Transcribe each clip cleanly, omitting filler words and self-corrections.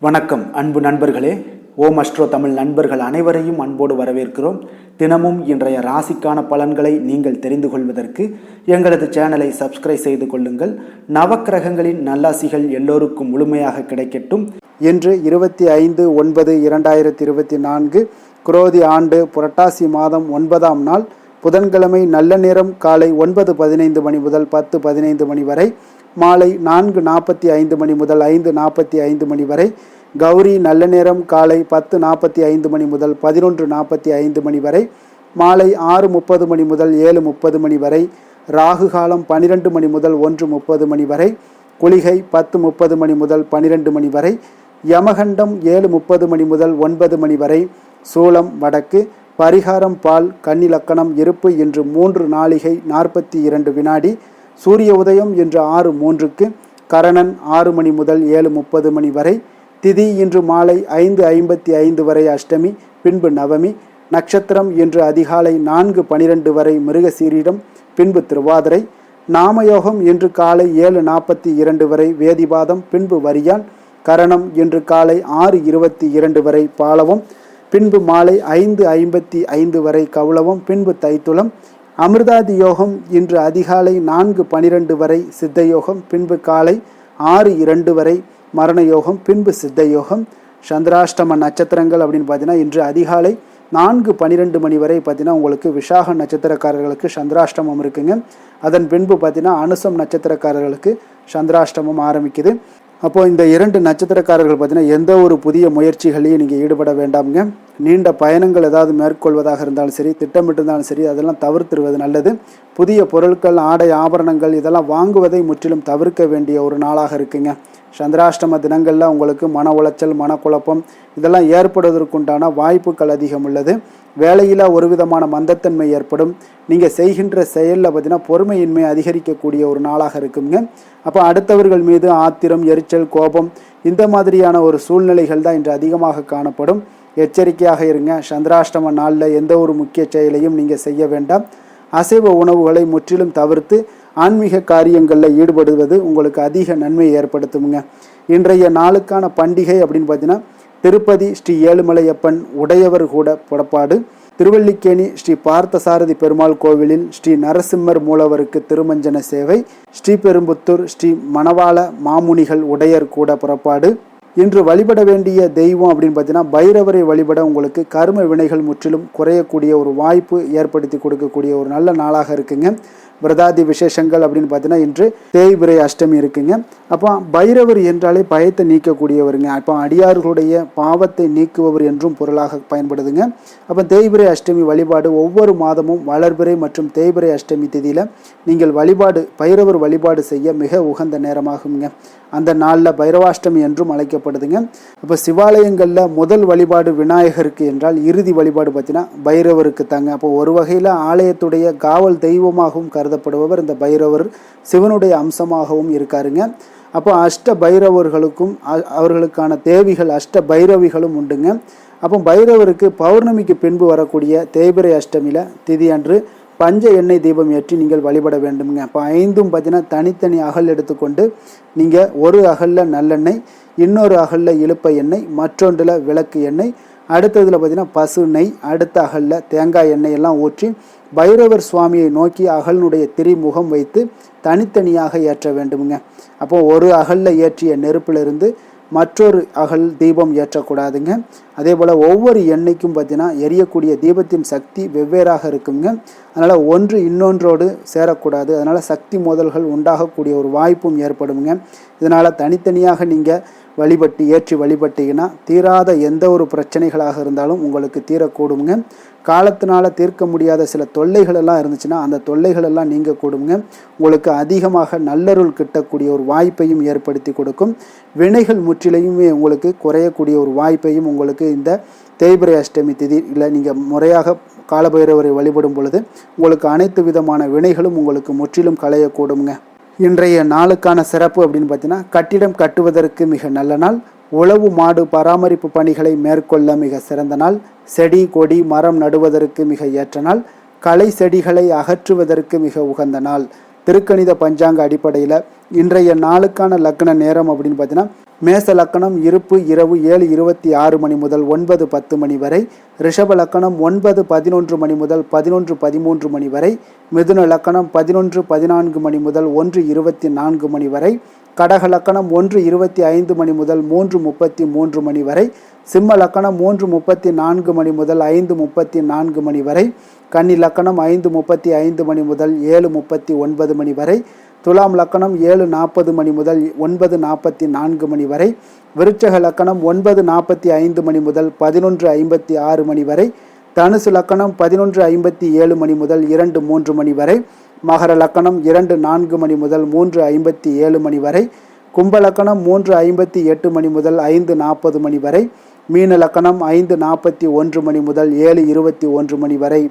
வணக்கம் அன்பு நண்பர்களே. ஓம் அஸ்ட்ரோ தமிழ் நண்பர்கள் அனைவரையும் அன்போடு வரவேற்கிறோம். தினமும் இன்றைய ராசிக்கான பலன்களை நீங்கள் தெரிந்து கொள்வதற்கு எங்களது சேனலை சப்ஸ்கிரைப் செய்து கொள்ளுங்கள். நவக்கிரகங்களின் நல்லாசிகள் எல்லோருக்கும் முழுமையாக கிடைக்கட்டும். இன்று 25/9/2024 குரோதி ஆண்டு புரட்டாசி மாதம் 9ஆம் நாள் புதன்கிழமை. நல்ல நேரம் காலை 9:15 மணி முதல் 10:15 மணி வரை, மாலை 4:45 மணி முதல் 5:45 மணி வரை. கௌரி நல்ல நேரம் காலை 10:45 மணி முதல் 11:45 மணி வரை, மாலை 6:30 மணி முதல் 7:30 மணி வரை. ராகு காலம் 12 மணி முதல் 1:30 மணி வரை. குளிகை 10:30 மணி முதல் 12 மணி வரை. யமகண்டம் 7:30 மணி முதல் 9 மணி வரை. சூலம் வடக்கு. பரிகாரம் பால். கன்னிலக்கணம் இருப்பு இன்று 3 நாழிகை 42 வினாடி. சூரிய உதயம் இன்று 6:03க்கு. கரணன் 6 மணி முதல் 7:30 மணி வரை. திதி இன்று மாலை 5:55 வரை அஷ்டமி, பின்பு நவமி. நட்சத்திரம் இன்று அதிகாலை 4:12 வரை மிருகசீரிடம், பின்பு திருவாதிரை. நாமயோகம் இன்று காலை 7:42 வரை வேதிபாதம், பின்பு வரியான். கரணம் இன்று காலை 6:22 வரை பாலவம், பின்பு மாலை 5:55 வரை கௌளவம், பின்பு தைத்துளம். அமிர்தாதி யோகம் இன்று அதிகாலை 4:12 வரை சித்தயோகம், பின்பு காலை 6:02 வரை மரண யோகம், பின்பு சித்த யோகம். சந்திராஷ்டம நட்சத்திரங்கள் அப்படின்னு பார்த்தீங்கன்னா இன்று அதிகாலை 4:12 மணி வரை பார்த்தீங்கன்னா உங்களுக்கு விசாக நட்சத்திரக்காரர்களுக்கு சந்திராஷ்டமம் இருக்குங்க. அதன் பின்பு பார்த்தீங்கன்னா அனுசம் நட்சத்திரக்காரர்களுக்கு சந்திராஷ்டமம் ஆரம்பிக்குது. அப்போது இந்த 2 நட்சத்திரக்காரர்கள் பார்த்தீங்கன்னா எந்த ஒரு புதிய முயற்சிகளையும் நீங்கள் ஈடுபட வேண்டாமுங்க. நீண்ட பயணங்கள் ஏதாவது மேற்கொள்வதாக இருந்தாலும் சரி, திட்டமிட்டிருந்தாலும் சரி, அதெல்லாம் தவிர்த்துருவது நல்லது. புதிய பொருட்கள், ஆடை, ஆபரணங்கள் இதெல்லாம் வாங்குவதை முற்றிலும் தவிர்க்க வேண்டிய ஒரு நாளாக இருக்குங்க. சந்திராஷ்டம தினங்களில் உங்களுக்கு மன உளைச்சல், மனக்குழப்பம் இதெல்லாம் ஏற்படுவதற்குண்டான வாய்ப்புகள் அதிகம் உள்ளது. வேலையில் ஒரு விதமான மந்தத்தன்மை ஏற்படும். நீங்கள் செய்கின்ற செயலில் பார்த்தீங்கன்னா பொறுமையின்மை அதிகரிக்கக்கூடிய ஒரு நாளாக இருக்குங்க. அப்போ அடுத்தவர்கள் மீது ஆத்திரம், எரிச்சல், கோபம் இந்த மாதிரியான ஒரு சூழ்நிலைகள் தான் இன்று அதிகமாக காணப்படும். எச்சரிக்கையாக இருங்க. சந்திராஷ்டம நாளில் எந்த ஒரு முக்கிய செயலையும் நீங்கள் செய்ய வேண்டாம். அசைவ உணவுகளை முற்றிலும் தவிர்த்து ஆன்மீக காரியங்களில் ஈடுபடுவது உங்களுக்கு அதிக நன்மையை ஏற்படுத்துங்க. இன்றைய நாளுக்கான பண்டிகை அப்படின்னு பார்த்தீங்கன்னா திருப்பதி ஸ்ரீ ஏழுமலையப்பன் உடையவர் கூட புறப்பாடு, திருவல்லிக்கேணி ஸ்ரீ பார்த்தசாரதி பெருமாள் கோவிலில் ஸ்ரீ நரசிம்மர் மூலவருக்கு திருமஞ்சன சேவை, ஸ்ரீபெரும்புத்தூர் ஸ்ரீ மணவாள மாமுனிகள் உடையர் கூட புறப்பாடு. இன்று வழிபட வேண்டிய தெய்வம் அப்படின்னு பார்த்தீங்கன்னா பைரவரை வழிபட உங்களுக்கு கர்ம வினைகள் முற்றிலும் குறையக்கூடிய ஒரு வாய்ப்பு ஏற்படுத்தி கொடுக்கக்கூடிய ஒரு நல்ல நாளாக இருக்குங்க. விரதாதி விசேஷங்கள் அப்படின்னு பார்த்தீங்கன்னா இன்று தேய்பிரை அஷ்டமி இருக்குங்க. அப்போ பைரவர் என்றாலே பயத்தை நீக்கக்கூடியவருங்க. அப்போ அடியார்களுடைய பாவத்தை நீக்குபவர் என்றும் பொருளாக பயன்படுதுங்க. அப்போ தேய்பிரை அஷ்டமி வழிபாடு ஒவ்வொரு மாதமும் வளர்பிறை மற்றும் தேய்பிரை அஷ்டமி திதியில் நீங்கள் பைரவர் வழிபாடு செய்ய மிக உகந்த நேரமாகுங்க. அந்த நாளில் பைரவாஷ்டமி என்றும் அழைக்கப்படுதுங்க. அப்போ சிவாலயங்களில் முதல் வழிபாடு விநாயகருக்கு என்றால் இறுதி வழிபாடு பார்த்தீங்கன்னா பைரவருக்கு தாங்க. அப்போ ஒரு வகையில் ஆலயத்துடைய காவல் தெய்வமாகவும் கருதப்படுபவர் இந்த பைரவர் சிவனுடைய அம்சமாகவும் இருக்காருங்க. அப்போ அஷ்ட பைரவர்களுக்கும் அவர்களுக்கான தேவிகள் அஷ்ட பைரவிகளும் உண்டுங்க. அப்போ பைரவருக்கு பௌர்ணமிக்கு பின்பு வரக்கூடிய தேய்பிரை அஷ்டமியில் திதி அன்று பஞ்ச எண்ணெய் தீபம் ஏற்றி நீங்கள் வழிபட வேண்டுங்க. அப்போ 5ம் பார்த்தீங்கன்னா தனித்தனி அகல் எடுத்துக்கொண்டு நீங்கள் ஒரு அகலில் நல்லெண்ணெய், இன்னொரு அகலில் இழுப்ப எண்ணெய், மற்றொன்றில் விளக்கு எண்ணெய், அடுத்ததில் பார்த்தீங்கன்னா பசு நெய், அடுத்த அகலில் தேங்காய் எண்ணெய் எல்லாம் ஊற்றி பைரவர் சுவாமியை நோக்கி அகலினுடைய திரிமுகம் வைத்து தனித்தனியாக ஏற்ற வேண்டுமுங்க. அப்போ ஒரு அகலில் ஏற்றிய நெருப்பிலிருந்து மற்றொரு அகல் தீபம் ஏற்றக்கூடாதுங்க. அதே போல் ஒவ்வொரு எண்ணெய்க்கும் பார்த்தீங்கன்னா எரியக்கூடிய தீபத்தின் சக்தி வெவ்வேறாக இருக்குங்க. அதனால் ஒன்று இன்னொன்றோடு சேரக்கூடாது. அதனால் சக்தி மோதல்கள் உண்டாகக்கூடிய ஒரு வாய்ப்பும் ஏற்படுங்க. இதனால் தனித்தனியாக நீங்கள் ஏற்றி வழிபட்டீங்கன்னா தீராத எந்த ஒரு பிரச்சனைகளாக இருந்தாலும் உங்களுக்கு தீரக்கூடுங்க. காலத்தினால தீர்க்க முடியாத சில தொல்லைகள் எல்லாம் இருந்துச்சுன்னா அந்த தொல்லைகள் எல்லாம் நீங்க கூடுங்க. உங்களுக்கு அதிகமாக நல்லருள் கிட்டக்கூடிய ஒரு வாய்ப்பையும் ஏற்படுத்தி கொடுக்கும். வினைகள் முற்றிலையுமே உங்களுக்கு குறையக்கூடிய ஒரு வாய்ப்பையும் உங்களுக்கு இந்த தேய்பிரை அஷ்டமி திதியில் நீங்கள் முறையாக காலபைரவரை வழிபடும் பொழுது உங்களுக்கு அனைத்து விதமான வினைகளும் உங்களுக்கு முற்றிலும் களையக்கூடுங்க. இன்றைய நாளுக்கான சிறப்பு அப்படின்னு பார்த்தீங்கன்னா கட்டிடம் கட்டுவதற்கு மிக நல்ல நாள், உழவு மாடு பராமரிப்பு பணிகளை மேற்கொள்ள மிக சிறந்த நாள், செடி கொடி மரம் நடுவதற்கு மிக ஏற்ற நாள், களை செடிகளை அகற்றுவதற்கு மிக உகந்த நாள். திருக்கணித பஞ்சாங்க அடிப்படையில் இன்றைய நாளுக்கான லக்ன நேரம் அப்படின்னு பார்த்தீங்கன்னா மேச லக்கணம் இருப்பு இரவு 7:26 மணி முதல் 9:10 மணி வரை. ரிஷப லக்கணம் 9:11 மணி முதல் 11:13 மணி வரை. மிதுன லக்கணம் 11:14 மணி முதல் 1:24 மணி வரை. கடக லக்கணம் 1:25 மணி முதல் 3:33 மணி வரை. சிம்ம லக்கணம் 3:34 மணி முதல் 5:34 மணி வரை. கன்னி லக்கணம் 5:35 மணி முதல் 7:39 மணி வரை. துலாம் லக்கணம் 7:40 மணி முதல் 9:44 மணி வரை. விருச்சக லக்கணம் 9:45 மணி முதல் 11:56 மணி வரை. தனுசு லக்கணம் 11:57 மணி முதல் 2:03 மணி வரை. மகர லக்கணம் 2:04 மணி முதல் 3:57 மணி வரை. கும்ப லக்கணம் 3:58 மணி முதல் 5:40 மணி வரை. மீன லக்கணம் 5:41 மணி முதல் 7:21 மணி வரை.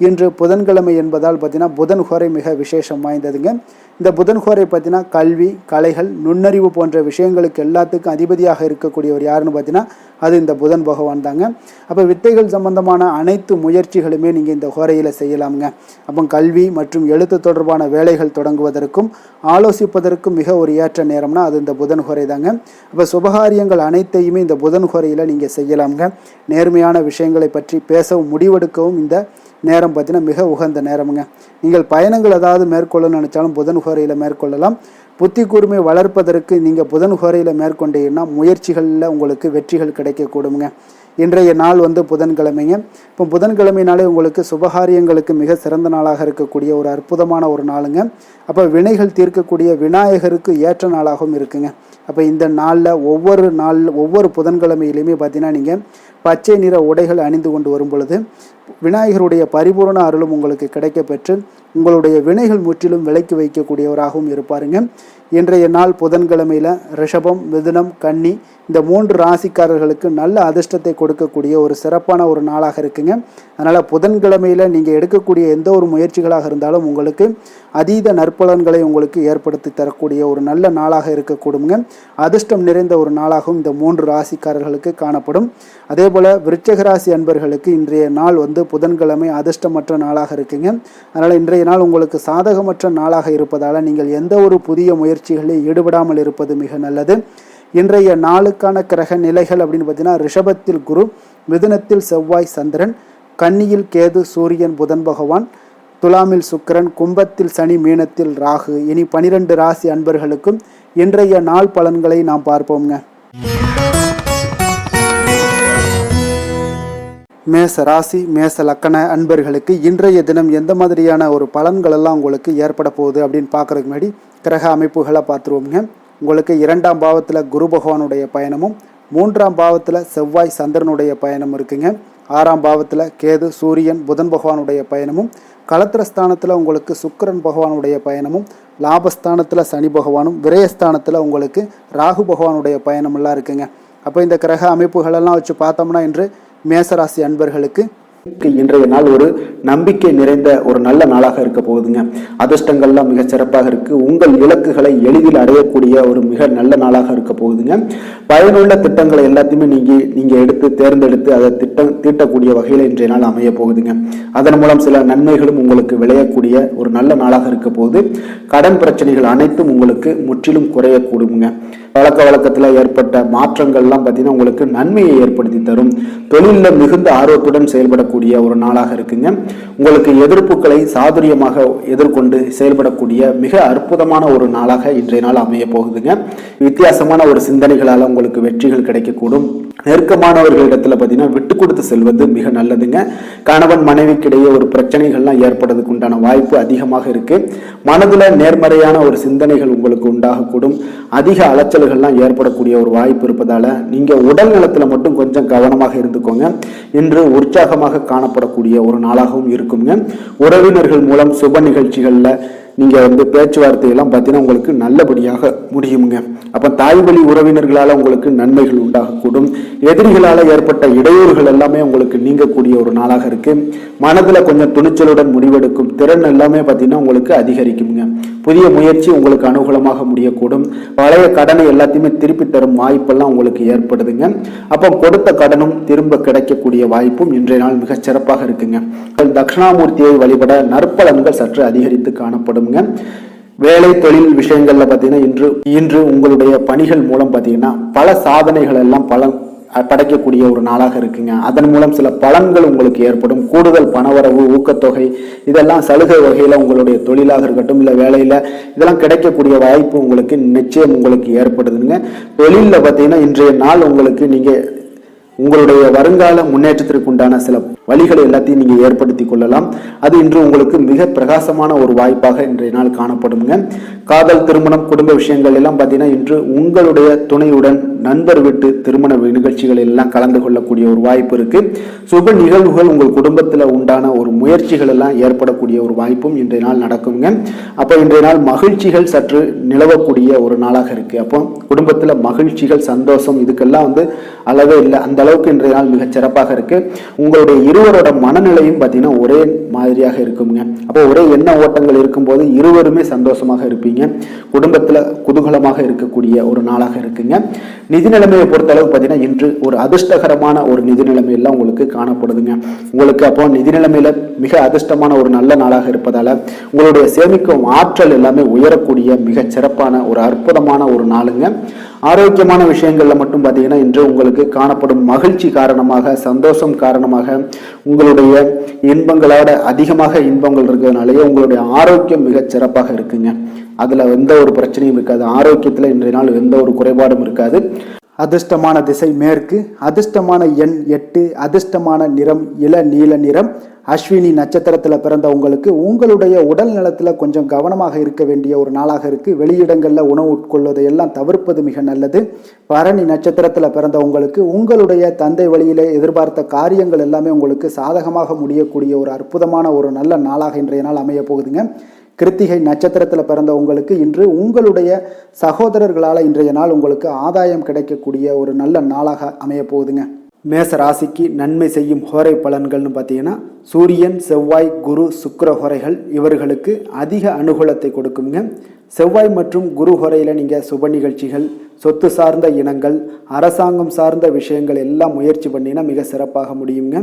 இன்று புதன்கிழமை என்பதால் பார்த்தீங்கன்னா புதன் ஹோரை மிக விசேஷம் வாய்ந்ததுங்க. இந்த புதன் ஹோரை பார்த்தீங்கன்னா கல்வி, கலைகள், நுண்ணறிவு போன்ற விஷயங்களுக்கு எல்லாத்துக்கும் அதிபதியாக இருக்கக்கூடியவர் யாருன்னு பார்த்தீங்கன்னா அது இந்த புதன் பகவான் தாங்க. அப்போ வித்தைகள் சம்பந்தமான அனைத்து முயற்சிகளுமே நீங்கள் இந்த ஹோரையில் செய்யலாமுங்க. அப்போ கல்வி மற்றும் எழுத்து தொடர்பான வேலைகள் தொடங்குவதற்கும் ஆலோசிப்பதற்கும் மிக ஒரு ஏற்ற நேரம்னா அது இந்த புதன் ஹோரை தாங்க. அப்போ சுபகாரியங்கள் அனைத்தையுமே இந்த புதன் ஹோரையில் நீங்கள் செய்யலாமுங்க. நேர்மையான விஷயங்களை பற்றி பேசவும் முடிவெடுக்கவும் இந்த நேரம் பார்த்தீங்கன்னா மிக உகந்த நேரமுங்க. நீங்கள் பயணங்கள் ஏதாவது மேற்கொள்ளணும்னு நினச்சாலும் புதன் ஹோரையில் மேற்கொள்ளலாம். புத்தி கூர்மை வளர்ப்பதற்கு நீங்கள் புதன் ஹோரையில் மேற்கொண்டீங்கன்னா முயற்சிகளில் உங்களுக்கு வெற்றிகள் கிடைக்கக்கூடுங்க. இன்றைய நாள் புதன்கிழமைங்க. இப்போ புதன்கிழமைனாலே உங்களுக்கு சுபகாரியங்களுக்கு மிக சிறந்த நாளாக இருக்கக்கூடிய ஒரு அற்புதமான ஒரு நாளுங்க. அப்போ வினைகள் தீர்க்கக்கூடிய விநாயகருக்கு ஏற்ற நாளாகவும் இருக்குங்க. அப்போ இந்த நாளில் ஒவ்வொரு புதன்கிழமையிலையுமே பார்த்தீங்கன்னா நீங்கள் பச்சை நிற உடைகள் அணிந்து கொண்டு வரும் பொழுது விநாயகருடைய பரிபூர்ண அருளும் உங்களுக்கு கிடைக்க பெற்று உங்களுடைய வினைகள் முற்றிலும் விலக்கி வைக்கக்கூடியவராகவும் இருப்பாருங்க. இன்றைய நாள் புதன்கிழமையில் ரிஷபம், மிதுனம், கன்னி இந்த 3 ராசிக்காரர்களுக்கு நல்ல அதிர்ஷ்டத்தை கொடுக்கக்கூடிய ஒரு சிறப்பான ஒரு நாளாக இருக்குங்க. அதனால் புதன்கிழமையில் நீங்கள் எடுக்கக்கூடிய எந்த ஒரு முயற்சிகளாக இருந்தாலும் உங்களுக்கு அதீத நற்பலன்களை உங்களுக்கு ஏற்படுத்தி தரக்கூடிய ஒரு நல்ல நாளாக இருக்கக்கூடுங்க. அதிர்ஷ்டம் நிறைந்த ஒரு நாளாகவும் இந்த 3 ராசிக்காரர்களுக்கு காணப்படும். அதே போல் விருச்சிக ராசி அன்பர்களுக்கு இன்றைய நாள் புதன்கிழமை அதிர்ஷ்டமற்ற நாளாக இருக்குங்க. அதனால் இன்றைய நாள் உங்களுக்கு சாதகமற்ற நாளாக இருப்பதால் நீங்கள் எந்த ஒரு புதிய முயற்சிகளில் ஈடுபடாமல் இருப்பது மிக நல்லது. இன்றைய நாளுக்கான கிரக நிலைகள் அப்படின்னு பார்த்தீங்கன்னா ரிஷபத்தில் குரு, மிதுனத்தில் செவ்வாய் சந்திரன், கன்னியில் கேது சூரியன் புதன் பகவான், துலாமில் சுக்கிரன், கும்பத்தில் சனி, மீனத்தில் ராகு. இனி 12 ராசி அன்பர்களுக்கும் இன்றைய நாள் பலன்களை நாம் பார்ப்போம்ங்க. மேச ராசி, மேச லக்கண அன்பர்களுக்கு இன்றைய தினம் எந்த மாதிரியான ஒரு பலன்கள் எல்லாம் உங்களுக்கு ஏற்பட போகுது அப்படின்னு பார்க்கறதுக்கு முன்னாடி கிரக அமைப்புகளை பார்த்துருவோம்ங்க. உங்களுக்கு 2ஆம் பாவத்தில் குரு பகவானுடைய பயணமும், 3ஆம் பாவத்தில் செவ்வாய் சந்திரனுடைய பயணம் இருக்குங்க. 6ஆம் பாவத்தில் கேது சூரியன் புதன் பகவானுடைய பயணமும், களத்திரஸ்தானத்தில் உங்களுக்கு சுக்கிரன் பகவானுடைய பயணமும், லாபஸ்தானத்தில் சனி பகவானும், விரயஸ்தானத்தில் உங்களுக்கு ராகு பகவானுடைய பயணமெல்லாம் இருக்குங்க. அப்போ இந்த கிரக அமைப்புகளெல்லாம் வச்சு பார்த்தோம்னா இன்று மேசராசி அன்பர்களுக்கு இன்றைய நாள் ஒரு நம்பிக்கை நிறைந்த ஒரு நல்ல நாளாக இருக்க போகுதுங்க. அதிர்ஷ்டங்கள்லாம் மிக சிறப்பாக இருக்கு. உங்கள் இலக்குகளை எளிதில் அடையக்கூடிய ஒரு மிக நல்ல நாளாக இருக்க போகுதுங்க. பயனுள்ள திட்டங்களை எல்லாத்தையுமே நீங்க எடுத்து தேர்ந்தெடுத்து அதை தீட்டக்கூடிய வகையில் இன்றைய நாள் அமைய போகுதுங்க. அதன் மூலம் சில நன்மைகளும் உங்களுக்கு விளையக்கூடிய ஒரு நல்ல நாளாக இருக்க போகுது. கடன் பிரச்சனைகள் அனைத்தும் உங்களுக்கு முற்றிலும் குறையக்கூடுங்க. பழக்க வழக்கத்தில் ஏற்பட்ட மாற்றங்கள்லாம் பார்த்தீங்கன்னா உங்களுக்கு நன்மையை ஏற்படுத்தி தரும். தொழிலில் மிகுந்த ஆர்வத்துடன் செயல்படக்கூடிய ஒரு நாளாக இருக்குங்க. உங்களுக்கு எதிர்ப்புகளை சாதுரியமாக எதிர்கொண்டு செயல்படக்கூடிய மிக அற்புதமான ஒரு நாளாக இன்றைய நாள் அமைய போகுதுங்க. வித்தியாசமான ஒரு சிந்தனைகளால் உங்களுக்கு வெற்றிகள் கிடைக்கக்கூடும். நெருக்கமானவர்களிடத்துல பார்த்தீங்கன்னா விட்டு கொடுத்து செல்வது மிக நல்லதுங்க. கணவன் மனைவிக்கிடையே ஒரு பிரச்சனைகள்லாம் ஏற்படுறதுக்கு உண்டான வாய்ப்பு அதிகமாக இருக்கு. மனதுல நேர்மறையான ஒரு சிந்தனைகள் உங்களுக்கு உண்டாகக்கூடும். அதிக அலைச்சல்கள்லாம் ஏற்படக்கூடிய ஒரு வாய்ப்பு இருப்பதால நீங்க உடல் நலத்துல மட்டும் கொஞ்சம் கவனமாக இருந்துக்கோங்க. இன்று உற்சாகமாக காணப்படக்கூடிய ஒரு நாளாகவும் இருக்குங்க. உறவினர்கள் மூலம் சுப நிகழ்ச்சிகள்ல நீங்க பேச்சுவார்த்தையெல்லாம் பார்த்தீங்கன்னா உங்களுக்கு நல்லபடியாக முடியுங்க. அப்ப தாய் வழி உறவினர்களால உங்களுக்கு நன்மைகள் உண்டாகக்கூடும். எதிரிகளால ஏற்பட்ட இடையூறுகள் எல்லாமே உங்களுக்கு நீங்கக்கூடிய ஒரு நாளாக இருக்கு. மனதுல கொஞ்சம் துணிச்சலுடன் முடிவெடுக்கும் திறன் எல்லாமே பார்த்தீங்கன்னா உங்களுக்கு அதிகரிக்குங்க. புதிய முயற்சி உங்களுக்கு அனுகூலமாக முடியக்கூடும். பழைய கடனை எல்லாத்தையுமே திருப்பி தரும் வாய்ப்பெல்லாம் உங்களுக்கு ஏற்படுதுங்க. அப்போ கொடுத்த கடனும் திரும்ப கிடைக்கக்கூடிய வாய்ப்பும் இன்றைய நாள் மிக சிறப்பாக இருக்குங்க. தட்சிணாமூர்த்தியை வழிபட நற்பலன்கள் சற்று அதிகரித்து காணப்படும். வேலை தொழில் விஷயங்கள்ல பார்த்தீங்கன்னா இன்று உங்களுடைய பணிகள் மூலம் பார்த்தீங்கன்னா பல சாதனைகள் எல்லாம் படைக்கக்கூடிய ஒரு நாளாக இருக்குங்க. அதன் மூலம் சில பலன்கள் உங்களுக்கு ஏற்படும். கூடுதல் பணவரவு, ஊக்கத்தொகை, இதெல்லாம் சலுகை வகையில உங்களுடைய தொழிலாக இருக்கட்டும் இல்லை வேலையில இதெல்லாம் கிடைக்கக்கூடிய வாய்ப்பு உங்களுக்கு நிச்சயம் உங்களுக்கு ஏற்படுதுங்க. தொழிலில் பார்த்தீங்கன்னா இன்றைய நாள் உங்களுக்கு உங்களுடைய வருங்கால முன்னேற்றத்திற்கு உண்டான சில வழிகளை எல்லாத்தையும் நீங்க ஏற்படுத்தி கொள்ளலாம். அது இன்று உங்களுக்கு மிக பிரகாசமான ஒரு வாய்ப்பாக இன்றைய நாள் காணப்படுங்க. காதல், திருமணம், குடும்ப விஷயங்கள் எல்லாம் பார்த்தீங்கன்னா இன்று உங்களுடைய துணையுடன் நண்பர் வீட்டு திருமண நிகழ்ச்சிகள் எல்லாம் கலந்து கொள்ளக்கூடிய ஒரு வாய்ப்பு இருக்கு. சுப நிகழ்வுகள் உங்கள் குடும்பத்தில் உண்டான ஒரு முயற்சிகள் எல்லாம் ஏற்படக்கூடிய ஒரு வாய்ப்பும் இன்றைய நாள் நடக்குங்க. அப்போ இன்றைய நாள் மகிழ்ச்சிகள் சற்று நிலவக்கூடிய ஒரு நாளாக இருக்கு. அப்போ குடும்பத்தில் மகிழ்ச்சிகள், சந்தோஷம் இதுக்கெல்லாம் அளவே இல்லை. அந்த அளவுக்கு இன்றைய நாள் மிகச் சிறப்பாக இருக்கு. உங்களுடைய இருவரோட மனநிலையும் பார்த்தீங்கன்னா ஒரே மாதிரியாக இருக்குங்க. அப்போ ஒரே எண்ண ஓட்டங்கள் இருக்கும்போது இருவருமே சந்தோஷமாக இருப்பீங்க. குடும்பத்துல குதூகலமாக இருக்கக்கூடிய ஒரு நாளாக இருக்குங்க. நிதி நிலைமையை பொறுத்தளவு பார்த்தீங்கன்னா இன்று ஒரு அதிர்ஷ்டகரமான ஒரு நிதி நிலைமை எல்லாம் உங்களுக்கு காணப்படுதுங்க. உங்களுக்கு அப்போ நிதி நிலைமையில மிக அதிர்ஷ்டமான ஒரு நல்ல நாளாக இருப்பதால உங்களுடைய சேமிக்கும் ஆற்றல் எல்லாமே உயரக்கூடிய மிகச் சிறப்பான ஒரு அற்புதமான ஒரு நாளுங்க. ஆரோக்கியமான விஷயங்கள்ல மட்டும் பார்த்தீங்கன்னா இன்று உங்களுக்கு காணப்படும் மகிழ்ச்சி காரணமாக, சந்தோஷம் காரணமாக, உங்களுடைய இன்பங்களோட அதிகமாக இன்பங்கள் இருக்கிறதுனாலேயே உங்களுடைய ஆரோக்கியம் மிகச் சிறப்பாக இருக்குங்க. அதுல எந்த ஒரு பிரச்சனையும் இருக்காது. ஆரோக்கியத்துல இன்றைய நாள் எந்த ஒரு குறைபாடும் இருக்காது. அதிர்ஷ்டமான திசை மேற்கு, அதிர்ஷ்டமான எண் 8, அதிர்ஷ்டமான நிறம் இள நீல நிறம். அஸ்வினி நட்சத்திரத்தில் பிறந்த உங்களுடைய உடல் நலத்தில் கொஞ்சம் கவனமாக இருக்க வேண்டிய ஒரு நாளாக இருக்குது. வெளியிடங்களில் உணவு உட்கொள்வதை எல்லாம் தவிர்ப்பது மிக நல்லது. பரணி நட்சத்திரத்தில் பிறந்த உங்களுடைய தந்தை வழியிலே எதிர்பார்த்த காரியங்கள் எல்லாமே உங்களுக்கு சாதகமாக முடியக்கூடிய ஒரு அற்புதமான ஒரு நல்ல நாளாக இன்றைய நாள் அமைய போகுதுங்க. கிருத்திகை நட்சத்திரத்தில் பிறந்த இன்று உங்களுடைய சகோதரர்களால் இன்றைய நாள் உங்களுக்கு ஆதாயம் கிடைக்கக்கூடிய ஒரு நல்ல நாளாக அமைய போகுதுங்க. மேச ராசிக்கு நன்மை செய்யும் ஹோரை பலன்கள்னு பார்த்தீங்கன்னா சூரியன், செவ்வாய், குரு, சுக்கிர ஹோரைகள் இவர்களுக்கு அதிக அனுகூலத்தை கொடுக்குங்க. செவ்வாய் மற்றும் குரு ஹோரையில் நீங்கள் சுப நிகழ்ச்சிகள், சொத்து சார்ந்த இனங்கள், அரசாங்கம் சார்ந்த விஷயங்கள் எல்லாம் முயற்சி பண்ணினா மிக சிறப்பாக முடியுங்க.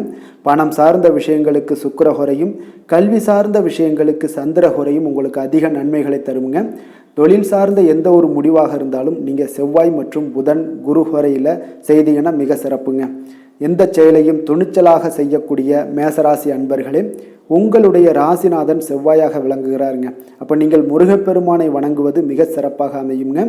பணம் சார்ந்த விஷயங்களுக்கு சுக்கிர ஹோரையும், கல்வி சார்ந்த விஷயங்களுக்கு சந்திர ஹோரையும் உங்களுக்கு அதிக நன்மைகளை தருங்க. தொழில் சார்ந்த எந்த ஒரு முடிவாக இருந்தாலும் நீங்கள் செவ்வாய் மற்றும் புதன், குரு ஹோரையில் செய்தீங்கன்னா மிக சிறப்புங்க. எந்த செயலையும் துணிச்சலாக செய்யக்கூடிய மேசராசி அன்பர்களே, உங்களுடைய ராசிநாதன் செவ்வாயாக விளங்குகிறாருங்க. அப்போ நீங்கள் முருகப்பெருமானை வணங்குவது மிக சிறப்பாக அமையுங்க.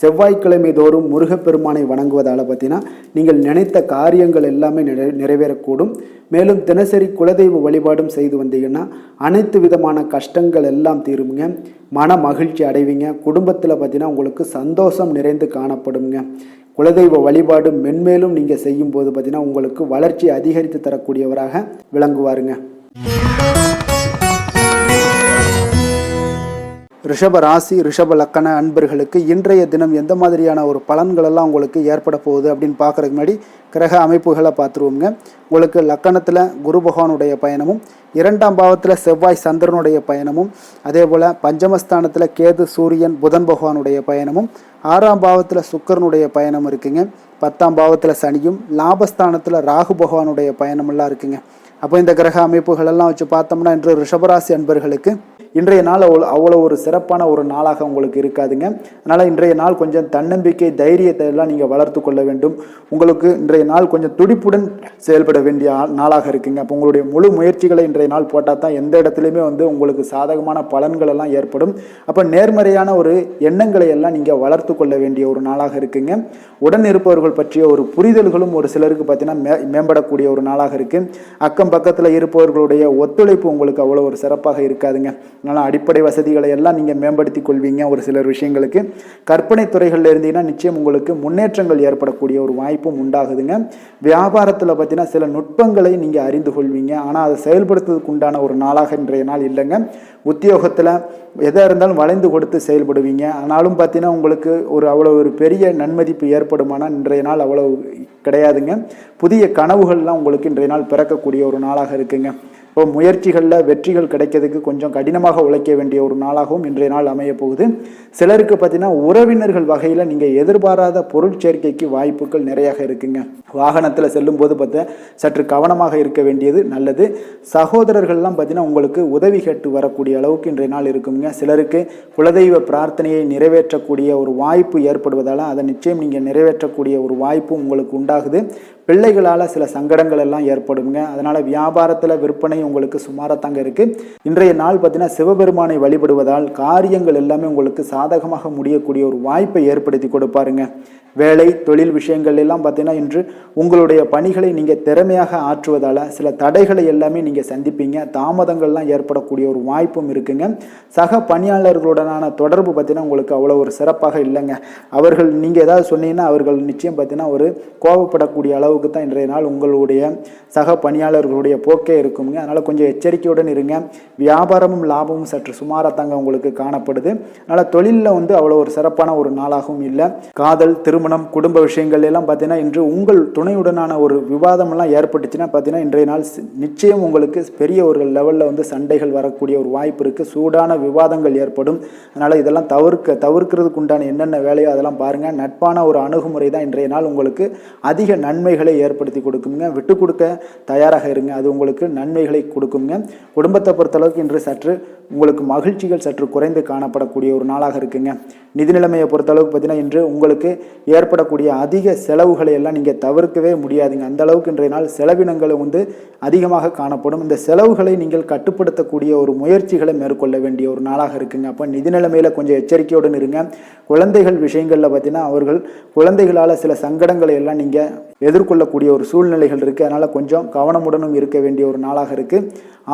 செவ்வாய்க்கிழமை தோறும் முருகப்பெருமானை வணங்குவதால் பார்த்தீங்கன்னா நீங்கள் நினைத்த காரியங்கள் எல்லாமே நிறைவேறக்கூடும். மேலும் தினசரி குலதெய்வ வழிபாடும் செய்து வந்தீங்கன்னா அனைத்து விதமான கஷ்டங்கள் எல்லாம் தீருங்க. மன மகிழ்ச்சி அடைவீங்க. குடும்பத்தில் பார்த்தீங்கன்னா உங்களுக்கு சந்தோஷம் நிறைந்து காணப்படுங்க. குலதெய்வ வழிபாடு மென்மேலும் நீங்கள் செய்யும் போது பார்த்தீங்கன்னா உங்களுக்கு வளர்ச்சி அதிகரித்து தரக்கூடியவராக விளங்குவாருங்க. ரிஷப ராசி, ரிஷப லக்கண அன்பர்களுக்கு இன்றைய தினம் எந்த மாதிரியான ஒரு பலன்கள் எல்லாம் உங்களுக்கு ஏற்பட போகுது அப்படின்னு பார்க்குறதுக்கு முன்னாடி கிரக அமைப்புகளை பார்த்துருவோங்க. உங்களுக்கு லக்கணத்தில் குரு பகவானுடைய பயணமும், 2ஆம் பாவத்தில் செவ்வாய் சந்திரனுடைய பயணமும், அதே போல் பஞ்சமஸ்தானத்தில் கேது, சூரியன், புதன் பகவானுடைய பயணமும், 6ஆம் பாவத்தில் சுக்கிரனுடைய பயணம் இருக்குங்க. 10ஆம் பாவத்தில் சனியும், லாபஸ்தானத்தில் ராகு பகவானுடைய பயணமெல்லாம் இருக்குங்க. அப்போ இந்த கிரக அமைப்புகளெல்லாம் வச்சு பார்த்தோம்னா இன்று ரிஷபராசி அன்பர்களுக்கு இன்றைய நாள் அவ்வளோ ஒரு சிறப்பான ஒரு நாளாக உங்களுக்கு இருக்காதுங்க. அதனால் இன்றைய நாள் கொஞ்சம் தன்னம்பிக்கை, தைரியத்தை எல்லாம் நீங்கள் வளர்த்து கொள்ள வேண்டும். உங்களுக்கு இன்றைய நாள் கொஞ்சம் துடிப்புடன் செயல்பட வேண்டிய நாளாக இருக்குங்க. அப்போ உங்களுடைய முழு முயற்சிகளை இன்றைய நாள் போட்டால் தான் எந்த இடத்துலையுமே உங்களுக்கு சாதகமான பலன்கள் எல்லாம் ஏற்படும். அப்போ நேர்மறையான ஒரு எண்ணங்களை எல்லாம் நீங்கள் வளர்த்து கொள்ள வேண்டிய ஒரு நாளாக இருக்குங்க. உடன் இருப்பவர்கள் பற்றிய ஒரு புரிதல்களும் ஒரு சிலருக்கு பார்த்தீங்கன்னா மேம்படக்கூடிய ஒரு நாளாக இருக்குது. அக்கம் பக்கத்தில் இருப்பவர்களுடைய ஒத்துழைப்பு உங்களுக்கு அவ்வளோ ஒரு சிறப்பாக இருக்காதுங்க. அதனால் அடிப்படை வசதிகளை எல்லாம் நீங்கள் மேம்படுத்தி கொள்வீங்க. ஒரு சிலர் விஷயங்களுக்கு கற்பனை துறைகளில் இருந்தீங்கன்னா நிச்சயம் உங்களுக்கு முன்னேற்றங்கள் ஏற்படக்கூடிய ஒரு வாய்ப்பும் உண்டாகுதுங்க. வியாபாரத்தில் பார்த்தீங்கன்னா சில நுட்பங்களை நீங்கள் அறிந்து கொள்வீங்க. ஆனால் அதை செயல்படுத்துறதுக்கு உண்டான ஒரு நாளாக இன்றைய நாள் இல்லைங்க. உத்தியோகத்தில் எதாக இருந்தாலும் வளைந்து கொடுத்து செயல்படுவீங்க. ஆனாலும் பார்த்தீங்கன்னா உங்களுக்கு அவ்வளோ ஒரு பெரிய நன்மதிப்பு ஏற்படுமானால் இன்றைய நாள் அவ்வளோ கிடையாதுங்க. புதிய கனவுகள்லாம் உங்களுக்கு இன்றைய நாள் பிறக்கக்கூடிய ஒரு நாளாக இருக்குங்க. இப்போ முயற்சிகளில் வெற்றிகள் கிடைக்கிறதுக்கு கொஞ்சம் கடினமாக உழைக்க வேண்டிய ஒரு நாளாகவும் இன்றைய நாள் அமைய போகுது. சிலருக்கு பார்த்தீங்கன்னா உறவினர்கள் வகையில் நீங்கள் எதிர்பாராத பொருட்சேர்க்கைக்கு வாய்ப்புகள் நிறையாக இருக்குங்க. வாகனத்தில் செல்லும் போது பார்த்தா சற்று கவனமாக இருக்க வேண்டியது நல்லது. சகோதரர்கள்லாம் பார்த்தீங்கன்னா உங்களுக்கு உதவி கேட்டு வரக்கூடிய அளவுக்கு இன்றைய நாள் இருக்குங்க. சிலருக்கு குலதெய்வ பிரார்த்தனையை நிறைவேற்றக்கூடிய ஒரு வாய்ப்பு ஏற்படுவதால் அதை நிச்சயம் நீங்கள் நிறைவேற்றக்கூடிய ஒரு வாய்ப்பு உங்களுக்கு உண்டாகுது. பிள்ளைகளால் சில சங்கடங்கள் எல்லாம் ஏற்படுங்க. அதனால் வியாபாரத்தில் விற்பனை உங்களுக்கு சுமாரத்தாங்க இருக்குது. இன்றைய நாள் பார்த்தீங்கன்னா சிவபெருமானை வழிபடுவதால் காரியங்கள் எல்லாமே உங்களுக்கு சாதகமாக முடியக்கூடிய ஒரு வாய்ப்பை ஏற்படுத்தி கொடுப்பாருங்க. வேலை தொழில் விஷயங்கள் எல்லாம் பார்த்தீங்கன்னா இன்று உங்களுடைய பணிகளை நீங்கள் திறமையாக ஆற்றுவதால் சில தடைகளை எல்லாமே நீங்கள் சந்திப்பீங்க. தாமதங்கள்லாம் ஏற்படக்கூடிய ஒரு வாய்ப்பும் இருக்குங்க. சக பணியாளர்களுடனான தொடர்பு பார்த்தீங்கன்னா உங்களுக்கு அவ்வளோ ஒரு சிறப்பாக இல்லைங்க. அவர்கள் நீங்கள் ஏதாவது சொன்னீங்கன்னா அவர்கள் நிச்சயம் பார்த்தீங்கன்னா ஒரு கோபப்படக்கூடிய அளவுக்கு தான் இன்றைய நாள் உங்களுடைய சக பணியாளர்களுடைய போக்கே இருக்குங்க. அதனால் கொஞ்சம் எச்சரிக்கையுடன் இருங்க. வியாபாரமும் லாபமும் சற்று சுமாரத்தாங்க உங்களுக்கு காணப்படுது. அதனால் தொழிலில் அவ்வளோ ஒரு சிறப்பான ஒரு நாளாகவும் இல்லை. காதல் திருமணம் குடும்ப விஷயங்கள் எல்லாம் பார்த்தீங்கன்னா இன்று உங்கள் துணையுடனான ஒரு விவாதமெல்லாம் ஏற்பட்டுச்சுன்னா பார்த்தீங்கன்னா இன்றைய நாள் நிச்சயம் உங்களுக்கு பெரிய ஒரு லெவலில் சண்டைகள் வரக்கூடிய ஒரு வாய்ப்பு இருக்குது. சூடான விவாதங்கள் ஏற்படும். அதனால் இதெல்லாம் தவிர்க்கிறதுக்கு உண்டான என்னென்ன வேலையோ அதெல்லாம் பாருங்கள். நட்பான ஒரு அணுகுமுறை தான் இன்றைய நாள் உங்களுக்கு அதிக நன்மைகளை ஏற்படுத்தி கொடுக்குங்க. விட்டு கொடுக்க தயாராக இருங்க. அது உங்களுக்கு நன்மைகளை கொடுக்குங்க. குடும்பத்தை பொறுத்தளவுக்கு இன்று சற்று உங்களுக்கு மகிழ்ச்சிகள் சற்று குறைந்து காணப்படக்கூடிய ஒரு நாளாக இருக்குங்க. நிதி நிலைமையை பொறுத்தளவுக்கு பார்த்தீங்கன்னா இன்று உங்களுக்கு ஏற்படக்கூடிய அதிக செலவுகளை எல்லாம் நீங்கள் தவிர்க்கவே முடியாதுங்க. அந்த அளவுக்கு இன்றைய நாள் செலவினங்கள் அதிகமாக காணப்படும். இந்த செலவுகளை நீங்கள் கட்டுப்படுத்தக்கூடிய ஒரு முயற்சிகளை மேற்கொள்ள வேண்டிய ஒரு நாளாக இருக்குங்க. அப்போ நிதி நிலைமையில் கொஞ்சம் எச்சரிக்கையுடன் இருங்க. குழந்தைகள் விஷயங்களில் பார்த்தீங்கன்னா அவர்கள் குழந்தைகளால் சில சங்கடங்களை எல்லாம் நீங்கள் எதிர்கொள்ளக்கூடிய ஒரு சூழ்நிலைகள் இருக்குது. அதனால் கொஞ்சம் கவனமுடனும் இருக்க வேண்டிய ஒரு நாளாக இருக்குது.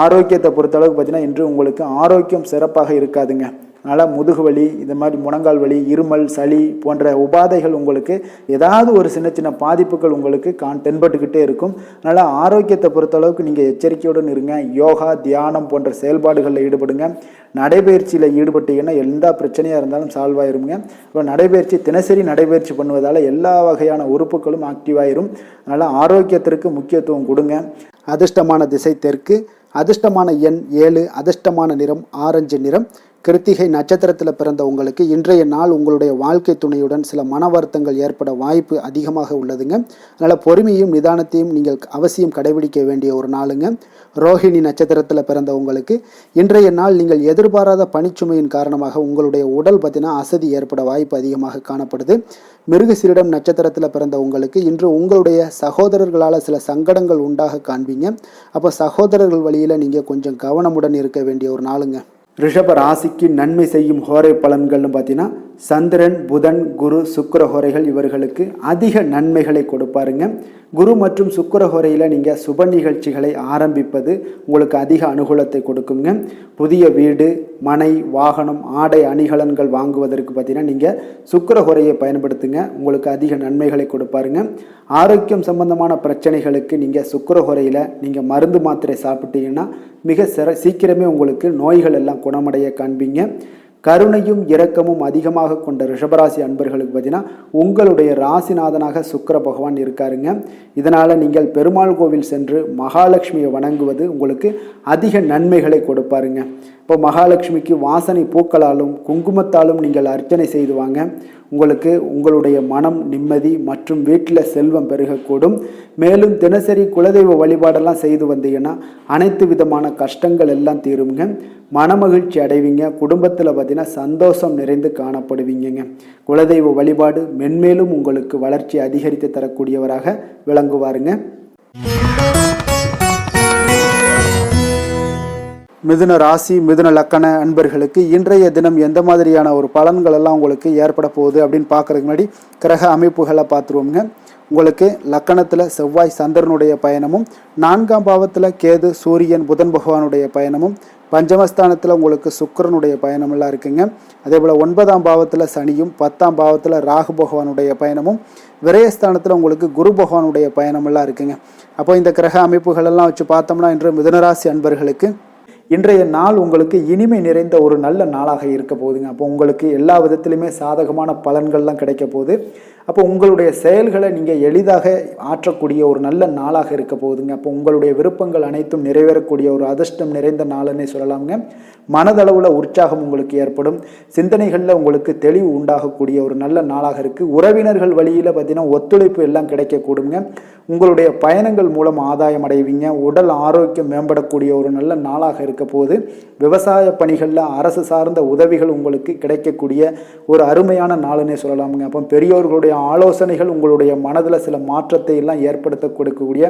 ஆரோக்கியத்தை பொறுத்தளவுக்கு பார்த்தீங்கன்னா இன்று உங்களுக்கு ஆரோக்கியம் சிறப்பாக இருக்காதுங்க. அதனால் முதுகு வலி, இந்த மாதிரி முழங்கால் வலி, இருமல், சளி போன்ற உபாதைகள் உங்களுக்கு ஏதாவது ஒரு சின்ன சின்ன பாதிப்புகள் உங்களுக்கு தென்பட்டுக்கிட்டே இருக்கும். அதனால் ஆரோக்கியத்தை பொறுத்தளவுக்கு நீங்கள் எச்சரிக்கையுடன் இருங்க. யோகா தியானம் போன்ற செயல்பாடுகளில் ஈடுபடுங்க. நடைபயிற்சியில் ஈடுபட்டீங்கன்னா எந்த பிரச்சனையாக இருந்தாலும் சால்வ் ஆயிருங்க. இப்போ நடைபயிற்சி தினசரி நடைபயிற்சி பண்ணுவதால் எல்லா வகையான உறுப்புகளும் ஆக்டிவாயிரும். அதனால் ஆரோக்கியத்திற்கு முக்கியத்துவம் கொடுங்க. அதிர்ஷ்டமான திசை தெற்கு, அதிர்ஷ்டமான எண் 7, அதிர்ஷ்டமான நிறம் ஆரஞ்சு நிறம். கிருத்திகை நட்சத்திரத்தில் பிறந்த உங்களுக்கு இன்றைய நாள் உங்களுடைய வாழ்க்கை துணையுடன் சில மன வருத்தங்கள் ஏற்பட வாய்ப்பு அதிகமாக உள்ளதுங்க. அதனால் பொறுமையும் நிதானத்தையும் நீங்கள் அவசியம் கடைபிடிக்க வேண்டிய ஒரு நாளுங்க. ரோஹிணி நட்சத்திரத்தில் பிறந்த உங்களுக்கு இன்றைய நாள் நீங்கள் எதிர்பாராத பணிச்சுமையின் காரணமாக உங்களுடைய உடல் பார்த்தீங்கன்னா அசதி ஏற்பட வாய்ப்பு அதிகமாக காணப்படுது. மிருகசீரிடம் நட்சத்திரத்தில் பிறந்த உங்களுக்கு இன்று உங்களுடைய சகோதரர்களால் சில சங்கடங்கள் உண்டாக காண்பீங்க. அப்போ சகோதரர்கள் வழியில் நீங்கள் கொஞ்சம் கவனமுடன் இருக்க வேண்டிய ஒரு நாளுங்க. ரிஷப ராசிக்கு நன்மை செய்யும் ஹோரை பலன்கள்னு பார்த்தீங்கன்னா சந்திரன், புதன், குரு, சுக்கிர ஹோரைகள் இவர்களுக்கு அதிக நன்மைகளை கொடுப்பாருங்க. குரு மற்றும் சுக்கிர ஹோரையில் நீங்கள் சுப நிகழ்ச்சிகளை ஆரம்பிப்பது உங்களுக்கு அதிக அனுகூலத்தை கொடுக்குங்க. புதிய வீடு, மனை, வாகனம், ஆடை அணிகலன்கள் வாங்குவதற்கு பார்த்தீங்கன்னா நீங்கள் சுக்கிர ஹோரையை பயன்படுத்துங்க. உங்களுக்கு அதிக நன்மைகளை கொடுப்பாருங்க. ஆரோக்கியம் சம்பந்தமான பிரச்சனைகளுக்கு நீங்கள் சுக்கிர ஹோரையில் நீங்கள் மருந்து மாத்திரை சாப்பிட்டீங்கன்னா மிக சீக்கிரமே உங்களுக்கு நோய்கள் எல்லாம் குணமடைய காண்பீங்க. கருணையும் இரக்கமும் அதிகமாக கொண்ட ரிஷபராசி அன்பர்களுக்கு பார்த்தீங்கன்னா உங்களுடைய ராசிநாதனாக சுக்கிர பகவான் இருக்காருங்க. இதனால் நீங்கள் பெருமாள் கோவில் சென்று மகாலட்சுமியை வணங்குவது உங்களுக்கு அதிக நன்மைகளை கொடுப்பாருங்க. இப்போ மகாலட்சுமிக்கு வாசனை பூக்களாலும் குங்குமத்தாலும் நீங்கள் அர்ச்சனை செய்து வாங்க. உங்களுக்கு உங்களுடைய மனம் நிம்மதி மற்றும் வீட்டில் செல்வம் பெருகக்கூடும். மேலும் தினசரி குலதெய்வ வழிபாடெல்லாம் செய்து வந்தீங்கன்னா அனைத்து விதமான கஷ்டங்கள் எல்லாம் தீருங்க. மனமகிழ்ச்சி அடைவீங்க. குடும்பத்தில் பார்த்தீங்கன்னா சந்தோஷம் நிறைந்து காணப்படுவீங்க. குலதெய்வ வழிபாடு மென்மேலும் உங்களுக்கு வளர்ச்சி அதிகரித்து தரக்கூடியவராக விளங்குவாருங்க. மிதுன ராசி மிதுன லக்கண அன்பர்களுக்கு இன்றைய தினம் எந்த மாதிரியான ஒரு பலன்கள் எல்லாம் உங்களுக்கு ஏற்பட போகுது அப்படின்னு பார்க்கறதுக்கு முன்னாடி கிரக அமைப்புகளை பார்த்துருவோங்க. உங்களுக்கு லக்கணத்தில் செவ்வாய் சந்திரனுடைய பயணமும், 4ஆம் பாவத்தில் கேது சூரியன் புதன் பகவானுடைய பயணமும், பஞ்சமஸ்தானத்தில் உங்களுக்கு சுக்கிரனுடைய பயணமெல்லாம் இருக்குங்க. அதே போல் 9ஆம் பாவத்தில் சனியும், 10ஆம் பாவத்தில் ராகு பகவானுடைய பயணமும், விரயஸ்தானத்தில் உங்களுக்கு குரு பகவானுடைய பயணமெல்லாம் இருக்குங்க. அப்போ இந்த கிரக அமைப்புகளெல்லாம் வச்சு பார்த்தோம்னா இன்று மிதுனராசி அன்பர்களுக்கு இன்றைய நாள் உங்களுக்கு இனிமை நிறைந்த ஒரு நல்ல நாளாக இருக்க போகுதுங்க. அப்போ உங்களுக்கு எல்லா விதத்திலுமே சாதகமான பலன்கள்லாம் கிடைக்க போகுது. அப்போ உங்களுடைய செயல்களை நீங்கள் எளிதாக ஆற்றக்கூடிய ஒரு நல்ல நாளாக இருக்க போகுதுங்க. அப்போ உங்களுடைய விருப்பங்கள் அனைத்தும் நிறைவேறக்கூடிய ஒரு அதிர்ஷ்டம் நிறைந்த நாளுன்னே சொல்லலாமுங்க. மனதளவில் உற்சாகம் உங்களுக்கு ஏற்படும். சிந்தனைகளில் உங்களுக்கு தெளிவு உண்டாகக்கூடிய ஒரு நல்ல நாளாக இருக்குது. உறவினர்கள் வழியில் பார்த்தீங்கன்னா ஒத்துழைப்பு எல்லாம் கிடைக்கக்கூடுங்க. உங்களுடைய பயணங்கள் மூலம் ஆதாயம் அடைவீங்க. உடல் ஆரோக்கியம் மேம்படக்கூடிய ஒரு நல்ல நாளாக இருக்க போது. விவசாய பணிகளில் அரசு சார்ந்த உதவிகள் உங்களுக்கு கிடைக்கக்கூடிய ஒரு அருமையான நாளுன்னே சொல்லலாமுங்க. அப்போ பெரியோர்களுடைய ஆலோசனைகள் உங்களுடைய மனதில் சில மாற்றத்தை எல்லாம் ஏற்படுத்த கொடுக்கக்கூடிய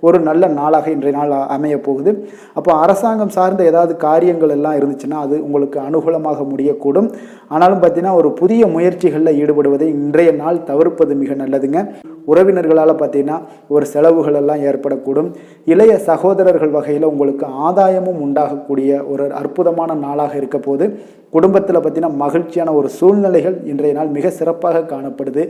ஒரு நல்ல நாளாக இன்றைய நாள் அமைய போகுது. அப்போ அரசாங்கம் சார்ந்த ஏதாவது காரியங்கள் எல்லாம் இருந்துச்சுன்னா அது உங்களுக்கு அனுகூலமாக முடியக்கூடும். ஆனாலும் பார்த்தீங்கன்னா ஒரு புதிய முயற்சிகளில் ஈடுபடுவதை இன்றைய நாள் தவிர்ப்பது மிக நல்லதுங்க. உறவினர்களால் பார்த்தீங்கன்னா ஒரு செலவுகள் எல்லாம் ஏற்படக்கூடும். இளைய சகோதரர்கள் வகையில் உங்களுக்கு ஆதாயமும் உண்டாகக்கூடிய ஒரு அற்புதமான நாளாக இருக்க போது. குடும்பத்தில் பார்த்தீங்கன்னா மகிழ்ச்சியான ஒரு சூழ்நிலைகள் இன்றைய நாள் மிக சிறப்பாக காணப்படுது.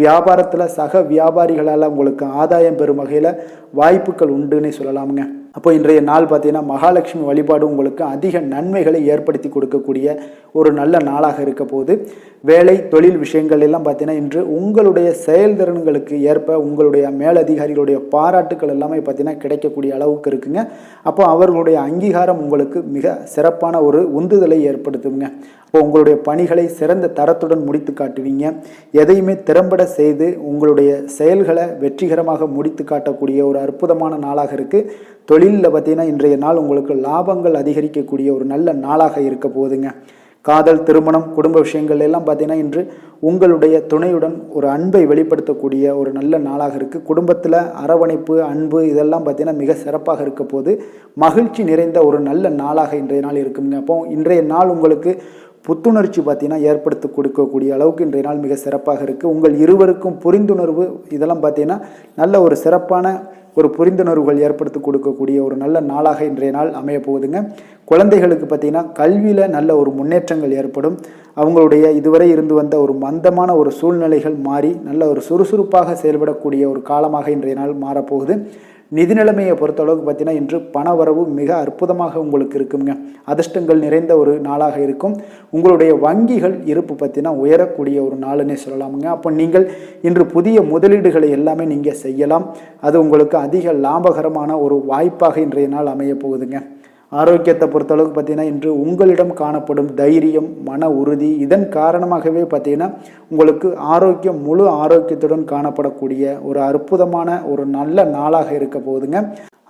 வியாபாரத்தில் சக வியாபாரிகளால் உங்களுக்கு ஆதாயம் பெறும் வகையில் வாய்ப்புகள் உண்டுன்னு சொல்லலாமுங்க. அப்போ இன்றைய நாள் பார்த்தீங்கன்னா மகாலட்சுமி வழிபாடு உங்களுக்கு அதிக நன்மைகளை ஏற்படுத்தி கொடுக்கக்கூடிய ஒரு நல்ல நாளாக இருக்க போது. வேலை தொழில் விஷயங்கள் எல்லாம் பார்த்தீங்கன்னா இன்று உங்களுடைய செயல்திறன்களுக்கு ஏற்ப உங்களுடைய மேலதிகாரிகளுடைய பாராட்டுக்கள் எல்லாமே பார்த்தீங்கன்னா கிடைக்கக்கூடிய அளவுக்கு இருக்குங்க. அப்போ அவர்களுடைய அங்கீகாரம் உங்களுக்கு மிக சிறப்பான ஒரு உந்துதலை ஏற்படுத்துங்க. அப்போ உங்களுடைய பணிகளை சிறந்த தரத்துடன் முடித்து காட்டுவீங்க. எதையுமே திறம்பட செய்து உங்களுடைய செயல்களை வெற்றிகரமாக முடித்து காட்டக்கூடிய ஒரு அற்புதமான நாளாக இருக்குது. தொழிலில் பார்த்தீங்கன்னா இன்றைய நாள் உங்களுக்கு லாபங்கள் அதிகரிக்கக்கூடிய ஒரு நல்ல நாளாக இருக்க போகுதுங்க. காதல், திருமணம், குடும்ப விஷயங்கள் எல்லாம் பார்த்தீங்கன்னா இன்று உங்களுடைய துணையுடன் ஒரு அன்பை வெளிப்படுத்தக்கூடிய ஒரு நல்ல நாளாக இருக்குது. குடும்பத்தில் அரவணைப்பு, அன்பு இதெல்லாம் பார்த்தீங்கன்னா மிக சிறப்பாக இருக்க போது. மகிழ்ச்சி நிறைந்த ஒரு நல்ல நாளாக இன்றைய நாள் இருக்குங்க. அப்போ இன்றைய நாள் உங்களுக்கு புத்துணர்ச்சி பார்த்தீங்கன்னா ஏற்படுத்தி கொடுக்கக்கூடிய அளவுக்கு இன்றைய நாள் மிக சிறப்பாக இருக்குது. உங்கள் இருவருக்கும் புரிந்துணர்வு இதெல்லாம் பார்த்தீங்கன்னா நல்ல ஒரு சிறப்பான ஒரு புரிந்துணர்வுகள் ஏற்படுத்தி கொடுக்கக்கூடிய ஒரு நல்ல நாளாக இன்றைய நாள் அமைய போகுதுங்க. குழந்தைகளுக்கு பார்த்தீங்கன்னா கல்வியில் நல்ல ஒரு முன்னேற்றங்கள் ஏற்படும். அவங்களுடைய இதுவரை இருந்து வந்த ஒரு மந்தமான ஒரு சூழ்நிலைகள் மாறி நல்ல ஒரு சுறுசுறுப்பாக செயல்படக்கூடிய ஒரு காலமாக இன்றைய நாள் மாறப்போகுது. நிதி நிலைமையை பொறுத்தளவுக்கு பார்த்தீங்கன்னா இன்று பண வரவு மிக அற்புதமாக உங்களுக்கு இருக்குங்க. அதிர்ஷ்டங்கள் நிறைந்த ஒரு நாளாக இருக்கும். உங்களுடைய வங்கிகள் இருப்பு பார்த்தீங்கன்னா உயரக்கூடிய ஒரு நாளுன்னே சொல்லலாமுங்க. அப்போ நீங்கள் இன்று புதிய முதலீடுகளை எல்லாமே நீங்கள் செய்யலாம். அது உங்களுக்கு அதிக லாபகரமான ஒரு வாய்ப்பாக இன்றைய நாள் அமைய போகுதுங்க. ஆரோக்கியத்தை பொறுத்தளவுக்கு பார்த்தீங்கன்னா இன்று உங்களிடம் காணப்படும் தைரியம், மன உறுதி இதன் காரணமாகவே பார்த்தீங்கன்னா உங்களுக்கு ஆரோக்கியம் முழு ஆரோக்கியத்துடன் காணப்படக்கூடிய ஒரு அற்புதமான ஒரு நல்ல நாளாக இருக்க போகுதுங்க.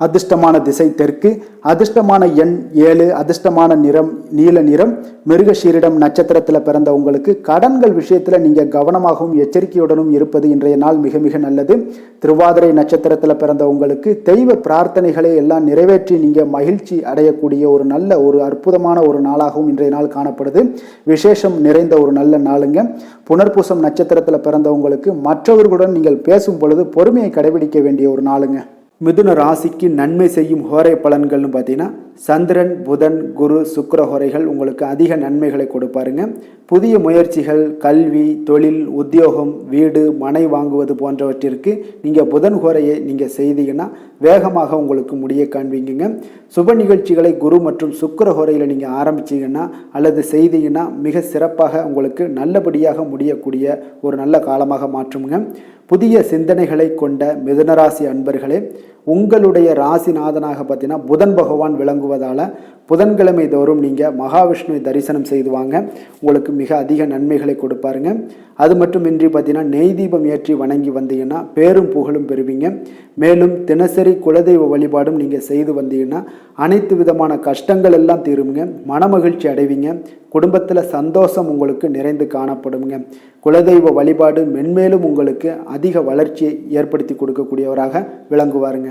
அதிர்ஷ்டமான திசை தெற்கு, அதிர்ஷ்டமான எண் 7, அதிர்ஷ்டமான நிறம் நீல நிறம். மிருகஷீரிடம் நட்சத்திரத்தில் பிறந்த உங்களுக்கு கடன்கள் விஷயத்தில் நீங்கள் கவனமாகவும் எச்சரிக்கையுடனும் இருப்பது இன்றைய நாள் மிக மிக நல்லது. திருவாதிரை நட்சத்திரத்தில் பிறந்த உங்களுக்கு தெய்வ பிரார்த்தனைகளை எல்லாம் நிறைவேற்றி நீங்கள் மகிழ்ச்சி அடையக்கூடிய ஒரு நல்ல ஒரு அற்புதமான ஒரு நாளாகவும் இன்றைய நாள் காணப்படுது. விசேஷம் நிறைந்த ஒரு நல்ல நாளுங்க. புனர்பூசம் நட்சத்திரத்தில் பிறந்த உங்களுக்கு மற்றவர்களுடன் நீங்கள் பேசும் பொழுது பொறுமையை கடைபிடிக்க வேண்டிய ஒரு நாளுங்க. மிதுன ராசிக்கு நன்மை செய்யும் ஹோரை பலன்கள்னு பார்த்தீங்கன்னா சந்திரன், புதன், குரு, சுக்கிர ஹோரைகள் உங்களுக்கு அதிக நன்மைகளை கொடுப்பாருங்க. புதிய முயற்சிகள், கல்வி, தொழில், உத்தியோகம், வீடு, மனை வாங்குவது போன்றவற்றிற்கு நீங்கள் புதன் ஹோரையை நீங்கள் செய்தீங்கன்னா வேகமாக உங்களுக்கு முடிய காண்பீங்க. சுப நிகழ்ச்சிகளை குரு மற்றும் சுக்கிர ஹோரையில் நீங்கள் ஆரம்பிச்சிங்கன்னா அல்லது செய்தீங்கன்னா மிக சிறப்பாக உங்களுக்கு நல்லபடியாக முடியக்கூடிய ஒரு நல்ல காலமாக மாற்றுங்க. புதிய சிந்தனைகளை கொண்ட மிதுனராசி அன்பர்களே, உங்களுடைய ராசிநாதனாக பார்த்தீங்கன்னா புதன் பகவான் விளங்குவதால் புதன்கிழமை தோறும் நீங்கள் மகாவிஷ்ணுவை தரிசனம் செய்து வாங்க. உங்களுக்கு மிக அதிக நன்மைகளை கொடுப்பாருங்க. அது மட்டுமின்றி பார்த்தீங்கன்னா நெய் தீபம் ஏற்றி வணங்கி வந்தீங்கன்னா பேரும் புகழும் பெறுவீங்க. மேலும் தினசரி குலதெய்வ வழிபாடும் நீங்கள் செய்து வந்தீங்கன்னா அனைத்து விதமான கஷ்டங்கள் எல்லாம் தீருங்க. மனமகிழ்ச்சி அடைவீங்க. குடும்பத்தில் சந்தோஷம் உங்களுக்கு நிறைந்து காணப்படுங்க. குலதெய்வ வழிபாடு மென்மேலும் உங்களுக்கு அதிக வளர்ச்சியை ஏற்படுத்தி கொடுக்கக்கூடியவராக விளங்குவாருங்க.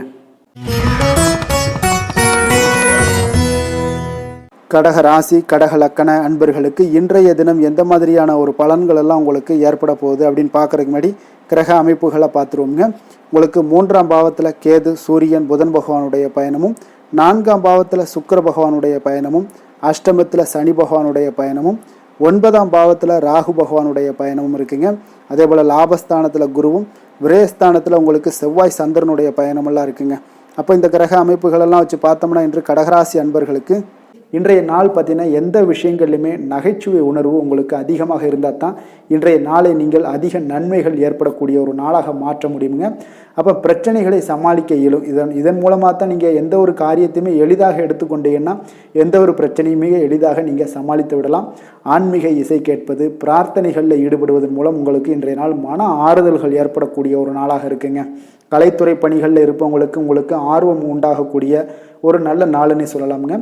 கடக ராசி, கடக லக்கண அன்பர்களுக்கு இன்றைய தினம் எந்த மாதிரியான ஒரு பலன்கள் எல்லாம் உங்களுக்கு ஏற்பட போகுது அப்படின்னு பார்க்குறதுக்கு முன்னாடி கிரக அமைப்புகளை பார்த்துருவோங்க. உங்களுக்கு 3ஆம் பாவத்தில் கேது, சூரியன், புதன் பகவானுடைய பயணமும், 4ஆம் பாவத்தில் சுக்கிர பகவானுடைய பயணமும், அஷ்டமத்தில் சனி பகவானுடைய பயணமும், 9ஆம் பாவத்தில் ராகு பகவானுடைய பயணமும் இருக்குங்க. அதே போல் லாபஸ்தானத்தில் குருவும், விரயஸ்தானத்தில் உங்களுக்கு செவ்வாய் சந்திரனுடைய பயணமெல்லாம் இருக்குங்க. அப்போ இந்த கிரக அமைப்புகளெல்லாம் வச்சு பார்த்தோம்னா இன்று கடகராசி அன்பர்களுக்கு இன்றைய நாள் பார்த்தீங்கன்னா எந்த விஷயங்கள்லையுமே நகைச்சுவை உணர்வு உங்களுக்கு அதிகமாக இருந்தால் தான் இன்றைய நாளை நீங்கள் அதிக நன்மைகள் ஏற்படக்கூடிய ஒரு நாளாக மாற்ற முடியுங்க. அப்போ பிரச்சனைகளை சமாளிக்க இயலும். இதன் மூலமாக தான் நீங்கள் எந்த ஒரு காரியத்தையுமே எளிதாக எடுத்துக்கொண்டீங்கன்னா எந்த ஒரு பிரச்சனையுமே எளிதாக நீங்கள் சமாளித்து விடலாம். ஆன்மீக இசை கேட்பது, பிரார்த்தனைகளில் ஈடுபடுவதன் மூலம் உங்களுக்கு இன்றைய நாள் மன ஆறுதல்கள் ஏற்படக்கூடிய ஒரு நாளாக இருக்குங்க. கலைத்துறை பணிகளில் உங்களுக்கு ஆர்வம் உண்டாகக்கூடிய ஒரு நல்ல நாளுன்னு சொல்லலாமுங்க.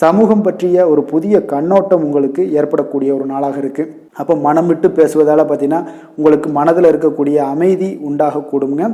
சமூகம் பற்றிய ஒரு புதிய கண்ணோட்டம் உங்களுக்கு ஏற்படக்கூடிய ஒரு நாளாக இருக்குது. அப்போ மனம் விட்டு பேசுவதால் பார்த்தீங்கன்னா உங்களுக்கு மனதில் இருக்கக்கூடிய அமைதி உண்டாகக்கூடுங்க.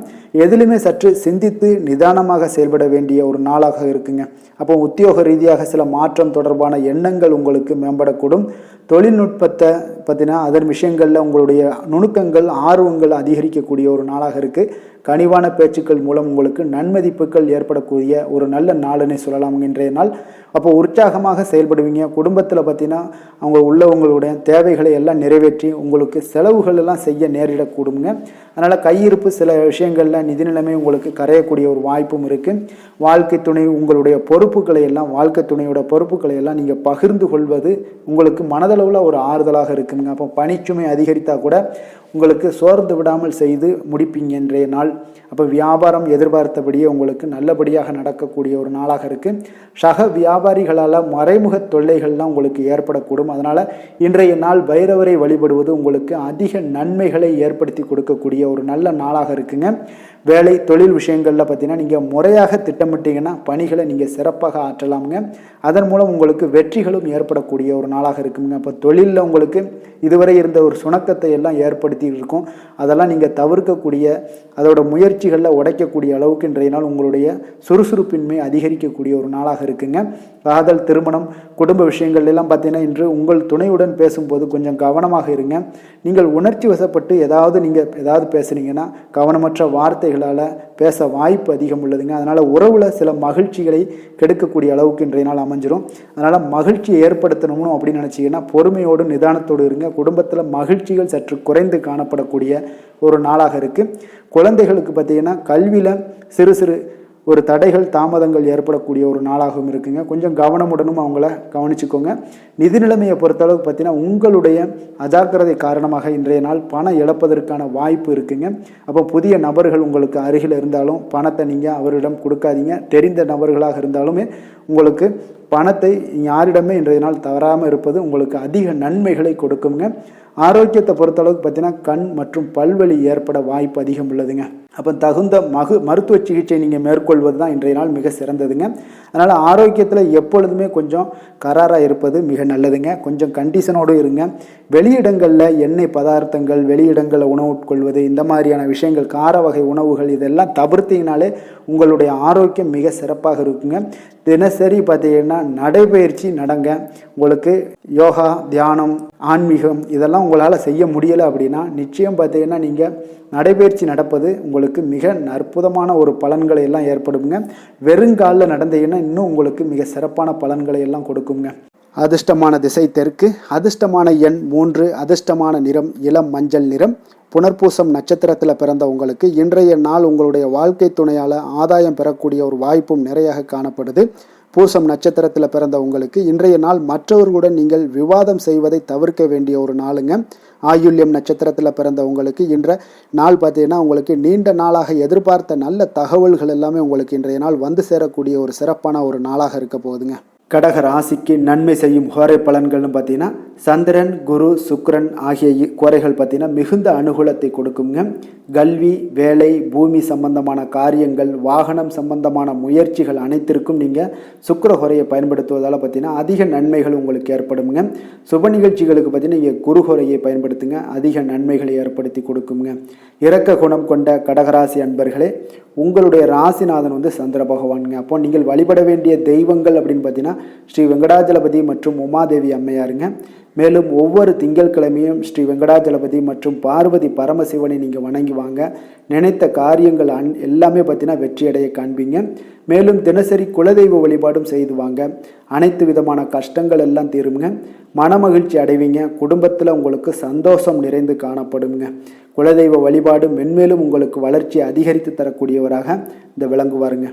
எதிலுமே சற்று சிந்தித்து நிதானமாக செயல்பட வேண்டிய ஒரு நாளாக இருக்குங்க. அப்போ உத்தியோக ரீதியாக சில மாற்றம் தொடர்பான எண்ணங்கள் உங்களுக்கு மேம்படக்கூடும். தொழில்நுட்பத்தை பார்த்தீங்கன்னா அதன் விஷயங்களில் உங்களுடைய நுணுக்கங்கள் ஆர்வங்கள் அதிகரிக்கக்கூடிய ஒரு நாளாக இருக்குது. கனிவான பேச்சுக்கள் மூலம் உங்களுக்கு நன்மதிப்புகள் ஏற்படக்கூடிய ஒரு நல்ல நாளுன்னு சொல்லலாம் இன்றைய நாள். அப்போ உற்சாகமாக செயல்படுவீங்க. குடும்பத்தில் பார்த்தீங்கன்னா அவங்க உள்ளவங்களுடைய தேவைகளை எல்லாம் நிறைவேற்றி உங்களுக்கு செலவுகள் எல்லாம் செய்ய நேரிடக்கூடுங்க. அதனால் கையிருப்பு சில விஷயங்களில் நிதி நிலைமை உங்களுக்கு கரையக்கூடிய ஒரு வாய்ப்பும் இருக்குது. வாழ்க்கை துணை உங்களுடைய பொறுப்புகளை எல்லாம் வாழ்க்கை துணையோட பொறுப்புகளை எல்லாம் நீங்கள் பகிர்ந்து கொள்வது உங்களுக்கு மனதளவில் ஒரு ஆறுதலாக இருக்குங்க. அப்போ பணிச்சுமை அதிகரித்தா கூட உங்களுக்கு சோர்ந்து விடாமல் செய்து முடிப்பீங்க இன்றைய நாள். அப்போ வியாபாரம் எதிர்பார்த்தபடியே உங்களுக்கு நல்லபடியாக நடக்கக்கூடிய ஒரு நாளாக இருக்குது. சக வியாபாரிகளால் மறைமுக தொல்லைகள்லாம் உங்களுக்கு ஏற்படக்கூடும். அதனால் இன்றைய நாள் பைரவரை வழிபடுவது உங்களுக்கு அதிக நன்மைகளை ஏற்படுத்தி கொடுக்கக்கூடிய ஒரு நல்ல நாளாக இருக்குங்க. வேலை தொழில் விஷயங்களில் பார்த்தீங்கன்னா நீங்கள் முறையாக திட்டமிட்டீங்கன்னா பணிகளை நீங்கள் சிறப்பாக ஆற்றலாமுங்க. அதன் மூலம் உங்களுக்கு வெற்றிகளும் ஏற்படக்கூடிய ஒரு நாளாக இருக்குங்க. அப்போ தொழிலில் உங்களுக்கு இதுவரை இருந்த ஒரு சுணக்கத்தை எல்லாம் ஏற்படுத்தி இருக்கும். அதெல்லாம் நீங்கள் தவிர்க்கக்கூடிய அதோட முயற்சிகளில் உடைக்கக்கூடிய அளவுக்கு இன்றைய நாள் உங்களுடைய சுறுசுறுப்பின்மை அதிகரிக்கக்கூடிய ஒரு நாளாக இருக்குங்க. காதல், திருமணம், குடும்ப விஷயங்கள் எல்லாம் பார்த்தீங்கன்னா இன்று உங்கள் துணையுடன் பேசும்போது கொஞ்சம் கவனமாக இருங்க. நீங்கள் உணர்ச்சி வசப்பட்டு ஏதாவது பேசுனீங்கன்னா கவனமற்ற வார்த்தைகளால் பேச வாய்ப்பு அதிகம் உள்ளதுங்க. அதனால் உறவில் சில மகிழ்ச்சிகளை கெடுக்கக்கூடிய அளவுக்கு இன்றைய நாள் அமைஞ்சிரும். அதனால் மகிழ்ச்சியை ஏற்படுத்தணும்னு அப்படின்னு நினச்சிங்கன்னா பொறுமையோடு நிதானத்தோடு இருங்க. குடும்பத்தில் மகிழ்ச்சிகள் சற்று குறைந்து காணப்படக்கூடிய ஒரு நாளாக இருக்குது. குழந்தைகளுக்கு பார்த்தீங்கன்னா கல்வியில் சிறு சிறு ஒரு தடைகள் தாமதங்கள் ஏற்படக்கூடிய ஒரு நாளாகவும் இருக்குங்க. கொஞ்சம் கவனமுடனும் அவங்கள கவனிச்சுக்கோங்க. நிதி நிலைமையை பொறுத்தளவுக்கு பார்த்தீங்கன்னா உங்களுடைய அஜாக்கிரதை காரணமாக இன்றைய நாள் பணம் இழப்பதற்கான வாய்ப்பு இருக்குங்க. அப்போ புதிய நபர்கள் உங்களுக்கு அருகில் இருந்தாலும் பணத்தை நீங்கள் அவரிடம் கொடுக்காதீங்க. தெரிந்த நபர்களாக இருந்தாலுமே உங்களுக்கு பணத்தை யாரிடமே இன்றைய நாள் தவறாமல் இருப்பது உங்களுக்கு அதிக நன்மைகளை கொடுக்குங்க. ஆரோக்கியத்தை பொறுத்தளவுக்கு பார்த்தீங்கன்னா கண் மற்றும் பல்வலி ஏற்பட வாய்ப்பு அதிகம் உள்ளதுங்க. அப்போ தகுந்த மருத்துவ சிகிச்சை நீங்கள் மேற்கொள்வது தான் இன்றைய நாள் மிக சிறந்ததுங்க. அதனால் ஆரோக்கியத்தில் எப்பொழுதுமே கொஞ்சம் கராராக இருப்பது மிக நல்லதுங்க. கொஞ்சம் கண்டிஷனோடு இருங்க. வெளியிடங்களில் எண்ணெய் பதார்த்தங்கள், வெளியிடங்களில் உணவு உட்கொள்வது, இந்த மாதிரியான விஷயங்கள், கார வகை உணவுகள் இதெல்லாம் தவிர்த்தீங்கனாலே உங்களுடைய ஆரோக்கியம் மிக சிறப்பாக இருக்குங்க. தினசரி பார்த்தீங்கன்னா நடைபயிற்சி நடங்க. உங்களுக்கு யோகா, தியானம், ஆன்மீகம் இதெல்லாம் உங்களால் செய்ய முடியலை அப்படின்னா நிச்சயம் பார்த்தீங்கன்னா நீங்கள் நடைபயிற்சி நடப்பது உங்களுக்கு மிக அற்புதமான ஒரு பலன்களை எல்லாம் ஏற்படுங்க. வெறுங்காலில் நடந்தீங்கன்னா இன்னும் உங்களுக்கு மிக சிறப்பான பலன்களை எல்லாம் கொடுக்குங்க. அதிர்ஷ்டமான திசை தெற்கு, அதிர்ஷ்டமான எண் 3, அதிர்ஷ்டமான நிறம் இளம் மஞ்சள் நிறம். புனர்பூசம் நட்சத்திரத்தில் பிறந்த உங்களுக்கு இன்றைய நாள் உங்களுடைய வாழ்க்கை துணையால் ஆதாயம் பெறக்கூடிய ஒரு வாய்ப்பும் நிறையாக காணப்படுது. பூசம் நட்சத்திரத்தில் பிறந்த உங்களுக்கு இன்றைய நாள் மற்றவர்களுடன் நீங்கள் விவாதம் செய்வதை தவிர்க்க வேண்டிய ஒரு நாளுங்க. ஆயுள்யம் நட்சத்திரத்தில் பிறந்த உங்களுக்கு இன்ற நாள் பார்த்தீங்கன்னா உங்களுக்கு நீண்ட நாளாக எதிர்பார்த்த நல்ல தகவல்கள் எல்லாமே உங்களுக்கு இன்றைய நாள் வந்து சேரக்கூடிய ஒரு சிறப்பான ஒரு நாளாக இருக்க போகுதுங்க. கடக ராசிக்கு நன்மை செய்யும் கோரை பலன்கள்னு பார்த்தீங்கன்னா சந்திரன், குரு, சுக்கிரன் ஆகிய கோரைகள் பார்த்தீங்கன்னா மிகுந்த அனுகூலத்தை கொடுக்குங்க. கல்வி, வேலை, பூமி சம்பந்தமான காரியங்கள், வாகனம் சம்பந்தமான முயற்சிகள் அனைத்திற்கும் நீங்கள் சுக்கிர கோரையை பயன்படுத்துவதால் பார்த்தீங்கன்னா அதிக நன்மைகள் உங்களுக்கு ஏற்படுங்க. சுப நிகழ்ச்சிகளுக்கு பார்த்தீங்கன்னா நீங்கள் குரு கோரையை பயன்படுத்துங்க, அதிக நன்மைகளை ஏற்படுத்தி கொடுக்குங்க. இரக்க குணம் கொண்ட கடகராசி அன்பர்களே, உங்களுடைய ராசிநாதன் வந்து சந்திர பகவானுங்க. அப்போ நீங்கள் வழிபட வேண்டிய தெய்வங்கள் அப்படின்னு பார்த்தீங்கன்னா ஸ்ரீ வெங்கடாஜலபதி மற்றும் உமாதேவி அம்மையாருங்க. மேலும் ஒவ்வொரு திங்கட்கிழமையும் ஸ்ரீ வெங்கடாஜலபதி மற்றும் பார்வதி பரமசிவனை நீங்கள் வணங்கி வாங்க. நினைத்த காரியங்கள் எல்லாமே பார்த்தீங்கன்னா வெற்றியடைய காண்பீங்க. மேலும் தினசரி குலதெய்வ வழிபாடும் செய்து வாங்க. அனைத்து விதமான கஷ்டங்கள் எல்லாம் தீருங்க. மனமகிழ்ச்சி அடைவீங்க. குடும்பத்தில் உங்களுக்கு சந்தோஷம் நிறைந்து காணப்படுங்க. குலதெய்வ வழிபாடு மென்மேலும் உங்களுக்கு வளர்ச்சியை அதிகரித்து தரக்கூடியவராக இந்த விளங்குவாருங்க.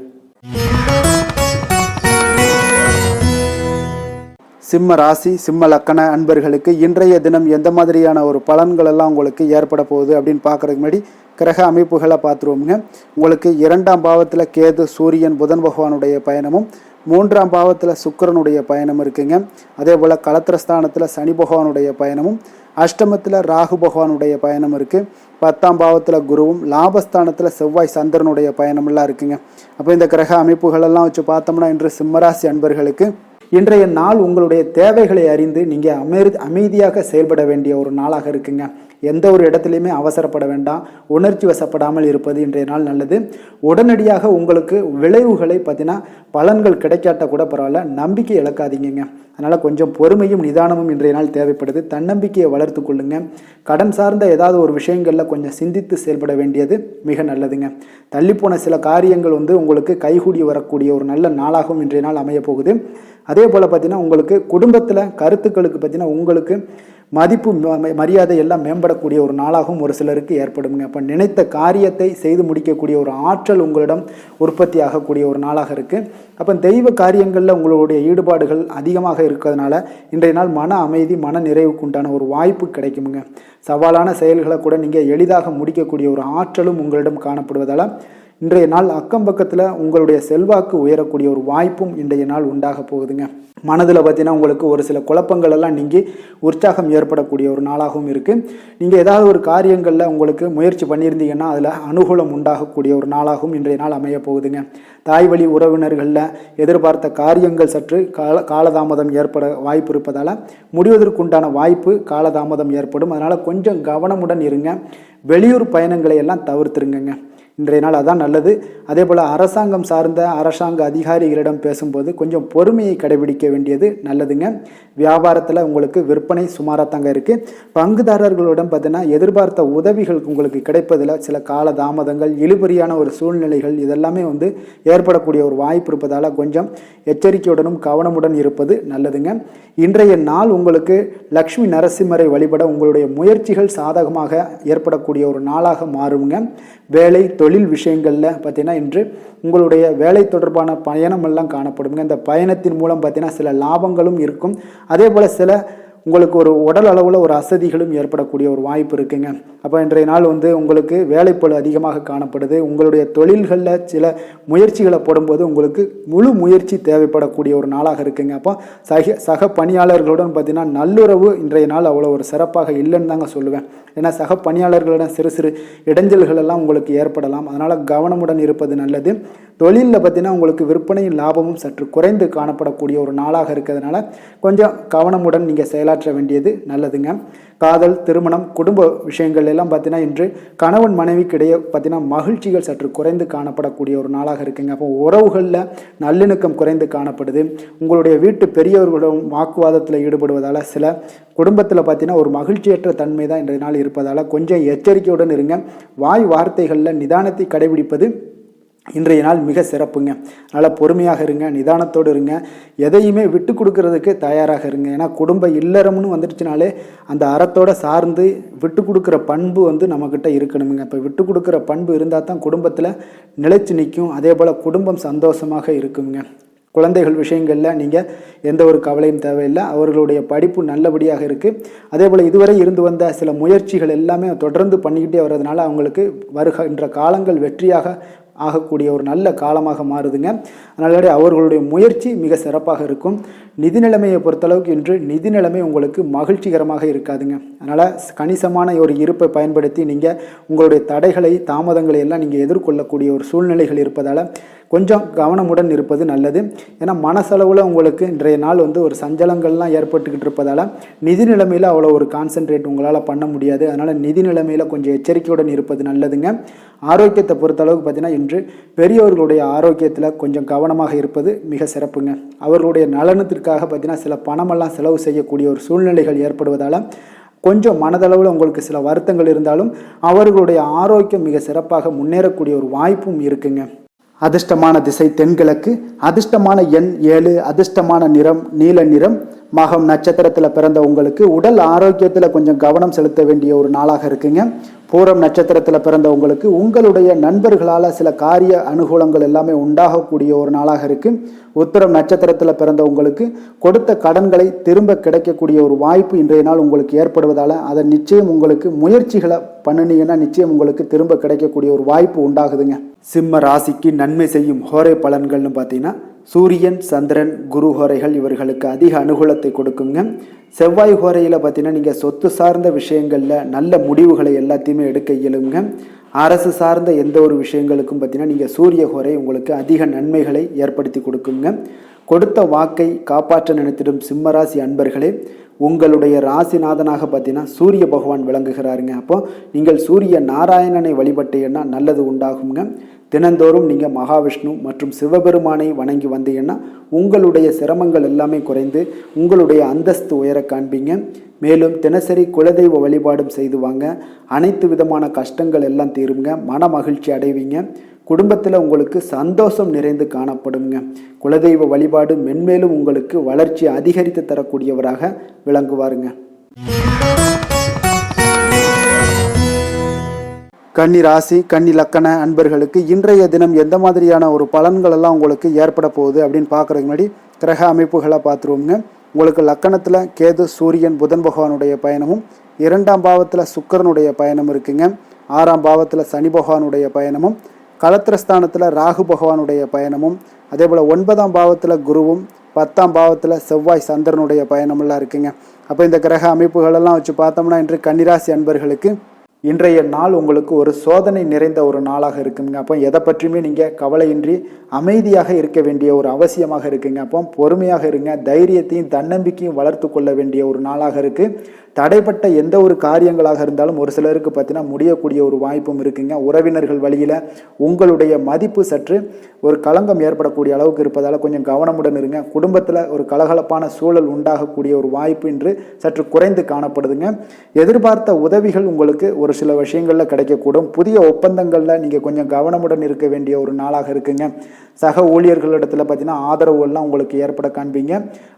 சிம்ம ராசி சிம்ம லக்கண அன்பர்களுக்கு இன்றைய தினம் எந்த மாதிரியான ஒரு பலன்கள் எல்லாம் உங்களுக்கு ஏற்பட போகுது அப்படின்னு பார்க்குறதுக்கு முன்னாடி கிரக அமைப்புகளை பார்த்துருவோமுங்க. உங்களுக்கு 2ஆம் பாவத்தில் கேது சூரியன் புதன் பகவானுடைய பயணமும் 3ஆம் பாவத்தில் சுக்கிரனுடைய பயணம் இருக்குங்க. அதே போல் களத்திரஸ்தானத்தில் சனி பகவானுடைய பயணமும் அஷ்டமத்தில் ராகு பகவானுடைய பயணம் இருக்குது. 10ஆம் பாவத்தில் குருவும் லாபஸ்தானத்தில் செவ்வாய் சந்திரனுடைய பயணமெல்லாம் இருக்குங்க. அப்போ இந்த கிரக அமைப்புகளெல்லாம் வச்சு பார்த்தோம்னா இன்று சிம்மராசி அன்பர்களுக்கு இன்றைய நாள் உங்களுடைய தேவைகளை அறிந்து நீங்கள் அமைதியாக செயல்பட வேண்டிய ஒரு நாளாக இருக்குங்க. எந்த ஒரு இடத்துலையுமே அவசரப்பட வேண்டாம், உணர்ச்சி வசப்படாமல் இருப்பது இன்றைய நாள் நல்லது. உடனடியாக உங்களுக்கு விளைவுகளை பார்த்தீங்கன்னா பலன்கள் கிடைக்காட்ட கூட பரவாயில்ல, நம்பிக்கை இழக்காதீங்க. அதனால் கொஞ்சம் பொறுமையும் நிதானமும் இன்றைய நாள் தேவைப்படுது. தன்னம்பிக்கையை வளர்த்து கொள்ளுங்க. கடன் சார்ந்த ஏதாவது ஒரு விஷயங்களில் கொஞ்சம் சிந்தித்து செயல்பட வேண்டியது மிக நல்லதுங்க. தள்ளிப்போன சில காரியங்கள் உங்களுக்கு கைகூடி வரக்கூடிய ஒரு நல்ல நாளாகவும் இன்றைய நாள் அமைய போகுது. அதே போல் பார்த்தீங்கன்னா உங்களுக்கு குடும்பத்தில் கருத்துக்களுக்கு பார்த்தீங்கன்னா உங்களுக்கு மதிப்பு மரியாதை எல்லாம் மேம்படக்கூடிய ஒரு நாளாகவும் ஒரு சிலருக்கு ஏற்படுங்க. அப்போ நினைத்த காரியத்தை செய்து முடிக்கக்கூடிய ஒரு ஆற்றல் உங்களிடம் உற்பத்தி ஆகக்கூடிய ஒரு நாளாக இருக்குது. அப்போ தெய்வ காரியங்களில் உங்களுடைய ஈடுபாடுகள் அதிகமாக இருக்கிறதுனால இன்றைய நாள் மன அமைதி மன நிறைவுக்கு உண்டான ஒரு வாய்ப்பு கிடைக்குமுங்க. சவாலான செயல்களை கூட நீங்கள் எளிதாக முடிக்கக்கூடிய ஒரு ஆற்றலும் உங்களிடம் காணப்படுவதால் இன்றைய நாள் அக்கம் பக்கத்தில் உங்களுடைய செல்வாக்கு உயரக்கூடிய ஒரு வாய்ப்பும் இன்றைய நாள் உண்டாக போகுதுங்க. மனதில் பார்த்தீங்கன்னா உங்களுக்கு ஒரு சில குழப்பங்கள் எல்லாம் நீங்கி உற்சாகம் ஏற்படக்கூடிய ஒரு நாளாகவும் இருக்குது. நீங்கள் ஏதாவது ஒரு காரியங்களில் உங்களுக்கு முயற்சி பண்ணியிருந்தீங்கன்னா அதில் அனுகூலம் உண்டாகக்கூடிய ஒரு நாளாகவும் இன்றைய நாள் அமைய போகுதுங்க. தாய் வழி உறவினர்களில் எதிர்பார்த்த காரியங்கள் சற்று காலதாமதம் ஏற்பட வாய்ப்பு இருப்பதால் முடிவதற்குண்டான வாய்ப்பு காலதாமதம் ஏற்படும். அதனால் கொஞ்சம் கவனமுடன் இருங்க. வெளியூர் பயணங்களை எல்லாம் தவிர்த்துருங்க. இன்றைய நாள் அதான் நல்லது. அதே போல் அரசாங்கம் சார்ந்த அரசாங்க அதிகாரிகளிடம் பேசும்போது கொஞ்சம் பொறுமையை கடைபிடிக்க வேண்டியது நல்லதுங்க. வியாபாரத்தில் உங்களுக்கு விற்பனை சுமாராக தாங்க இருக்குது. பங்குதாரர்களிடம் பார்த்தீங்கன்னா எதிர்பார்த்த உதவிகள் உங்களுக்கு கிடைப்பதில் சில கால தாமதங்கள் இழுபறியான ஒரு சூழ்நிலைகள் இதெல்லாமே ஏற்படக்கூடிய ஒரு வாய்ப்பு இருப்பதால் கொஞ்சம் எச்சரிக்கையுடனும் கவனமுடன் இருப்பது நல்லதுங்க. இன்றைய நாள் உங்களுக்கு லக்ஷ்மி நரசிம்மரை வழிபட உங்களுடைய முயற்சிகள் சாதகமாக ஏற்படக்கூடிய ஒரு நாளாக மாறுங்க. வேலை தொழில் விஷயங்களில் பார்த்தீங்கன்னா இன்று உங்களுடைய வேலை தொடர்பான பயணமெல்லாம் காணப்படுங்க. இந்த பயணத்தின் மூலம் பார்த்தீங்கன்னா சில லாபங்களும் இருக்கும். அதே போல் சில உங்களுக்கு ஒரு உடல் அளவில் ஒரு அசதிகளும் ஏற்படக்கூடிய ஒரு வாய்ப்பு இருக்குங்க. அப்போ இன்றைய நாள் உங்களுக்கு வேலைப்பளு அதிகமாக காணப்படுது. உங்களுடைய தொழில்களில் சில முயற்சிகளை போடும்போது உங்களுக்கு முழு முயற்சி தேவைப்படக்கூடிய ஒரு நாளாக இருக்குங்க. அப்போ சக பணியாளர்களுடன் பார்த்தீங்கன்னா நல்லுறவு இன்றைய நாள் அவ்வளோ ஒரு சிறப்பாக இல்லைன்னு தாங்க சொல்லுவேன். ஏன்னா சக பணியாளர்களிடம் சிறு சிறு இடைஞ்சல்கள் எல்லாம் உங்களுக்கு ஏற்படலாம். அதனால் கவனமுடன் இருப்பது நல்லது. தொழிலில் பார்த்தீங்கன்னா உங்களுக்கு விற்பனையும் லாபமும் சற்று குறைந்து காணப்படக்கூடிய ஒரு நாளாக இருக்கிறதுனால கொஞ்சம் கவனமுடன் நீங்கள் செயலாற்ற வேண்டியது நல்லதுங்க. காதல் திருமணம் குடும்ப விஷயங்கள் எல்லாம் பார்த்தீங்கன்னா இன்று கணவன் மனைவிக்கிடையே பார்த்தீங்கன்னா மகிழ்ச்சிகள் சற்று குறைந்து காணப்படக்கூடிய ஒரு நாளாக இருக்குங்க. அப்போ உறவுகளில் நல்லிணக்கம் குறைந்து காணப்படுது. உங்களுடைய வீட்டு பெரியவர்களும் வாக்குவாதத்தில் ஈடுபடுவதால் சில குடும்பத்தில் பார்த்தீங்கன்னா ஒரு மகிழ்ச்சியற்ற தன்மை தான் இன்றைய நாள் இருப்பதால் கொஞ்சம் எச்சரிக்கையுடன் இருங்க. வாய் வார்த்தைகளில் நிதானத்தை கடைபிடிப்பது இன்றைய நாள் மிக சிறப்புங்க. அதனால் பொறுமையாக இருங்க, நிதானத்தோடு இருங்க, எதையுமே விட்டு கொடுக்கறதுக்கு தயாராக இருங்க. ஏன்னா குடும்ப இல்லறம்னு வந்துடுச்சுனாலே அந்த அறத்தோடு சார்ந்து விட்டு கொடுக்குற பண்பு நம்மக்கிட்ட இருக்கணுங்க. இப்போ விட்டு கொடுக்குற பண்பு இருந்தால் தான் குடும்பத்தில் நிலைச்சு நிற்கும். அதே போல் குடும்பம் சந்தோஷமாக இருக்குங்க. குழந்தைகள் விஷயங்களில் நீங்கள் எந்த ஒரு கவலையும் தேவையில்லை. அவர்களுடைய படிப்பு நல்லபடியாக இருக்குது. அதே போல் இதுவரை இருந்து வந்த சில முயற்சிகள் எல்லாமே தொடர்ந்து பண்ணிக்கிட்டே வர்றதுனால அவங்களுக்கு வருகின்ற காலங்கள் வெற்றியாக ஆகக்கூடிய ஒரு நல்ல காலமாக மாறுதுங்க. அதனால அவர்களுடைய முயற்சி மிக சிறப்பாக இருக்கும். நிதி நிலைமையை பொறுத்தளவுக்கு இன்று நிதி நிலைமை உங்களுக்கு மகிழ்ச்சிகரமாக இருக்காதுங்க. அதனால் கணிசமான ஒரு இருப்பை பயன்படுத்தி நீங்கள் உங்களுடைய தடைகளை தாமதங்களை எல்லாம் நீங்கள் எதிர்கொள்ளக்கூடிய ஒரு சூழ்நிலைகள் இருப்பதால் கொஞ்சம் கவனமுடன் இருப்பது நல்லது. ஏன்னா மனசளவில் உங்களுக்கு இன்றைய நாள் ஒரு சஞ்சலங்கள்லாம் ஏற்பட்டுக்கிட்டு இருப்பதால் நிதி நிலைமையில் அவ்வளோ ஒரு கான்சன்ட்ரேட் உங்களால் பண்ண முடியாது. அதனால் நிதி நிலைமையில் கொஞ்சம் எச்சரிக்கையுடன் இருப்பது நல்லதுங்க. ஆரோக்கியத்தை பொறுத்தளவுக்கு பார்த்தீங்கன்னா இன்று பெரியவர்களுடைய ஆரோக்கியத்தில் கொஞ்சம் கவனமாக இருப்பது மிக சிறப்புங்க. அவர்களுடைய நலனத்திற்காக பார்த்தீங்கன்னா சில பணமெல்லாம் செலவு செய்யக்கூடிய ஒரு சூழ்நிலைகள் ஏற்படுவதால் கொஞ்சம் மனதளவில் உங்களுக்கு சில வருத்தங்கள் இருந்தாலும் அவர்களுடைய ஆரோக்கியம் மிக சிறப்பாக முன்னேறக்கூடிய ஒரு வாய்ப்பும் இருக்குங்க. அதிர்ஷ்டமான திசை தென்கிழக்கு, அதிர்ஷ்டமான எண் 7, அதிர்ஷ்டமான நிறம் நீல நிறம். மகம் நட்சத்திரத்தில் பிறந்த உங்களுக்கு உடல் ஆரோக்கியத்தில் கொஞ்சம் கவனம் செலுத்த வேண்டிய ஒரு நாளாக இருக்குங்க. பூரம் நட்சத்திரத்தில் பிறந்த உங்களுக்கு உங்களுடைய நண்பர்களால் சில காரிய அனுகூலங்கள் எல்லாமே உண்டாகக்கூடிய ஒரு நாளாக இருக்கு. உத்திரம் நட்சத்திரத்தில் பிறந்த உங்களுக்கு கொடுத்த கடன்களை திரும்ப கிடைக்கக்கூடிய ஒரு வாய்ப்பு இன்றைய நாள் உங்களுக்கு ஏற்படுவதால் அதை நிச்சயம் உங்களுக்கு முயற்சிகளை பண்ணினீங்கன்னா நிச்சயம் உங்களுக்கு திரும்ப கிடைக்கக்கூடிய ஒரு வாய்ப்பு உண்டாகுதுங்க. சிம்ம ராசிக்கு நன்மை செய்யும் ஹோரை பலன்கள்னு பார்த்தீங்கன்னா சூரியன், சந்திரன், குரு ஹோரைகள் இவர்களுக்கு அதிக அனுகூலத்தை கொடுக்குங்க. செவ்வாய் ஹோரையில் பார்த்தீங்கன்னா நீங்கள் சொத்து சார்ந்த விஷயங்களில் நல்ல முடிவுகளை எல்லாத்தையுமே எடுக்க இயலுங்க. அரசு சார்ந்த எந்த ஒரு விஷயங்களுக்கும் பார்த்தீங்கன்னா நீங்கள் சூரிய ஹோரை உங்களுக்கு அதிக நன்மைகளை ஏற்படுத்தி கொடுக்குங்க. கொடுத்த வாக்கை காப்பாற்ற நினைத்திடும் சிம்மராசி அன்பர்களே, உங்களுடைய ராசிநாதனாக பார்த்தீங்கன்னா சூரிய பகவான் விளங்குகிறாருங்க. அப்போ நீங்கள் சூரிய நாராயணனை வழிபட்டீங்கன்னா நல்லது உண்டாகுங்க. தினந்தோறும் நீங்கள் மகாவிஷ்ணு மற்றும் சிவபெருமானை வணங்கி வந்தீங்கன்னா உங்களுடைய சிரமங்கள் எல்லாமே குறைந்து உங்களுடைய அந்தஸ்து உயர காண்பீங்க. மேலும் தினசரி குலதெய்வ வழிபாடும் செய்து வாங்க. அனைத்து விதமான கஷ்டங்கள் எல்லாம் தீருங்க. மன மகிழ்ச்சி அடைவீங்க. குடும்பத்தில் உங்களுக்கு சந்தோஷம் நிறைந்து காணப்படுங்க. குலதெய்வ வழிபாடு மென்மேலும் உங்களுக்கு வளர்ச்சி அதிகரித்து தரக்கூடியவராக விளங்குவாருங்க. கன்னி ராசி, கன்னி லக்கண அன்பர்களுக்கு இன்றைய தினம் எந்த மாதிரியான ஒரு பலன்கள் எல்லாம் உங்களுக்கு ஏற்பட போகுது அப்படின்னு பார்க்குறதுக்கு முன்னாடி கிரக அமைப்புகளை பார்த்துருவோங்க. உங்களுக்கு லக்கணத்தில் கேது, சூரியன், புதன் பகவானுடைய பயணமும், 2ஆம் பாவத்தில் சுக்கிரனுடைய பயணம் இருக்குங்க. 6ஆம் பாவத்தில் சனி பகவானுடைய பயணமும், களத்திரஸ்தானத்தில் ராகு பகவானுடைய பயணமும், அதே போல் 9ஆம் பாவத்தில் குருவும், 10ஆம் பாவத்தில் செவ்வாய் சந்திரனுடைய பயணமெல்லாம் இருக்குங்க. அப்போ இந்த கிரக அமைப்புகளெல்லாம் வச்சு பார்த்தோம்னா இன்று கன்னிராசி அன்பர்களுக்கு இன்றைய நாள் உங்களுக்கு ஒரு சோதனை நிறைந்த ஒரு நாளாக இருக்குங்க. அப்போ எதை பற்றியுமே நீங்கள் கவலையின்றி அமைதியாக இருக்க வேண்டிய ஒரு அவசியமாக இருக்குங்க. அப்போ பொறுமையாக இருங்க. தைரியத்தையும் தன்னம்பிக்கையும் வளர்த்து கொள்ள வேண்டிய ஒரு நாளாக இருக்குது. தடைப்பட்ட எந்த ஒரு காரியங்களாக இருந்தாலும் ஒரு சிலருக்கு பார்த்தீங்கன்னா முடியக்கூடிய ஒரு வாய்ப்பும் இருக்குங்க. உறவினர்கள் வழியில் உங்களுடைய மதிப்பு சற்று ஒரு களங்கம் ஏற்படக்கூடிய அளவுக்கு இருப்பதால் கொஞ்சம் கவனமுடன் இருங்க. குடும்பத்தில் ஒரு கலகலப்பான சூழல் உண்டாகக்கூடிய ஒரு வாய்ப்பு இன்று சற்று குறைந்து காணப்படுதுங்க. எதிர்பார்த்த உதவிகள் உங்களுக்கு ஒரு சில விஷயங்களில் கிடைக்கக்கூடும். புதிய ஒப்பந்தங்களில் நீங்கள் கொஞ்சம் கவனமுடன் இருக்க வேண்டிய ஒரு நாளாக இருக்குங்க. சக ஊழியர்களிடத்தில் பார்த்தீங்கன்னா ஆதரவு எல்லாம் உங்களுக்கு ஏற்பட காண்பீங்க.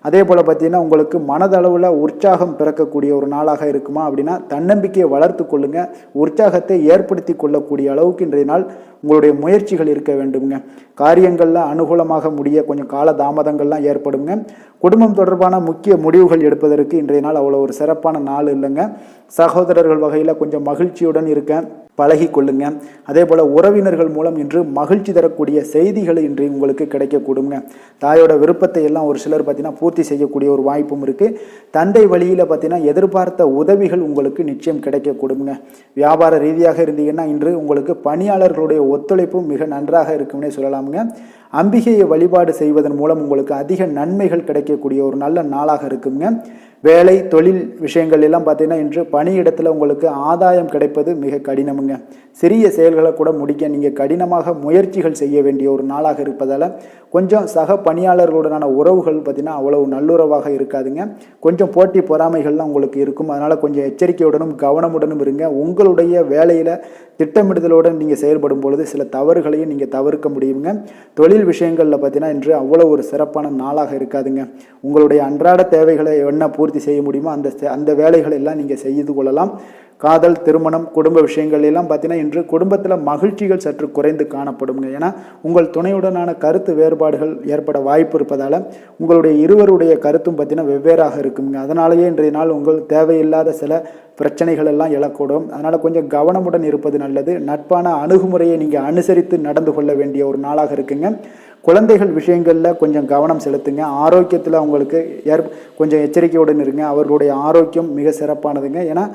அதே போல் பார்த்தீங்கன்னா உங்களுக்கு மனதளவில் உற்சாகம் பிறக்கக்கூடிய ஒரு நாளாக இருக்குமா அப்படின்னா தன்னம்பிக்கையை வளர்த்து கொள்ளுங்க. உற்சாகத்தை ஏற்படுத்தி கொள்ளக்கூடிய அளவுக்கு இன்றைய நாள் உங்களுடைய முயற்சிகள் இருக்க வேண்டுங்க. காரியங்களில் அனுகூலமாக முடிய கொஞ்சம் கால தாமதங்கள்லாம் ஏற்படுங்க. குடும்பம் தொடர்பான முக்கிய முடிவுகள் எடுப்பதற்கு இன்றைய நாள் அவ்வளோ ஒரு சிறப்பான நாள் இல்லைங்க. சகோதரர்கள் வகையில் கொஞ்சம் மகிழ்ச்சியுடன் இருக்க பழகி கொள்ளுங்க. அதே போல் உறவினர்கள் மூலம் இன்று மகிழ்ச்சி தரக்கூடிய செய்திகள் இன்று உங்களுக்கு கிடைக்கக்கூடுங்க. தாயோட விருப்பத்தை எல்லாம் ஒரு சிலர் பார்த்தீங்கன்னா பூர்த்தி செய்யக்கூடிய ஒரு வாய்ப்பும் இருக்குது. தந்தை வழியில் பார்த்தீங்கன்னா எதிர்பார்த்த உதவிகள் உங்களுக்கு நிச்சயம் கிடைக்கக்கூடுங்க. வியாபார ரீதியாக இருந்தீங்கன்னா இன்று உங்களுக்கு பணியாளர்களுடைய ஒத்துழைப்பும் மிக நன்றாக இருக்கும்னே சொல்லலாமுங்க. அம்பிகையை வழிபாடு செய்வதன் மூலம் உங்களுக்கு அதிக நன்மைகள் கிடைக்கக்கூடிய ஒரு நல்ல நாளாக இருக்குங்க. வேலை தொழில் விஷயங்கள் எல்லாம் பார்த்தீங்கன்னா இன்று பணியிடத்தில் உங்களுக்கு ஆதாயம் கிடைப்பது மிக கடினமுங்க. சிறிய செயல்களை கூட முடிக்க நீங்கள் கடினமாக முயற்சிகள் செய்ய வேண்டிய ஒரு நாளாக இருப்பதால் கொஞ்சம் சக பணியாளர்களுடனான உறவுகள் பார்த்தீங்கன்னா அவ்வளவு நல்லுறவாக இருக்காதுங்க. கொஞ்சம் போட்டி பொறாமைகள்லாம் உங்களுக்கு இருக்கும். அதனால் கொஞ்சம் எச்சரிக்கையுடனும் கவனமுடனும் இருங்க. உங்களுடைய வேலையில் திட்டமிடுதலுடன் நீங்கள் செயல்படும் பொழுது சில தவறுகளையும் நீங்கள் தவிர்க்க முடியுங்க. தொழில் விஷயங்களில் பார்த்தீங்கன்னா இன்று அவ்வளோ ஒரு சிறப்பான நாளாக இருக்காதுங்க. உங்களுடைய அன்றாட தேவைகளை என்ன பூர்த்தி செய்ய முடியுமோ அந்த வேலைகளை எல்லாம் நீங்கள் செய்து கொள்ளலாம். காதல், திருமணம், குடும்ப விஷயங்கள் எல்லாம் பார்த்தீங்கன்னா இன்று குடும்பத்தில் மகிழ்ச்சிகள் சற்று குறைந்து காணப்படுங்க. ஏன்னா உங்கள் துணையுடனான கருத்து வேறுபாடுகள் ஏற்பட வாய்ப்பு இருப்பதால் உங்களுடைய இருவருடைய கருத்தும் பார்த்தீங்கன்னா வெவ்வேறாக இருக்குங்க. அதனாலேயே இன்றைய நாள் உங்கள் தேவையில்லாத சில பிரச்சனைகள் எல்லாம் எழக்கூடும். அதனால் கொஞ்சம் கவனமுடன் இருப்பது நல்லது. நட்பான அணுகுமுறையை நீங்கள் அனுசரித்து நடந்து கொள்ள வேண்டிய ஒரு நாளாக இருக்குங்க. குழந்தைகள் விஷயங்களில் கொஞ்சம் கவனம் செலுத்துங்க. ஆரோக்கியத்தில் அவங்களுக்கு கொஞ்சம் எச்சரிக்கையுடன் இருங்க. அவர்களுடைய ஆரோக்கியம் மிக சிறப்பானதுங்க. ஏன்னா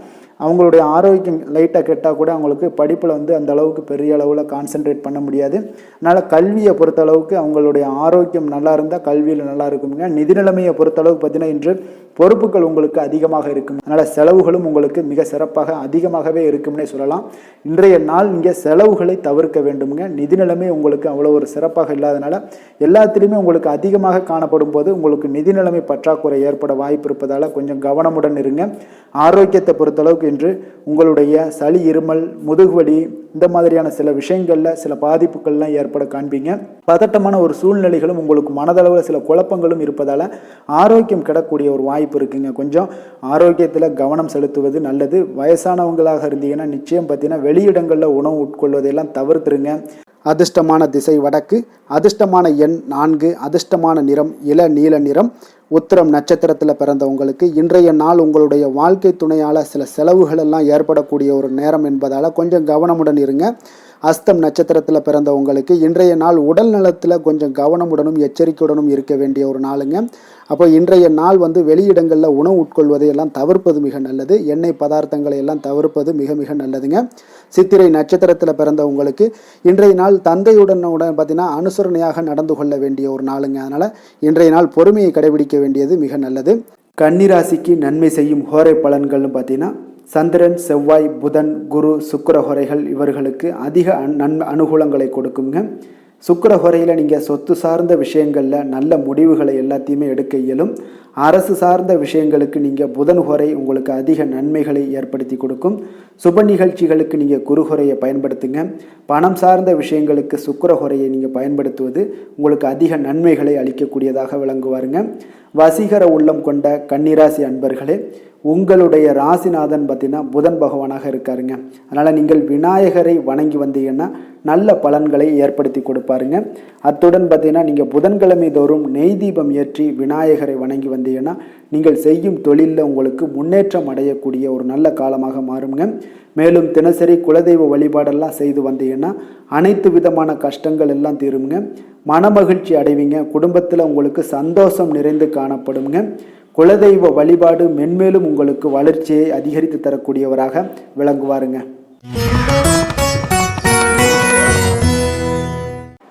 அவங்களுடைய ஆரோக்கியம் லைட்டாக கெட்டால் கூட அவங்களுக்கு படிப்பில் அந்த அளவுக்கு பெரிய அளவில் கான்சென்ட்ரேட் பண்ண முடியாது. அதனால் கல்வியை பொறுத்த அளவுக்கு அவங்களுடைய ஆரோக்கியம் நல்லா இருந்தால் கல்வியில் நல்லா இருக்குங்க. நிதி நிலைமையை பொறுத்த அளவுக்கு பார்த்தீங்கன்னா இன்று பொறுப்புகள் உங்களுக்கு அதிகமாக இருக்கும். அதனால் செலவுகளும் உங்களுக்கு மிக சிறப்பாக அதிகமாகவே இருக்கும்னே சொல்லலாம். இன்றைய நாள் நீங்கள் செலவுகளை தவிர்க்க வேண்டுமுங்க. நிதி நிலைமை உங்களுக்கு அவ்வளோ ஒரு சிறப்பாக இல்லாதனால எல்லாத்திலையுமே உங்களுக்கு அதிகமாக காணப்படும் போது உங்களுக்கு நிதி நிலைமை பற்றாக்குறை ஏற்பட வாய்ப்பு இருப்பதால் கொஞ்சம் கவனமுடன் இருங்க. ஆரோக்கியத்தை பொறுத்தளவுக்கு இன்று உங்களுடைய சளி, இருமல், முதுகுவலி இந்த மாதிரியான சில விஷயங்களில் சில பாதிப்புகள்லாம் ஏற்பட காண்பீங்க. பதட்டமான ஒரு சூழ்நிலைகளும் உங்களுக்கு மனதளவில் சில குழப்பங்களும் இருப்பதால் ஆரோக்கியம் கிடக்கூடிய ஒரு வாய்ப்பு இருக்குங்க. கொஞ்சம் ஆரோக்கியத்தில் கவனம் செலுத்துவது நல்லது. வயசானவங்களாக இருந்தீங்கன்னா நிச்சயம் பார்த்தீங்கன்னா வெளியிடங்களில் உணவு உட்கொள்வதையெல்லாம் தவிர்த்துருங்க. அதிர்ஷ்டமான திசை வடக்கு, அதிர்ஷ்டமான எண் 4, அதிர்ஷ்டமான நிறம் இளநீல நிறம். உத்திரம் நட்சத்திரத்தில் பிறந்தவங்களுக்கு இன்றைய நாள் உங்களுடைய வாழ்க்கை துணையால் சில செலவுகள் எல்லாம் ஏற்படக்கூடிய ஒரு நேரம் என்பதால் கொஞ்சம் கவனமுடன் இருங்க. அஸ்தம் நட்சத்திரத்தில் பிறந்தவங்களுக்கு இன்றைய நாள் உடல் நலத்தில் கொஞ்சம் கவனமுடனும் எச்சரிக்கையுடனும் இருக்க வேண்டிய ஒரு நாளுங்க. அப்போ இன்றைய நாள் வெளியிடங்களில் உணவு உட்கொள்வதை எல்லாம் தவிர்ப்பது மிக நல்லது. எண்ணெய் பதார்த்தங்களை எல்லாம் தவிர்ப்பது மிக மிக நல்லதுங்க. சித்திரை நட்சத்திரத்தில் பிறந்தவங்களுக்கு இன்றைய நாள் தந்தையுடன் பார்த்தீங்கன்னா அனுசரணையாக நடந்து கொள்ள வேண்டிய ஒரு நாளுங்க. அதனால் இன்றைய நாள் பொறுமையை கடைபிடிக்க வேண்டியது மிக நல்லது. கன்னிராசிக்கு நன்மை செய்யும் ஹோரை பலன்கள்னு பார்த்தீங்கன்னா சந்திரன், செவ்வாய், புதன், குரு, சுக்கிர ஹோரைகள் இவர்களுக்கு அதிக அனுகூலங்களை கொடுக்குங்க. சுக்கிர ஹோரையில் நீங்கள் சொத்து சார்ந்த விஷயங்களில் நல்ல முடிவுகளை எல்லாத்தையுமே எடுக்க இயலும். அரசு சார்ந்த விஷயங்களுக்கு நீங்கள் புதன் ஹோரை உங்களுக்கு அதிக நன்மைகளை ஏற்படுத்தி கொடுக்கும். சுப நிகழ்ச்சிகளுக்கு நீங்கள் குரு ஹோரையை பயன்படுத்துங்க. பணம் சார்ந்த விஷயங்களுக்கு சுக்கிர ஹோரையை நீங்கள் பயன்படுத்துவது உங்களுக்கு அதிக நன்மைகளை அளிக்கக்கூடியதாக விளங்குவாருங்க. வசீகர உள்ளம் கொண்ட கன்னிராசி அன்பர்களே, உங்களுடைய ராசிநாதன் பார்த்தீங்கன்னா புதன் பகவானாக இருக்காருங்க. அதனால் நீங்கள் விநாயகரை வணங்கி வந்தீங்கன்னா நல்ல பலன்களை ஏற்படுத்தி கொடுப்பாருங்க. அத்துடன் பார்த்தீங்கன்னா நீங்கள் புதன்கிழமை தோறும் நெய் தீபம் ஏற்றி விநாயகரை வணங்கி வந்தீங்கன்னா நீங்கள் செய்யும் தொழிலில் உங்களுக்கு முன்னேற்றம் அடையக்கூடிய ஒரு நல்ல காலமாக மாறுங்க. மேலும் தினசரி குலதெய்வ வழிபாடெல்லாம் செய்து வந்தீங்கன்னா அனைத்து விதமான கஷ்டங்கள் எல்லாம் தீருங்க. மனமகிழ்ச்சி அடைவீங்க. குடும்பத்தில் உங்களுக்கு சந்தோஷம் நிறைந்து காணப்படுங்க. குலதெய்வ வழிபாடு மென்மேலும் உங்களுக்கு வளர்ச்சியை அதிகரித்து தரக்கூடியவராக விளங்குவாருங்க.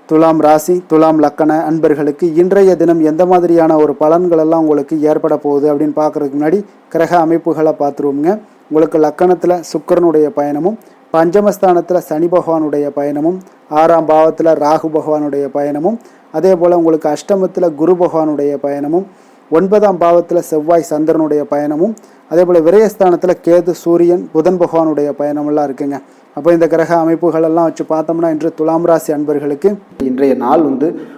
துலாம் ராசி, துலாம் லக்கண அன்பர்களுக்கு இன்றைய தினம் எந்த மாதிரியான ஒரு பலன்கள் எல்லாம் உங்களுக்கு ஏற்பட போகுது அப்படின்னு பார்க்கறதுக்கு முன்னாடி கிரக அமைப்புகளை பார்த்துருவோங்க. உங்களுக்கு லக்கணத்தில் சுக்கிரனுடைய பயணமும், பஞ்சமஸ்தானத்தில் சனி பகவானுடைய பயணமும், 6ஆம் பாவத்தில் ராகு பகவானுடைய பயணமும், அதே போல் உங்களுக்கு அஷ்டமத்தில் குரு பகவானுடைய பயணமும், 9ஆம் பாவத்தில் செவ்வாய் சந்திரனுடைய பயணமும், அதே போல் விரயஸ்தானத்தில் கேது, சூரியன், புதன் பகவானுடைய பயணமெல்லாம் இருக்குங்க. அப்போ இந்த கிரக அமைப்புகள் எல்லாம் வச்சு பார்த்தோம்னா இன்று துலாம் ராசி அன்பர்களுக்கு இன்றைய நாள்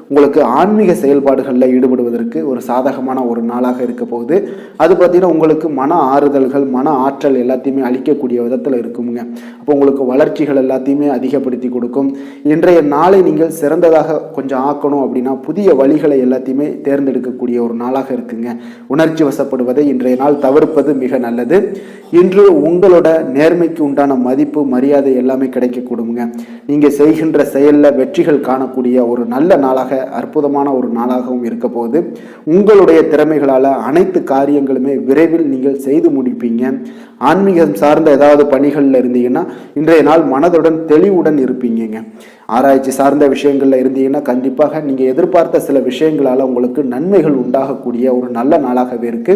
உங்களுக்கு ஆன்மீக செயல்பாடுகளில் ஈடுபடுவதற்கு ஒரு சாதகமான ஒரு நாளாக இருக்க போகுது. அது பார்த்தீங்கன்னா உங்களுக்கு மன ஆறுதல்கள், மன ஆற்றல் எல்லாத்தையுமே அளிக்கக்கூடிய விதத்தில் இருக்குங்க. அப்போ உங்களுக்கு வளர்ச்சிகள் எல்லாத்தையுமே அதிகப்படுத்தி கொடுக்கும். இன்றைய நாளை நீங்கள் சிறந்ததாக கொஞ்சம் ஆக்கணும் அப்படின்னா புதிய வழிகளை எல்லாத்தையுமே தேர்ந்தெடுக்கக்கூடிய ஒரு நாளாக இருக்குங்க. உணர்ச்சி வசப்படுவதை இன்றைய நாள் தவிர்ப்பது மிக நல்லது. இன்று உங்களோட நேர்மைக்கு உண்டான மதிப்பு, மரியாதை எல்லாமே கிடைக்க கொடுங்க. நீங்க செய்கின்ற செயல்ல வெற்றிகள் காணக்கூடிய ஒரு நல்ல நாளாக, அற்புதமான ஒரு நாளாகவும் இருக்க போகுது. உங்களுடைய திறமைகளால அனைத்து காரியங்களுமே விரைவில் நீங்கள் செய்து முடிப்பீங்க. ஆன்மீகம் சார்ந்த ஏதாவது பணிகள்ல இருந்தீங்கன்னா இன்றைய நாள் மனதுடன் தெளிவுடன் இருப்பீங்க. ஆராய்ச்சி சார்ந்த விஷயங்கள்ல இருந்தீங்கன்னா கண்டிப்பாக நீங்க எதிர்பார்த்த சில விஷயங்களால உங்களுக்கு நன்மைகள் உண்டாகக்கூடிய ஒரு நல்ல நாளாகவே இருக்கு.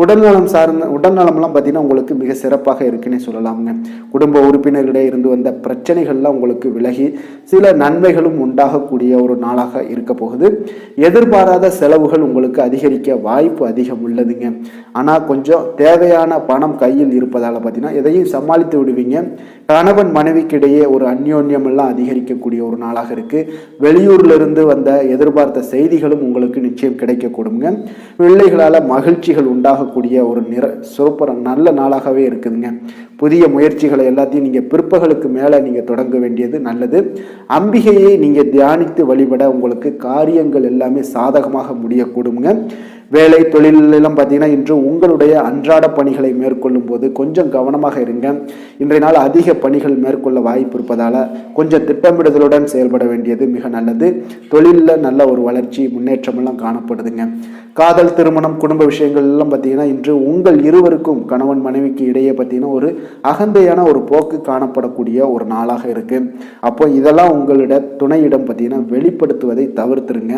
உடல்நலம்லாம் பார்த்தீங்கன்னா உங்களுக்கு மிக சிறப்பாக இருக்குன்னே சொல்லலாமுங்க. குடும்ப உறுப்பினர்களிடையே இருந்து வந்த பிரச்சனைகள்லாம் உங்களுக்கு விலகி சில நன்மைகளும் உண்டாகக்கூடிய ஒரு நாளாக இருக்க போகுது. எதிர்பாராத செலவுகள் உங்களுக்கு அதிகரிக்க வாய்ப்பு அதிகம் உள்ளதுங்க. ஆனால் கொஞ்சம் தேவையான பணம் கையில் இருப்பதால் பார்த்தீங்கன்னா எதையும் சமாளித்து விடுவீங்க. கணவன் மனைவிக்கிடையே ஒரு அந்யோன்யம் எல்லாம் அதிகரிக்கக்கூடிய ஒரு நாளாக இருக்கு. வெளியூர்ல இருந்து வந்த எதிர்பார்த்த செய்திகளும் உங்களுக்கு நிச்சயம் கிடைக்க கொடுங்க. பிள்ளைகளால மகிழ்ச்சிகள் உண்டாகக்கூடிய ஒரு சூப்பர் நல்ல நாளாகவே இருக்குதுங்க. புதிய முயற்சிகளை எல்லாத்தையும் நீங்க பிற்பகலுக்கு மேல நீங்க தொடங்க வேண்டியது நல்லது. அம்பிகையை நீங்க தியானித்து வழிபட உங்களுக்கு காரியங்கள் எல்லாமே சாதகமாக முடியக்கூடுங்க. வேலை தொழிலெல்லாம் பார்த்தீங்கன்னா இன்று உங்களுடைய அன்றாட பணிகளை மேற்கொள்ளும் போது கொஞ்சம் கவனமாக இருங்க. இன்றைய நாள் அதிக பணிகள் மேற்கொள்ள வாய்ப்பு இருப்பதால கொஞ்சம் திட்டமிடுதலுடன் செயல்பட வேண்டியது மிக நல்லது. தொழிலில் நல்ல ஒரு வளர்ச்சி, முன்னேற்றம் எல்லாம் காணப்படுதுங்க. காதல், திருமணம், குடும்ப விஷயங்கள் எல்லாம் பார்த்தீங்கன்னா இன்று உங்கள் இருவருக்கும் கணவன் மனைவிக்கு இடையே பார்த்தீங்கன்னா ஒரு அகந்தையான ஒரு போக்கு காணப்படக்கூடிய ஒரு நாளாக இருக்கு. அப்போ இதெல்லாம் உங்களோட துணையிடம் பார்த்தீங்கன்னா வெளிப்படுத்துவதை தவிர்த்துருங்க.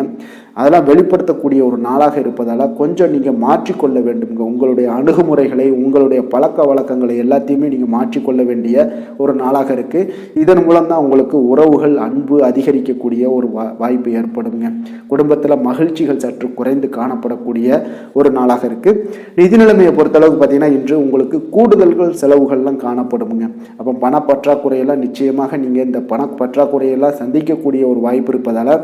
அதெல்லாம் வெளிப்படுத்தக்கூடிய ஒரு நாளாக இருப்பதால அதனால் கொஞ்சம் நீங்கள் மாற்றிக்கொள்ள வேண்டுங்க. உங்களுடைய அணுகுமுறைகளை, உங்களுடைய பழக்க வழக்கங்களை எல்லாத்தையுமே நீங்கள் மாற்றிக்கொள்ள வேண்டிய ஒரு நாளாக இருக்குது. இதன் மூலம் தான் உங்களுக்கு உறவுகள், அன்பு அதிகரிக்கக்கூடிய ஒரு வாய்ப்பு ஏற்படுங்க. குடும்பத்தில் மகிழ்ச்சிகள் சற்று குறைந்து காணப்படக்கூடிய ஒரு நாளாக இருக்குது. நிதி நிலைமையை பொறுத்தளவுக்கு பார்த்தீங்கன்னா இன்று உங்களுக்கு கூடுதல்கள் செலவுகள்லாம் காணப்படுங்க. அப்போ பணப்பற்றாக்குறையெல்லாம் நிச்சயமாக நீங்கள் இந்த பணப்பற்றாக்குறையெல்லாம் சந்திக்கக்கூடிய ஒரு வாய்ப்பு இருப்பதால்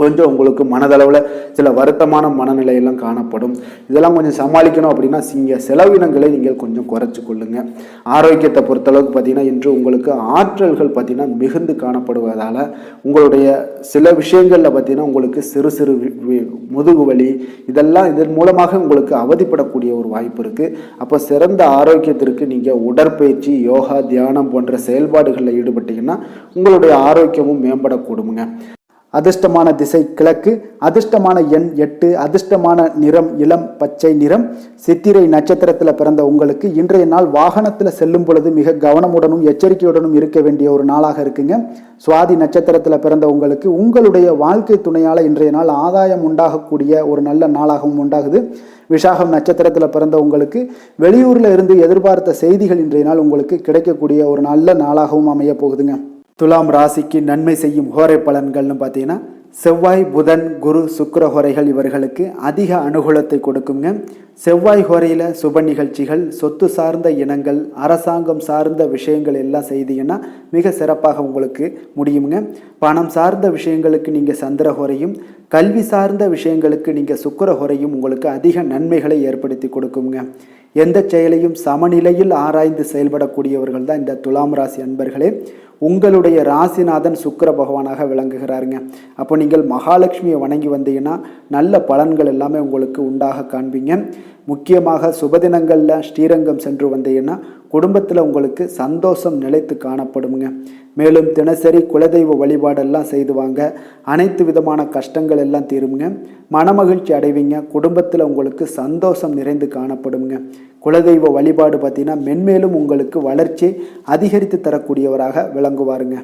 கொஞ்சம் உங்களுக்கு மனதளவில் சில வருத்தமான மனநிலையெல்லாம் காணப்படும். இதெல்லாம் கொஞ்சம் சமாளிக்கணும் அப்படின்னா செலவினங்களை நீங்கள் கொஞ்சம் குறைச்சி கொள்ளுங்கள். ஆரோக்கியத்தை பொறுத்தளவுக்கு பார்த்தீங்கன்னா இன்று உங்களுக்கு ஆற்றல்கள் பார்த்தீங்கன்னா மிகுந்து காணப்படுவதால் உங்களுடைய சில விஷயங்களில் பார்த்தீங்கன்னா உங்களுக்கு சிறு சிறு முதுகு வலி இதன் மூலமாக உங்களுக்கு அவதிப்படக்கூடிய ஒரு வாய்ப்பு இருக்குது. அப்போ சிறந்த ஆரோக்கியத்திற்கு நீங்கள் உடற்பயிற்சி, யோகா, தியானம் போன்ற செயல்பாடுகளில் ஈடுபட்டீங்கன்னா உங்களுடைய ஆரோக்கியமும் மேம்படக்கூடுங்க. அதிர்ஷ்டமான திசை கிழக்கு, அதிர்ஷ்டமான எண் 8, அதிர்ஷ்டமான நிறம் இளம் பச்சை நிறம். சித்திரை நட்சத்திரத்தில் பிறந்த உங்களுக்கு இன்றைய நாள் வாகனத்தில் செல்லும் பொழுது மிக கவனமுடனும் எச்சரிக்கையுடனும் இருக்க வேண்டிய ஒரு நாளாக இருக்குங்க. சுவாதி நட்சத்திரத்தில் பிறந்த உங்களுக்கு உங்களுடைய வாழ்க்கை துணையால் இன்றைய நாள் ஆதாயம் உண்டாகக்கூடிய ஒரு நல்ல நாளாகவும் உண்டாகுது. விசாகம் நட்சத்திரத்தில் பிறந்த உங்களுக்கு வெளியூரில் இருந்து எதிர்பார்த்த செய்திகள் இன்றைய நாள் உங்களுக்கு கிடைக்கக்கூடிய ஒரு நல்ல நாளாகவும் அமைய போகுதுங்க. துலாம் ராசிக்கு நன்மை செய்யும் ஹோரை பலன்கள்னு பார்த்தீங்கன்னா செவ்வாய், புதன், குரு, சுக்கிர ஹோரைகள் இவர்களுக்கு அதிக அனுகூலத்தை கொடுக்குங்க. செவ்வாய் ஹோரையில் சுப நிகழ்ச்சிகள், சொத்து சார்ந்த இனங்கள், அரசாங்கம் சார்ந்த விஷயங்கள் எல்லாம் செய்தீங்கன்னா மிக சிறப்பாக உங்களுக்கு முடியுங்க. பணம் சார்ந்த விஷயங்களுக்கு நீங்கள் சந்திர ஹோரையும், கல்வி சார்ந்த விஷயங்களுக்கு நீங்கள் சுக்கிர ஹோரையும் உங்களுக்கு அதிக நன்மைகளை ஏற்படுத்தி கொடுக்குங்க. எந்த செயலையும் சமநிலையில் ஆராய்ந்து செயல்படக்கூடியவர்கள் தான் இந்த துலாம் ராசி அன்பர்களே. உங்களுடைய ராசிநாதன் சுக்கிர பகவானாக விளங்குகிறாருங்க. அப்போ நீங்கள் மகாலட்சுமியை வணங்கி வந்தீங்கன்னா நல்ல பலன்கள் எல்லாமே உங்களுக்கு உண்டாக காண்பீங்க. முக்கியமாக சுபதினங்களில் ஸ்ரீரங்கம் சென்று வந்தீங்கன்னா குடும்பத்தில் உங்களுக்கு சந்தோஷம் நிலைத்து காணப்படுங்க. மேலும் தினசரி குலதெய்வ வழிபாடெல்லாம் செய்துவாங்க. அனைத்து விதமான கஷ்டங்கள் எல்லாம் தீருங்க. மனமகிழ்ச்சி அடைவீங்க. குடும்பத்தில் உங்களுக்கு சந்தோஷம் நிறைந்து காணப்படுங்க. குலதெய்வ வழிபாடு பார்த்தீங்கன்னா மென்மேலும் உங்களுக்கு வளர்ச்சி அதிகரித்து தரக்கூடியவராக விளங்குவாருங்க.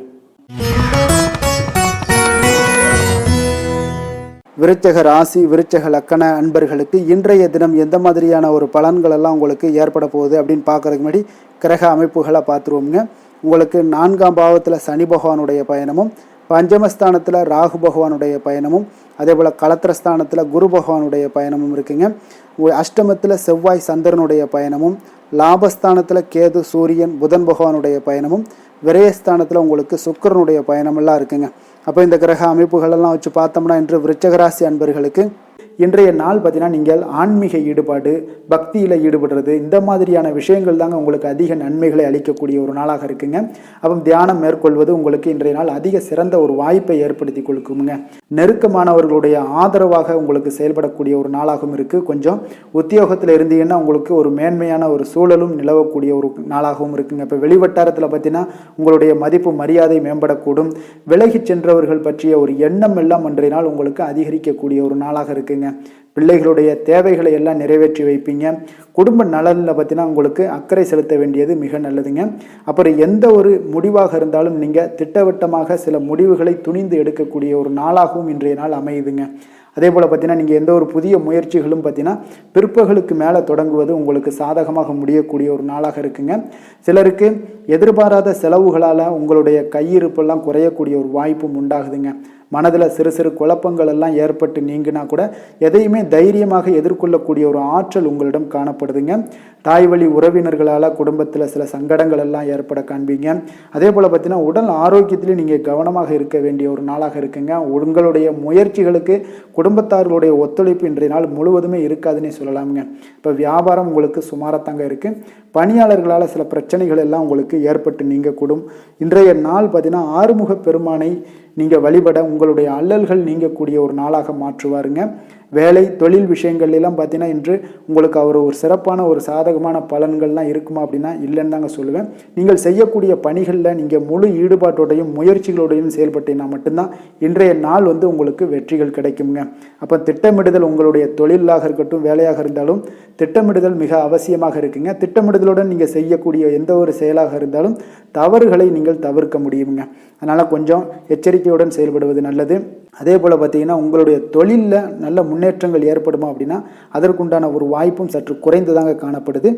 விருச்சக ராசி, விருச்சக லக்கண அன்பர்களுக்கு இன்றைய தினம் எந்த மாதிரியான ஒரு பலன்கள் எல்லாம் உங்களுக்கு ஏற்பட போகுது அப்படின்னு பார்க்கறதுக்கு முன்னாடி கிரக அமைப்புகளை பார்த்துருவோங்க. உங்களுக்கு 4ஆம் பாவத்தில் சனி பகவானுடைய பயணமும், பஞ்சமஸ்தானத்தில் ராகு பகவானுடைய பயணமும், அதே போல் களத்திரஸ்தானத்தில் குரு பகவானுடைய பயணமும் இருக்குங்க. அஷ்டமத்தில் செவ்வாய் சந்திரனுடைய பயணமும், லாபஸ்தானத்தில் கேது, சூரியன், புதன் பகவானுடைய பயணமும், விரயஸ்தானத்தில் உங்களுக்கு சுக்கிரனுடைய பயணமெல்லாம் இருக்குங்க. அப்போ இந்த கிரக அமைப்புகளெல்லாம் வச்சு பார்த்தோம்னா இன்று விருச்சகராசி அன்பர்களுக்கு இன்றைய நாள் பார்த்தீங்கன்னா நீங்கள் ஆன்மீக ஈடுபாடு, பக்தியில் ஈடுபடுறது, இந்த மாதிரியான விஷயங்கள் தாங்க உங்களுக்கு அதிக நன்மைகளை அளிக்கக்கூடிய ஒரு நாளாக இருக்குங்க. அப்போ தியானம் மேற்கொள்வது உங்களுக்கு இன்றைய நாள் அதிக சிறந்த ஒரு வாய்ப்பை ஏற்படுத்தி கொடுக்குங்க. நெருக்கமானவர்களுடைய ஆதரவாக உங்களுக்கு செயல்படக்கூடிய ஒரு நாளாகவும் இருக்குது. கொஞ்சம் உத்தியோகத்தில் இருந்தீங்கன்னா உங்களுக்கு ஒரு மேன்மையான ஒரு சூழலும் நிலவக்கூடிய ஒரு நாளாகவும் இருக்குங்க. இப்போ வெளிவட்டாரத்தில் பார்த்தீங்கன்னா உங்களுடைய மதிப்பு மரியாதை மேம்படக்கூடும். விலகி சென்றவர்கள் பற்றிய ஒரு எண்ணம் எல்லாம் இன்றைய நாள் உங்களுக்கு அதிகரிக்கக்கூடிய ஒரு நாளாக இருக்குங்க. பிள்ளைகளுடைய தேவைகளை எல்லாம் நிறைவேற்றி வைப்பீங்க. குடும்ப நலனில் பார்த்தீங்கன்னா உங்களுக்கு அக்கறை செலுத்த வேண்டியது மிக நல்லதுங்க. அப்புறம் எந்த ஒரு முடிவாக இருந்தாலும் நீங்கள் திட்டவட்டமாக சில முடிவுகளை துணிந்து எடுக்கக்கூடிய ஒரு நாளாகவும் இன்றைய நாள் அமையுதுங்க. அதே போல் பார்த்தீங்கன்னா நீங்கள் எந்த ஒரு புதிய முயற்சிகளும் பார்த்தீங்கன்னா பிற்பகலுக்கு மேலே தொடங்குவது உங்களுக்கு சாதகமாக முடியக்கூடிய ஒரு நாளாக இருக்குங்க. சிலருக்கு எதிர்பாராத செலவுகளால் உங்களுடைய கையிருப்பெல்லாம் குறையக்கூடிய ஒரு வாய்ப்பும் உண்டாகுதுங்க. மனதில் சிறு சிறு குழப்பங்கள் எல்லாம் ஏற்பட்டு நீங்கினா கூட எதையுமே தைரியமாக எதிர்கொள்ளக்கூடிய ஒரு ஆற்றல் உங்களிடம் காணப்படுதுங்க. தாய் வழி உறவினர்களால் குடும்பத்தில் சில சங்கடங்கள் எல்லாம் ஏற்பட காண்பீங்க. அதே போல் பார்த்தீங்கன்னா உடல் ஆரோக்கியத்திலையும் நீங்கள் கவனமாக இருக்க வேண்டிய ஒரு நாளாக இருக்குங்க. உங்களுடைய முயற்சிகளுக்கு குடும்பத்தார்களுடைய ஒத்துழைப்பு இன்றைய நாள் முழுவதுமே இருக்காதுன்னே சொல்லலாமுங்க. இப்போ வியாபாரம் உங்களுக்கு சுமாரத்தாங்க இருக்குது. பணியாளர்களால் சில பிரச்சனைகள் எல்லாம் உங்களுக்கு ஏற்பட்டு நீங்கக்கூடும். இன்றைய நாள் பார்த்தீங்கன்னா ஆறுமுக பெருமானை நீங்கள் வழிபட உங்களுடைய அல்லல்கள் நீங்கக்கூடிய ஒரு நாளாக மாற்றுவாருங்க. வேலை தொழில் விஷயங்கள்லாம் பார்த்தீங்கன்னா இன்று உங்களுக்கு அவர் ஒரு சிறப்பான ஒரு சாதகமான பலன்கள்லாம் இருக்குமா அப்படின்னா இல்லைன்னு தாங்க சொல்லுவேன். நீங்கள் செய்யக்கூடிய பணிகளில் நீங்கள் முழு ஈடுபாட்டோடையும் முயற்சிகளோடையும் செயல்பட்டீங்கன்னா மட்டும்தான் இன்றைய நாள் உங்களுக்கு வெற்றிகள் கிடைக்குங்க. அப்போ திட்டமிடுதல் உங்களுடைய தொழிலாக இருக்கட்டும், வேலையாக இருந்தாலும் திட்டமிடுதல் மிக அவசியமாக இருக்குங்க. திட்டமிடுதலுடன் நீங்கள் செய்யக்கூடிய எந்த ஒரு செயலாக இருந்தாலும் தவறுகளை நீங்கள் தவிர்க்க முடியுங்க. அதனால் கொஞ்சம் எச்சரிக்கையுடன் செயல்படுவது நல்லது. அதே போல் பார்த்தீங்கன்னா உங்களுடைய தொழிலில் நல்ல முன்னேற்றங்கள் ஏற்படுமா அப்படின்னா அதற்குண்டான ஒரு வாய்ப்பும் சற்று குறைந்துதாங்க காணப்படுது.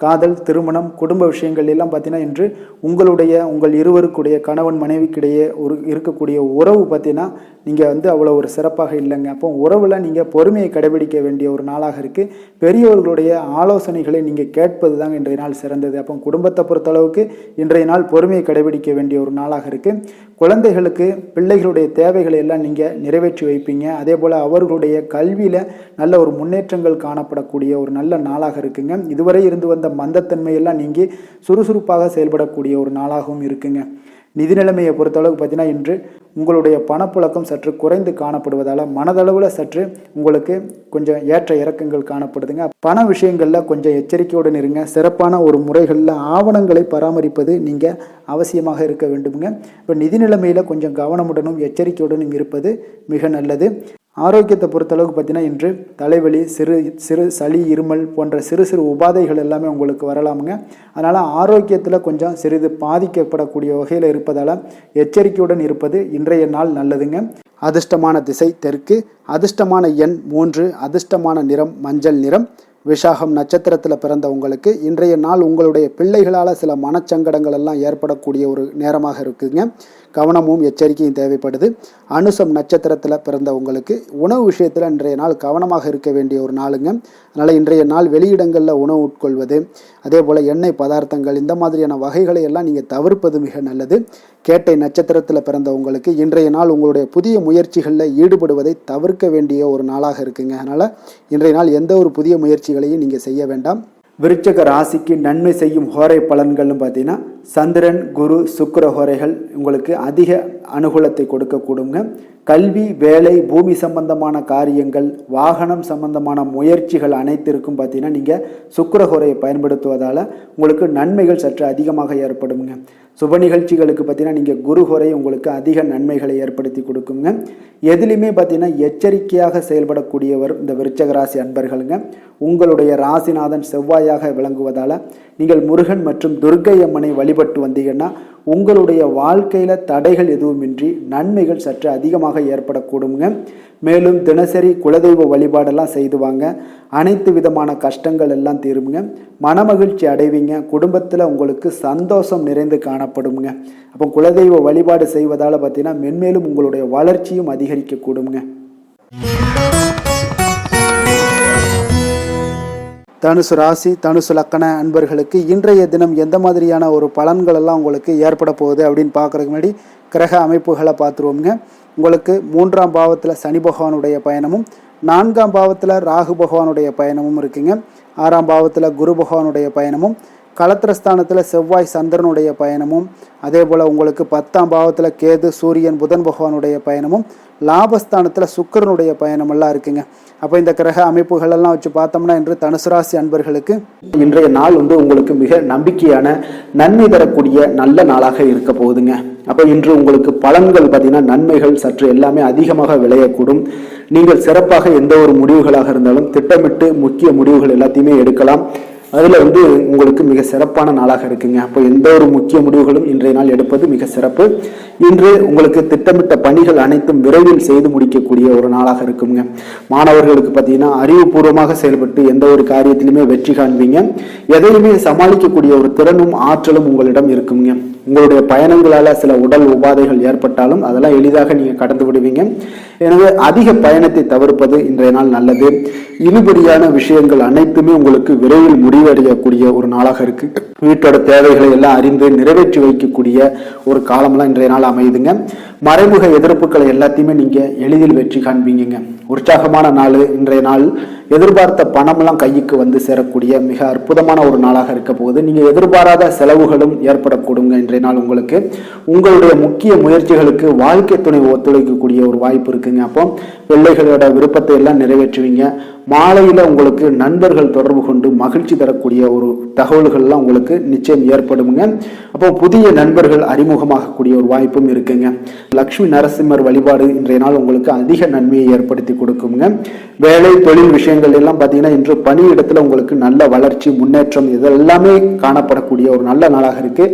காதல், திருமணம், குடும்ப விஷயங்கள் எல்லாம் பார்த்தீங்கன்னா இன்று உங்கள் இருவருக்குடைய கணவன் மனைவிக்கிடையே இருக்கக்கூடிய உறவு பார்த்தீங்கன்னா நீங்கள் அவ்வளோ ஒரு சிறப்பாக இல்லைங்க. அப்போ உறவில் நீங்கள் பொறுமையை கடைபிடிக்க வேண்டிய ஒரு நாளாக இருக்குது. பெரியவர்களுடைய ஆலோசனைகளை நீங்கள் கேட்பது தாங்க இன்றைய நாள் சிறந்தது. அப்போ குடும்பத்தை பொறுத்தளவுக்கு இன்றைய நாள் பொறுமையை கடைபிடிக்க வேண்டிய ஒரு நாளாக இருக்குது. குழந்தைகளுக்கு பிள்ளைகளுடைய தேவைகளை எல்லாம் நீங்கள் நிறைவேற்றி வைப்பீங்க. அதே போல் அவர்களுடைய கல்வியில் நல்ல ஒரு முன்னேற்றங்கள் காணப்படக்கூடிய ஒரு நல்ல நாளாக இருக்குங்க. இதுவரை இருந்து வந்த மந்தத்தன்மையெல்லாம் நீங்கி சுறுசுறுப்பாக செயல்படக்கூடிய ஒரு நாளாகவும் இருக்குங்க. நிதி நிலைமையை பொறுத்தளவுக்கு பார்த்தீங்கன்னா இன்று உங்களுடைய பணப்புழக்கம் சற்று குறைந்து காணப்படுவதால் மனதளவில் சற்று உங்களுக்கு கொஞ்சம் ஏற்ற இறக்கங்கள் காணப்படுதுங்க. பண விஷயங்களில் கொஞ்சம் எச்சரிக்கையுடன் இருங்க. சிறப்பான ஒரு முறைகளில் ஆவணங்களை பராமரிப்பது நீங்கள் அவசியமாக இருக்க வேண்டுங்க. இப்போ நிதி நிலைமையில் கொஞ்சம் கவனமுடனும் எச்சரிக்கையுடனும் இருப்பது மிக நல்லது. ஆரோக்கியத்தை பொறுத்தளவுக்கு பார்த்தீங்கன்னா இன்று தலைவலி, சிறு சளி, இருமல் போன்ற சிறு உபாதைகள் எல்லாமே உங்களுக்கு வரலாமுங்க. அதனால் ஆரோக்கியத்தில் கொஞ்சம் சிறிது பாதிக்கப்படக்கூடிய வகையில் இருப்பதால் எச்சரிக்கையுடன் இருப்பது இன்றைய நாள் நல்லதுங்க. அதிர்ஷ்டமான திசை தெற்கு, அதிர்ஷ்டமான எண் 3, அதிர்ஷ்டமான நிறம் மஞ்சள் நிறம். விசாகம் நட்சத்திரத்தில் பிறந்த உங்களுக்கு இன்றைய நாள் உங்களுடைய பிள்ளைகளால் சில மனச்சங்கடங்கள் எல்லாம் ஏற்படக்கூடிய ஒரு நேரமாக இருக்குதுங்க. கவனமும் எச்சரிக்கையும் தேவைப்படுது. அனுசம் நட்சத்திரத்தில் பிறந்த உங்களுக்கு உணவு விஷயத்தில் இன்றைய நாள் கவனமாக இருக்க வேண்டிய ஒரு நாளுங்க. அதனால் இன்றைய நாள் வெளியிடங்களில் உணவு உட்கொள்வது, அதே போல் எண்ணெய் பதார்த்தங்கள் இந்த மாதிரியான வகைகளை எல்லாம் நீங்கள் தவிர்ப்பது மிக நல்லது. கேட்டை நட்சத்திரத்தில் பிறந்த உங்களுக்கு இன்றைய நாள் உங்களுடைய புதிய முயற்சிகளில் ஈடுபடுவதை தவிர்க்க வேண்டிய ஒரு நாளாக இருக்குங்க. அதனால் இன்றைய நாள் எந்த ஒரு புதிய முயற்சிகளையும் நீங்கள் செய்ய வேண்டாம். விருச்சக ராசிக்கு நன்மை செய்யும் ஹோரை பலன்கள்னு பார்த்தீங்கன்னா சந்திரன், குரு, சுக்கிர ஹோரைகள் உங்களுக்கு அதிக அனுகூலத்தை கொடுக்கக்கூடுங்க. கல்வி, வேலை, பூமி சம்பந்தமான காரியங்கள், வாகனம் சம்பந்தமான முயற்சிகள் அனைத்திற்கும் பார்த்தீங்கன்னா நீங்கள் சுக்கிர ஹோரையை பயன்படுத்துவதால் உங்களுக்கு நன்மைகள் சற்று அதிகமாக ஏற்படுங்க. சுப நிகழ்ச்சிகளுக்கு பார்த்தீங்கன்னா நீங்கள் குரு ஹோரை உங்களுக்கு அதிக நன்மைகளை ஏற்படுத்தி கொடுக்குங்க. எதுலையுமே பார்த்தீங்கன்னா எச்சரிக்கையாக செயல்படக்கூடியவர் இந்த விருச்சக ராசி அன்பர்களுங்க. உங்களுடைய ராசிநாதன் செவ்வாயாக விளங்குவதால் நீங்கள் முருகன் மற்றும் துர்க்கை அம்மனை வழிபட்டு வந்தீங்கன்னா உங்களுடைய வாழ்க்கையில் தடைகள் எதுவுமின்றி நன்மைகள் சற்று அதிகமாக ஏற்படக்கூடுங்க. மேலும் தினசரி குலதெய்வ வழிபாடெல்லாம் செய்து வாங்க. அனைத்து விதமான கஷ்டங்கள் எல்லாம் தீருங்க. மனமகிழ்ச்சி அடைவீங்க. குடும்பத்தில் உங்களுக்கு சந்தோஷம் நிறைந்து காணப்படுங்க. அப்போ குலதெய்வ வழிபாடு செய்வதால் பார்த்தீங்கன்னா மென்மேலும் உங்களுடைய வளர்ச்சியும் அதிகரிக்கக்கூடுங்க. தனுசு ராசி, தனுசு லக்கண அன்பர்களுக்கு இன்றைய தினம் எந்த மாதிரியான ஒரு பலன்கள் எல்லாம் உங்களுக்கு ஏற்பட போகுது அப்படின்னு பார்க்குறதுக்கு முன்னாடி கிரக அமைப்புகளை பார்த்துருவோங்க. உங்களுக்கு 3ஆம் பாவத்தில் சனி பகவானுடைய பயணமும், 4ஆம் பாவத்தில் ராகு பகவானுடைய பயணமும் இருக்குங்க. 6ஆம் பாவத்தில் குரு பகவானுடைய பயணமும், களத்திரஸ்தானத்தில் செவ்வாய் சந்திரனுடைய பயணமும், அதே போல் உங்களுக்கு 10ஆம் பாவத்தில் கேது, சூரியன், புதன் பகவானுடைய பயணமும், லாபஸ்தானத்தில் சுக்கிரனுடைய பயணமெல்லாம் இருக்குங்க. அப்போ இந்த கிரக அமைப்புகள் எல்லாம் வச்சு பார்த்தோம்னா இன்று தனுசு ராசி அன்பர்களுக்கு இன்றைய நாள் உங்களுக்கு மிக நம்பிக்கையான நன்மை தரக்கூடிய நல்ல நாளாக இருக்க போகுதுங்க. அப்போ இன்று உங்களுக்கு பலன்கள் பார்த்தீங்கன்னா நன்மைகள் சற்று எல்லாமே அதிகமாக விளையக்கூடும். நீங்கள் சிறப்பாக எந்த ஒரு முடிவுகளாக இருந்தாலும் திட்டமிட்டு முக்கிய முடிவுகள் எல்லாத்தையுமே எடுக்கலாம். அதில் உங்களுக்கு மிக சிறப்பான நாளாக இருக்குங்க. அப்போ எந்த ஒரு முக்கிய முடிவுகளும் இன்றைய நாள் எடுப்பது மிக சிறப்பு. இன்று உங்களுக்கு திட்டமிட்ட பணிகள் அனைத்தும் விரைவில் செய்து முடிக்கக்கூடிய ஒரு நாளாக இருக்குங்க. மாணவர்களுக்கு பார்த்தீங்கன்னா அறிவுபூர்வமாக செயல்பட்டு எந்த ஒரு காரியத்திலுமே வெற்றி காண்பீங்க. எதையுமே சமாளிக்கக்கூடிய ஒரு திறனும் ஆற்றலும் உங்களிடம் இருக்குங்க. உங்களுடைய பயணங்களால் சில உடல் உபாதைகள் ஏற்பட்டாலும் அதெல்லாம் எளிதாக நீங்கள் கடந்து விடுவீங்க. எனவே அதிக பயணத்தை தவிர்ப்பது இன்றைய நாள் நல்லது. இழுபறியான விஷயங்கள் அனைத்துமே உங்களுக்கு விரைவில் முடிவடையக்கூடிய ஒரு நாளாக இருக்கு. வீட்டோட தேவைகளை எல்லாம் அறிந்து நிறைவேற்றி வைக்கக்கூடிய ஒரு காலம்லாம் இன்றைய நாள் அமையுதுங்க. மறைமுக எதிர்ப்புகளை எல்லாத்தையுமே நீங்க எளிதில் வெற்றி காண்பீங்க. உற்சாகமான நாள் இன்றைய நாள். எதிர்பார்த்த பணமெல்லாம் கைக்கு சேரக்கூடிய மிக அற்புதமான ஒரு நாளாக இருக்க போகுது. நீங்க எதிர்பாராத செலவுகளும் ஏற்படக்கூடுங்க இன்றைய நாள். உங்களுக்கு உங்களுடைய முக்கிய முயற்சிகளுக்கு வாழ்க்கை துணை ஒத்துழைக்கக்கூடிய ஒரு வாய்ப்பு இருக்குங்க. அப்போ பிள்ளைகளோட விருப்பத்தை எல்லாம் நிறைவேற்றுவீங்க. மாலையில உங்களுக்கு நண்பர்கள் தொடர்பு கொண்டு மகிழ்ச்சி தரக்கூடிய ஒரு தகவல்கள்லாம் உங்களுக்கு உங்களுக்கு நிச்சயம் ஏற்படுங்க. அப்போ புதிய நண்பர்கள் அறிமுகமாகக்கூடிய ஒரு வாய்ப்பும் இருக்குங்க. லக்ஷ்மி நரசிம்மர் வழிபாடு இன்றைய நாள் உங்களுக்கு அதிக நன்மையை ஏற்படுத்தி கொடுக்குங்க. வேலை தொழில் விஷயங்கள் எல்லாம் பார்த்தீங்கன்னா இன்று பணியிடத்துல உங்களுக்கு நல்ல வளர்ச்சி முன்னேற்றம் இதெல்லாமே காணப்படக்கூடிய ஒரு நல்ல நாளாக இருக்கு.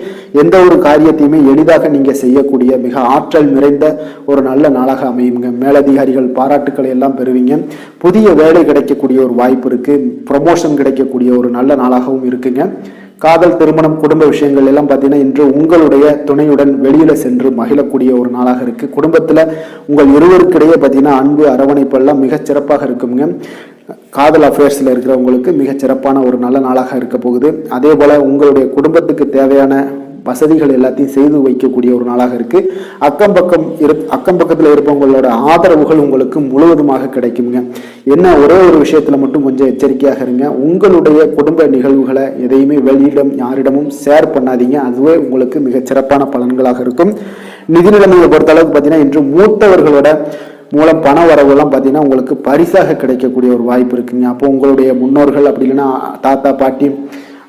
எந்த ஒரு காரியத்தையுமே எளிதாக நீங்க செய்யக்கூடிய மிக ஆற்றல் நிறைந்த ஒரு நல்ல நாளாக அமையுங்க. மேலதிகாரிகள் பாராட்டுக்களை எல்லாம் பெறுவீங்க. புதிய வேலை கிடைக்கக்கூடிய ஒரு வாய்ப்பு இருக்கு. ப்ரமோஷன் கிடைக்கக்கூடிய ஒரு நல்ல நாளாகவும் இருக்குங்க. காதல், திருமணம், குடும்ப விஷயங்கள் எல்லாம் பார்த்தீங்கன்னா இன்று உங்களுடைய துணையுடன் வெளியில சென்று மகிழக்கூடிய ஒரு நாளாக இருக்கு. குடும்பத்துல உங்கள் இருவருக்கிடையே பார்த்தீங்கன்னா அன்பு அரவணைப்பு எல்லாம் மிகச் சிறப்பாக இருக்குங்க. காதல் அஃபேர்ஸ்ல இருக்கிறவங்களுக்கு மிகச் சிறப்பான ஒரு நல்ல நாளாக இருக்க போகுது. அதே போல உங்களுடைய குடும்பத்துக்கு தேவையான வசதிகள் எல்லாத்தையும் செய்து வைக்கக்கூடிய ஒரு நாளாக இருக்கு. அக்கம் பக்கத்துல இருப்பவங்களோட ஆதரவுகள் உங்களுக்கு முழுவதுமாக கிடைக்குங்க. என்ன ஒரே ஒரு விஷயத்துல மட்டும் கொஞ்சம் எச்சரிக்கையாக இருங்க. உங்களுடைய குடும்ப நிகழ்வுகளை எதையுமே வெளியிடம் யாரிடமும் ஷேர் பண்ணாதீங்க. அதுவே உங்களுக்கு மிகச் சிறப்பான பலன்களாக இருக்கும். நிதி நிலைமையை பொறுத்த அளவுக்கு பார்த்தீங்கன்னா இன்று மூத்தவர்களோட மூலம் பண வரவுலாம் பார்த்தீங்கன்னா உங்களுக்கு பரிசாக கிடைக்கக்கூடிய ஒரு வாய்ப்பு இருக்குங்க. அப்போ உங்களுடைய முன்னோர்கள் அப்படி இல்லைன்னா தாத்தா பாட்டி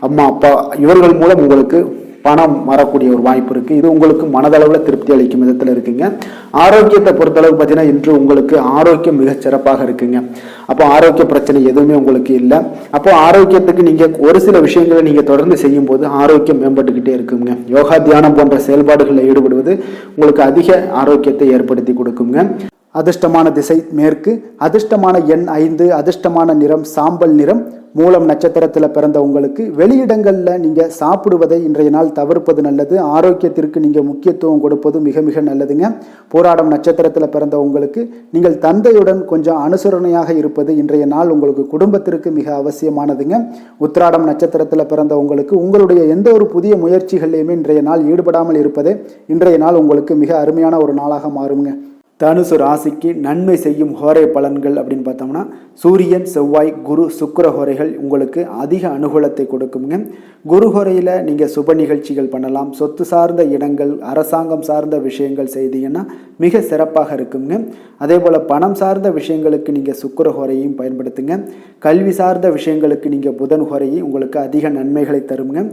அம்மா அப்பா இவர்கள் மூலம் உங்களுக்கு பணம் வரக்கூடிய ஒரு வாய்ப்பு இருக்கு. இது உங்களுக்கு மனதளவில் திருப்தி அளிக்கும் விதத்தில் இருக்குங்க. ஆரோக்கியத்தை பொறுத்தளவு பார்த்தீங்கன்னா இன்று உங்களுக்கு ஆரோக்கியம் மிகச் சிறப்பாக இருக்குங்க. அப்போ ஆரோக்கிய பிரச்சனை எதுவுமே உங்களுக்கு இல்லை. அப்போ ஆரோக்கியத்துக்கு நீங்க ஒரு சில விஷயங்களை நீங்க தொடர்ந்து செய்யும் போது ஆரோக்கியம் மேம்பட்டுக்கிட்டே இருக்குங்க. யோகா, தியானம் போன்ற செயல்பாடுகளில் ஈடுபடுவது உங்களுக்கு அதிக ஆரோக்கியத்தை ஏற்படுத்தி கொடுக்குங்க. அதிர்ஷ்டமான திசை மேற்கு, அதிர்ஷ்டமான எண் 5, அதிர்ஷ்டமான நிறம் சாம்பல் நிறம். மூலம் நட்சத்திரத்தில் பிறந்த உங்களுக்கு வெளியிடங்களில் நீங்கள் சாப்பிடுவதை இன்றைய நாள் தவிர்ப்பது நல்லது. ஆரோக்கியத்திற்கு நீங்கள் முக்கியத்துவம் கொடுப்பது மிக மிக நல்லதுங்க. போராடம் நட்சத்திரத்தில் பிறந்த உங்களுக்கு நீங்கள் தந்தையுடன் கொஞ்சம் அனுசரணையாக இருப்பது இன்றைய நாள் உங்களுக்கு குடும்பத்திற்கு மிக அவசியமானதுங்க. உத்திராடம் நட்சத்திரத்தில் பிறந்த உங்களுக்கு உங்களுடைய எந்த ஒரு புதிய முயற்சிகளையுமே இன்றைய நாள் ஈடுபடாமல் இருப்பதே இன்றைய நாள் உங்களுக்கு மிக அருமையான ஒரு நாளாக மாறுங்க. தனுசு ராசிக்கு நன்மை செய்யும் ஹோரை பலன்கள் அப்படின்னு பார்த்தோம்னா சூரியன், செவ்வாய், குரு, சுக்கிர ஹோரைகள் உங்களுக்கு அதிக அனுகூலத்தை கொடுக்குங்க. குரு ஹோரையில் நீங்கள் சுப நிகழ்ச்சிகள் பண்ணலாம். சொத்து சார்ந்த இடங்கள், அரசாங்கம் சார்ந்த விஷயங்கள் செய்தீங்கன்னா மிக சிறப்பாக இருக்குங்க. அதே போல் பணம் சார்ந்த விஷயங்களுக்கு நீங்கள் சுக்கிர ஹோரையும் பயன்படுத்துங்க. கல்வி சார்ந்த விஷயங்களுக்கு நீங்கள் புதன் ஹோரையும் உங்களுக்கு அதிக நன்மைகளை தருங்க.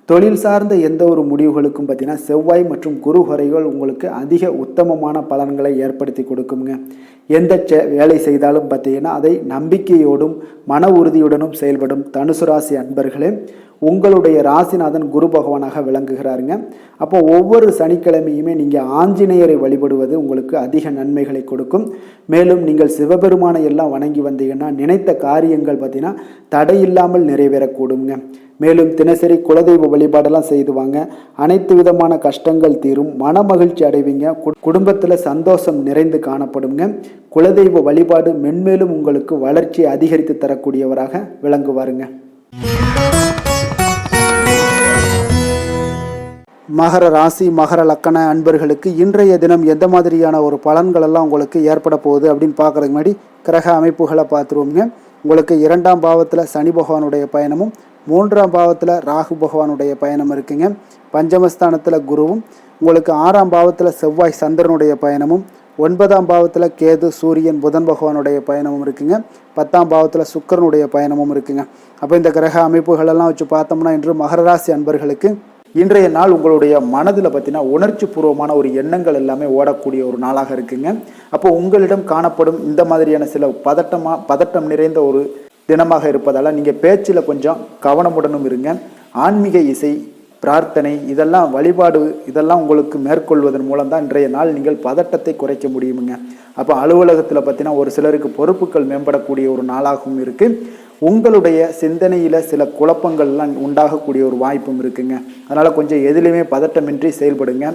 தொழில் சார்ந்த எந்த ஒரு முடிவுகளுக்கும் பார்த்தீங்கன்னா செவ்வாய் மற்றும் குரு ஹோரைகள் உங்களுக்கு அதிக உத்தமமான பலன்களை ஏற்படுத்தி கொடுக்குங்க. எந்த வேலை செய்தாலும் பார்த்தீங்கன்னா அதை நம்பிக்கையோடும் மன உறுதியுடனும் செயல்படும் தனுசு ராசி அன்பர்களே, உங்களுடைய ராசிநாதன் குரு பகவானாக விளங்குகிறாருங்க. அப்போ ஒவ்வொரு சனிக்கிழமையுமே நீங்கள் ஆஞ்சநேயரை வழிபடுவது உங்களுக்கு அதிக நன்மைகளை கொடுக்கும். மேலும் நீங்கள் சிவபெருமானை எல்லாம் வணங்கி வந்தீங்கன்னா நினைத்த காரியங்கள் பார்த்தீங்கன்னா தடையில்லாமல் நிறைவேறக்கூடுங்க. மேலும் தினசரி குலதெய்வ வழிபாடெல்லாம் செய்துவாங்க. அனைத்து விதமான கஷ்டங்கள் தீரும், மன மகிழ்ச்சி அடைவீங்க. குடும்பத்தில் சந்தோஷம் நிறைந்து காணப்படுங்க. குலதெய்வ வழிபாடு மென்மேலும் உங்களுக்கு வளர்ச்சியை அதிகரித்து தரக்கூடியவராக விளங்குவாருங்க. மகர ராசி, மகர லக்கண அன்பர்களுக்கு இன்றைய தினம் எந்த மாதிரியான ஒரு பலன்கள் எல்லாம் உங்களுக்கு ஏற்பட போகுது அப்படின்னு பார்க்குறதுக்கு முன்னாடி கிரக அமைப்புகளை பார்த்துருவோங்க. உங்களுக்கு 2ஆம் பாவத்தில் சனி பகவானுடைய பயணமும் 3ஆம் பாவத்தில் ராகு பகவானுடைய பயணம் இருக்குங்க. பஞ்சமஸ்தானத்தில் குருவும், உங்களுக்கு 6ஆம் பாவத்தில் செவ்வாய் சந்திரனுடைய பயணமும், 9ஆம் பாவத்தில் கேது சூரியன் புதன் பகவானுடைய பயணமும் இருக்குங்க. 10ஆம் பாவத்தில் சுக்கிரனுடைய பயணமும் இருக்குங்க. அப்போ இந்த கிரக அமைப்புகளெல்லாம் வச்சு பார்த்தோம்னா இன்று மகர ராசி அன்பர்களுக்கு இன்றைய நாள் உங்களுடைய மனதில் பார்த்தீங்கன்னா உணர்ச்சி பூர்வமான ஒரு எண்ணங்கள் எல்லாமே ஓடக்கூடிய ஒரு நாளாக இருக்குங்க. அப்போ உங்களிடம் காணப்படும் இந்த மாதிரியான சில பதட்டம் நிறைந்த ஒரு தினமாக இருப்பதால் நீங்கள் பேச்சில் கொஞ்சம் கவனமுடனும் இருங்க. ஆன்மீக இசை, பிரார்த்தனை, இதெல்லாம் வழிபாடு இதெல்லாம் உங்களுக்கு மேற்கொள்வதன் மூலம் தான் இன்றைய நாள் நீங்கள் பதட்டத்தை குறைக்க முடியுமுங்க. அப்போ அலுவலகத்தில் பார்த்தீங்கன்னா ஒரு சிலருக்கு பொறுப்புகள் மேம்படக்கூடிய ஒரு நாளாகவும் இருக்குது. உங்களுடைய சிந்தனையில் சில குழப்பங்கள்லாம் உண்டாகக்கூடிய ஒரு வாய்ப்பும் இருக்குங்க. அதனால் கொஞ்சம் எதிலுமே பதட்டமின்றி செயல்படுங்க.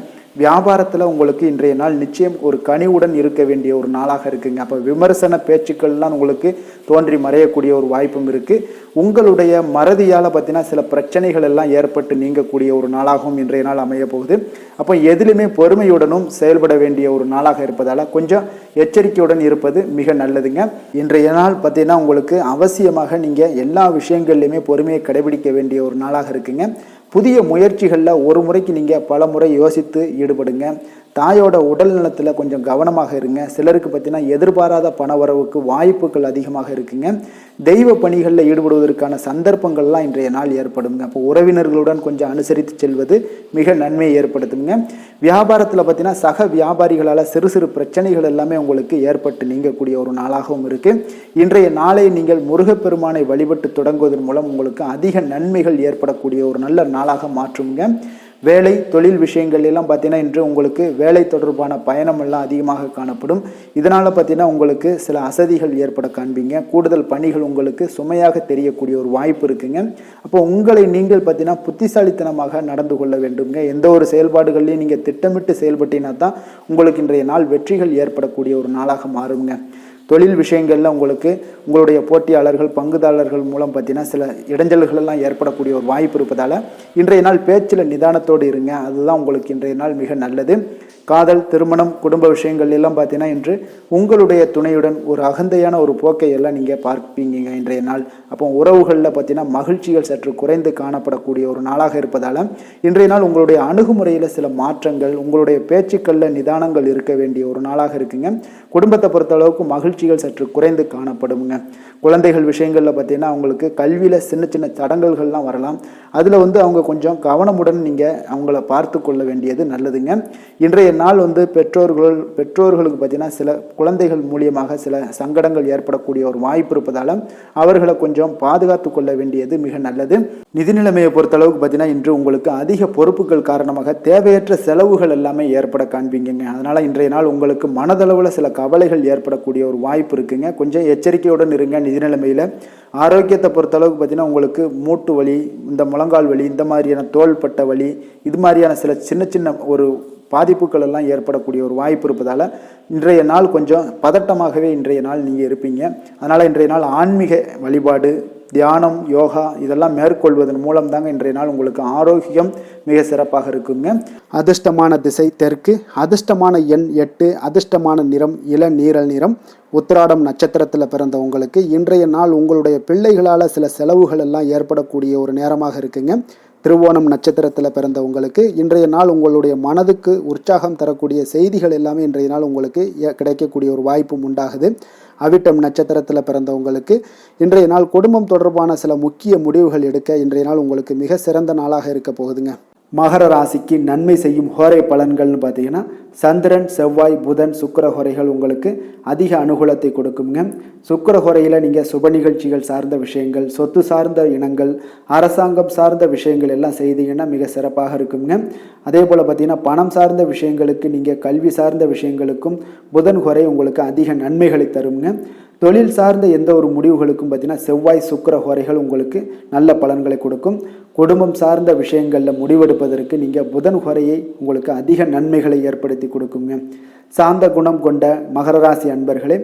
வியாபாரத்தில் உங்களுக்கு இன்றைய நாள் நிச்சயம் ஒரு கனிவுடன் இருக்க வேண்டிய ஒரு நாளாக இருக்குங்க. அப்போ விமர்சன பேச்சுக்கள்லாம் உங்களுக்கு தோன்றி மறையக்கூடிய ஒரு வாய்ப்பும் இருக்குது. உங்களுடைய மறதியால் பார்த்தீங்கன்னா சில பிரச்சனைகள் எல்லாம் ஏற்பட்டு நீங்கக்கூடிய ஒரு நாளாகவும் இன்றைய நாள் அமைய போகுது. அப்போ எதிலுமே பொறுமையுடனும் செயல்பட வேண்டிய ஒரு நாளாக இருப்பதால் கொஞ்சம் எச்சரிக்கையுடன் இருப்பது மிக நல்லதுங்க. இன்றைய நாள் பார்த்தீங்கன்னா உங்களுக்கு அவசியமாக நீங்கள் எல்லா விஷயங்கள்லையுமே பொறுமையை கடைபிடிக்க வேண்டிய ஒரு நாளாக இருக்குங்க. புதிய முயற்சிகளில் ஒரு முறைக்கு நீங்கள் பல முறை யோசித்து ஈடுபடுங்க. தாயோட உடல் நலத்தில் கொஞ்சம் கவனமாக இருங்க. சிலருக்கு பார்த்தீங்கன்னா எதிர்பாராத பண வரவுக்கு வாய்ப்புகள் அதிகமாக இருக்குங்க. தெய்வ பணிகளில் ஈடுபடுவதற்கான சந்தர்ப்பங்கள்லாம் இன்றைய நாள் ஏற்படுங்க. அப்போ உறவினர்களுடன் கொஞ்சம் அனுசரித்து செல்வது மிக நன்மையை ஏற்படுத்துங்க. வியாபாரத்தில் பார்த்தீங்கன்னா சக வியாபாரிகளால் சிறு சிறு பிரச்சனைகள் எல்லாமே உங்களுக்கு ஏற்பட்டு நீங்கக்கூடிய ஒரு நாளாகவும் இருக்குது. இன்றைய நாளை நீங்கள் முருகப்பெருமானை வழிபட்டு தொடங்குவதன் மூலம் உங்களுக்கு அதிக நன்மைகள் ஏற்படக்கூடிய ஒரு நல்ல நாளாக மாற்றுங்க. வேலை தொழில் விஷயங்கள் எல்லாம் பார்த்தீங்கன்னா இன்று உங்களுக்கு வேலை தொடர்பான பயணம் எல்லாம் அதிகமாக காணப்படும். இதனால் பார்த்தீங்கன்னா உங்களுக்கு சில அசதிகள் ஏற்பட காண்பீங்க. கூடுதல் பணிகள் உங்களுக்கு சுமையாக தெரியக்கூடிய ஒரு வாய்ப்பு இருக்குங்க. அப்போ உங்களை நீங்கள் பார்த்தீங்கன்னா புத்திசாலித்தனமாக நடந்து கொள்ள வேண்டுங்க. எந்த ஒரு செயல்பாடுகள்லையும் நீங்கள் திட்டமிட்டு செயல்பட்டீங்கன்னா தான் உங்களுக்கு இன்றைய நாள் வெற்றிகள் ஏற்படக்கூடிய ஒரு நாளாக மாறுங்க. தொழில் விஷயங்களில் உங்களுக்கு உங்களுடைய போட்டியாளர்கள் பங்குதாரர்கள் மூலம் பார்த்தீங்கன்னா சில இடைஞ்சல்கள் எல்லாம் ஏற்படக்கூடிய ஒரு வாய்ப்பு இருப்பதால் இன்றைய நாள் பேச்சில் நிதானத்தோடு இருங்க. அதுதான் உங்களுக்கு இன்றைய நாள் மிக நல்லது. காதல் திருமணம் குடும்ப விஷயங்கள் எல்லாம் பார்த்தீங்கன்னா இன்று உங்களுடைய துணையுடன் ஒரு அகந்தையான ஒரு போக்கை எல்லாம் நீங்கள் பார்ப்பீங்க இன்றைய நாள். அப்போ உறவுகளில் பார்த்தீங்கன்னா மகிழ்ச்சிகள் சற்று குறைந்து காணப்படக்கூடிய ஒரு நாளாக இருப்பதால் இன்றைய நாள் உங்களுடைய அணுகுமுறையில் சில மாற்றங்கள் உங்களுடைய பேச்சுக்களில் நிதானங்கள் இருக்க வேண்டிய ஒரு நாளாக இருக்குங்க. குடும்பத்தை பொறுத்தளவுக்கு மகிழ்ச்சிகள் சற்று குறைந்து காணப்படுங்க. குழந்தைகள் விஷயங்களில் பார்த்தீங்கன்னா அவங்களுக்கு கல்வியில் சின்ன சின்ன தடங்கல்கள்லாம் வரலாம். அதில் அவங்க கொஞ்சம் கவனமுடன் நீங்கள் அவங்கள பார்த்து கொள்ள வேண்டியது நல்லதுங்க. இன்றைய நாள் பெற்றோர்களுக்கு பார்த்தீங்கன்னா சில குழந்தைகள் மூலியமாக சில சங்கடங்கள் ஏற்படக்கூடிய ஒரு வாய்ப்பு இருப்பதால் அவர்களை கொஞ்சம் பாதுகாத்து கொள்ள வேண்டியது மிக நல்லது. நிதி நிலைமையை பொறுத்தளவுக்கு பார்த்தீங்கன்னா இன்று உங்களுக்கு அதிக பொறுப்புகள் காரணமாக தேவையற்ற செலவுகள் எல்லாமே ஏற்பட காண்பீங்க. அதனால் இன்றைய நாள் உங்களுக்கு மனதளவில் சில கவலைகள் ஏற்படக்கூடிய ஒரு வாய்ப்பு இருக்குங்க. கொஞ்சம் எச்சரிக்கையுடன் இருங்க. நிதி நிலைமையில் ஆரோக்கியத்தை பொறுத்தளவுக்கு பார்த்தீங்கன்னா உங்களுக்கு மூட்டு வலி இந்த முழங்கால் வலி இந்த மாதிரியான தோள்பட்ட வலி இது மாதிரியான சில சின்ன சின்ன ஒரு பாதிப்புகள் எல்லாம் ஏற்படக்கூடிய ஒரு வாய்ப்பு இருப்பதால் இன்றைய நாள் கொஞ்சம் பதட்டமாகவே இன்றைய நாள் நீங்கள் இருப்பீங்க. அதனால் இன்றைய நாள் ஆன்மீக வழிபாடு தியானம் யோகா இதெல்லாம் மேற்கொள்வதன் மூலம் தாங்க இன்றைய நாள் உங்களுக்கு ஆரோக்கியம் மிக சிறப்பாக இருக்குங்க. அதிர்ஷ்டமான திசை தெற்கு, அதிர்ஷ்டமான எண் 8, அதிர்ஷ்டமான நிறம் இளநீரல் நிறம். உத்திராடம் நட்சத்திரத்தில் பிறந்த உங்களுக்கு இன்றைய நாள் உங்களுடைய பிள்ளைகளால் சில செலவுகள் எல்லாம் ஏற்படக்கூடிய ஒரு நேரமாக இருக்குங்க. திருவோணம் நட்சத்திரத்தில் பிறந்த உங்களுக்கு இன்றைய நாள் உங்களுடைய மனதுக்கு உற்சாகம் தரக்கூடிய செய்திகள் எல்லாமே இன்றைய நாள் உங்களுக்கு கிடைக்கக்கூடிய ஒரு வாய்ப்பும் உண்டாகுது. அவிட்டம் நட்சத்திரத்தில் பிறந்தவங்களுக்கு இன்றைய நாள் குடும்பம் தொடர்பான சில முக்கிய முடிவுகள் எடுக்க இன்றைய நாள் உங்களுக்கு மிக சிறந்த நாளாக இருக்க போகுதுங்க. மகர ராசிக்கு நன்மை செய்யும் ஹோரை பலன்கள்னு பார்த்தீங்கன்னா சந்திரன் செவ்வாய் புதன் சுக்கிர ஹோரைகள் உங்களுக்கு அதிக அனுகூலத்தை கொடுக்குங்க. சுக்கிர ஹோரையில் நீங்கள் சுப நிகழ்ச்சிகள் சார்ந்த விஷயங்கள் சொத்து சார்ந்த இனங்கள் அரசாங்கம் சார்ந்த விஷயங்கள் எல்லாம் செய்தீங்கன்னா மிக சிறப்பாக இருக்குங்க. அதே போல் பார்த்தீங்கன்னா பணம் சார்ந்த விஷயங்களுக்கு நீங்கள் கல்வி சார்ந்த விஷயங்களுக்கும் புதன் ஹோரை உங்களுக்கு அதிக நன்மைகளை தருங்க. தொழில் சார்ந்த எந்த ஒரு முடிவுகளுக்கும் பார்த்தீங்கன்னா செவ்வாய் சுக்கிர ஹோரைகள் உங்களுக்கு நல்ல பலன்களை கொடுக்கும். குடும்பம் சார்ந்த விஷயங்களில் முடிவெடுப்பதற்கு நீங்கள் புதன் ஹோரையை உங்களுக்கு அதிக நன்மைகளை ஏற்படுத்தி கொடுக்குங்க. சாந்த குணம் கொண்ட மகர ராசி அன்பர்களே,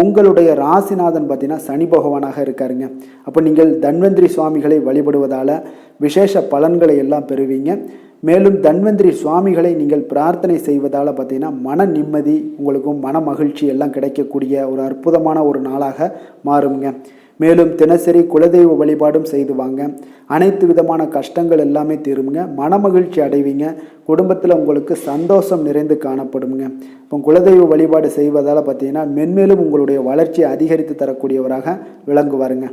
உங்களுடைய ராசிநாதன் பார்த்தீங்கன்னா சனி பகவானாக இருக்காருங்க. அப்போ நீங்கள் தன்வந்திரி சுவாமிகளை வழிபடுவதால் விசேஷ பலன்களை எல்லாம் பெறுவீங்க. மேலும் தன்வந்திரி சுவாமிகளை நீங்கள் பிரார்த்தனை செய்வதால் பார்த்தீங்கன்னா மன நிம்மதி உங்களுக்கும் மன மகிழ்ச்சி எல்லாம் கிடைக்கக்கூடிய ஒரு அற்புதமான ஒரு நாளாக மாறுங்க. மேலும் தினசரி குலதெய்வ வழிபாடும் செய்து வாங்க. அனைத்து விதமான கஷ்டங்கள் எல்லாமே தீருங்க. மனமகிழ்ச்சி அடைவீங்க. குடும்பத்தில் உங்களுக்கு சந்தோஷம் நிறைந்து காணப்படுங்க. இப்போ குலதெய்வ வழிபாடு செய்வதால் பார்த்தீங்கன்னா மென்மேலும் உங்களுடைய வளர்ச்சியை அதிகரித்து தரக்கூடியவராக விளங்குவாருங்க.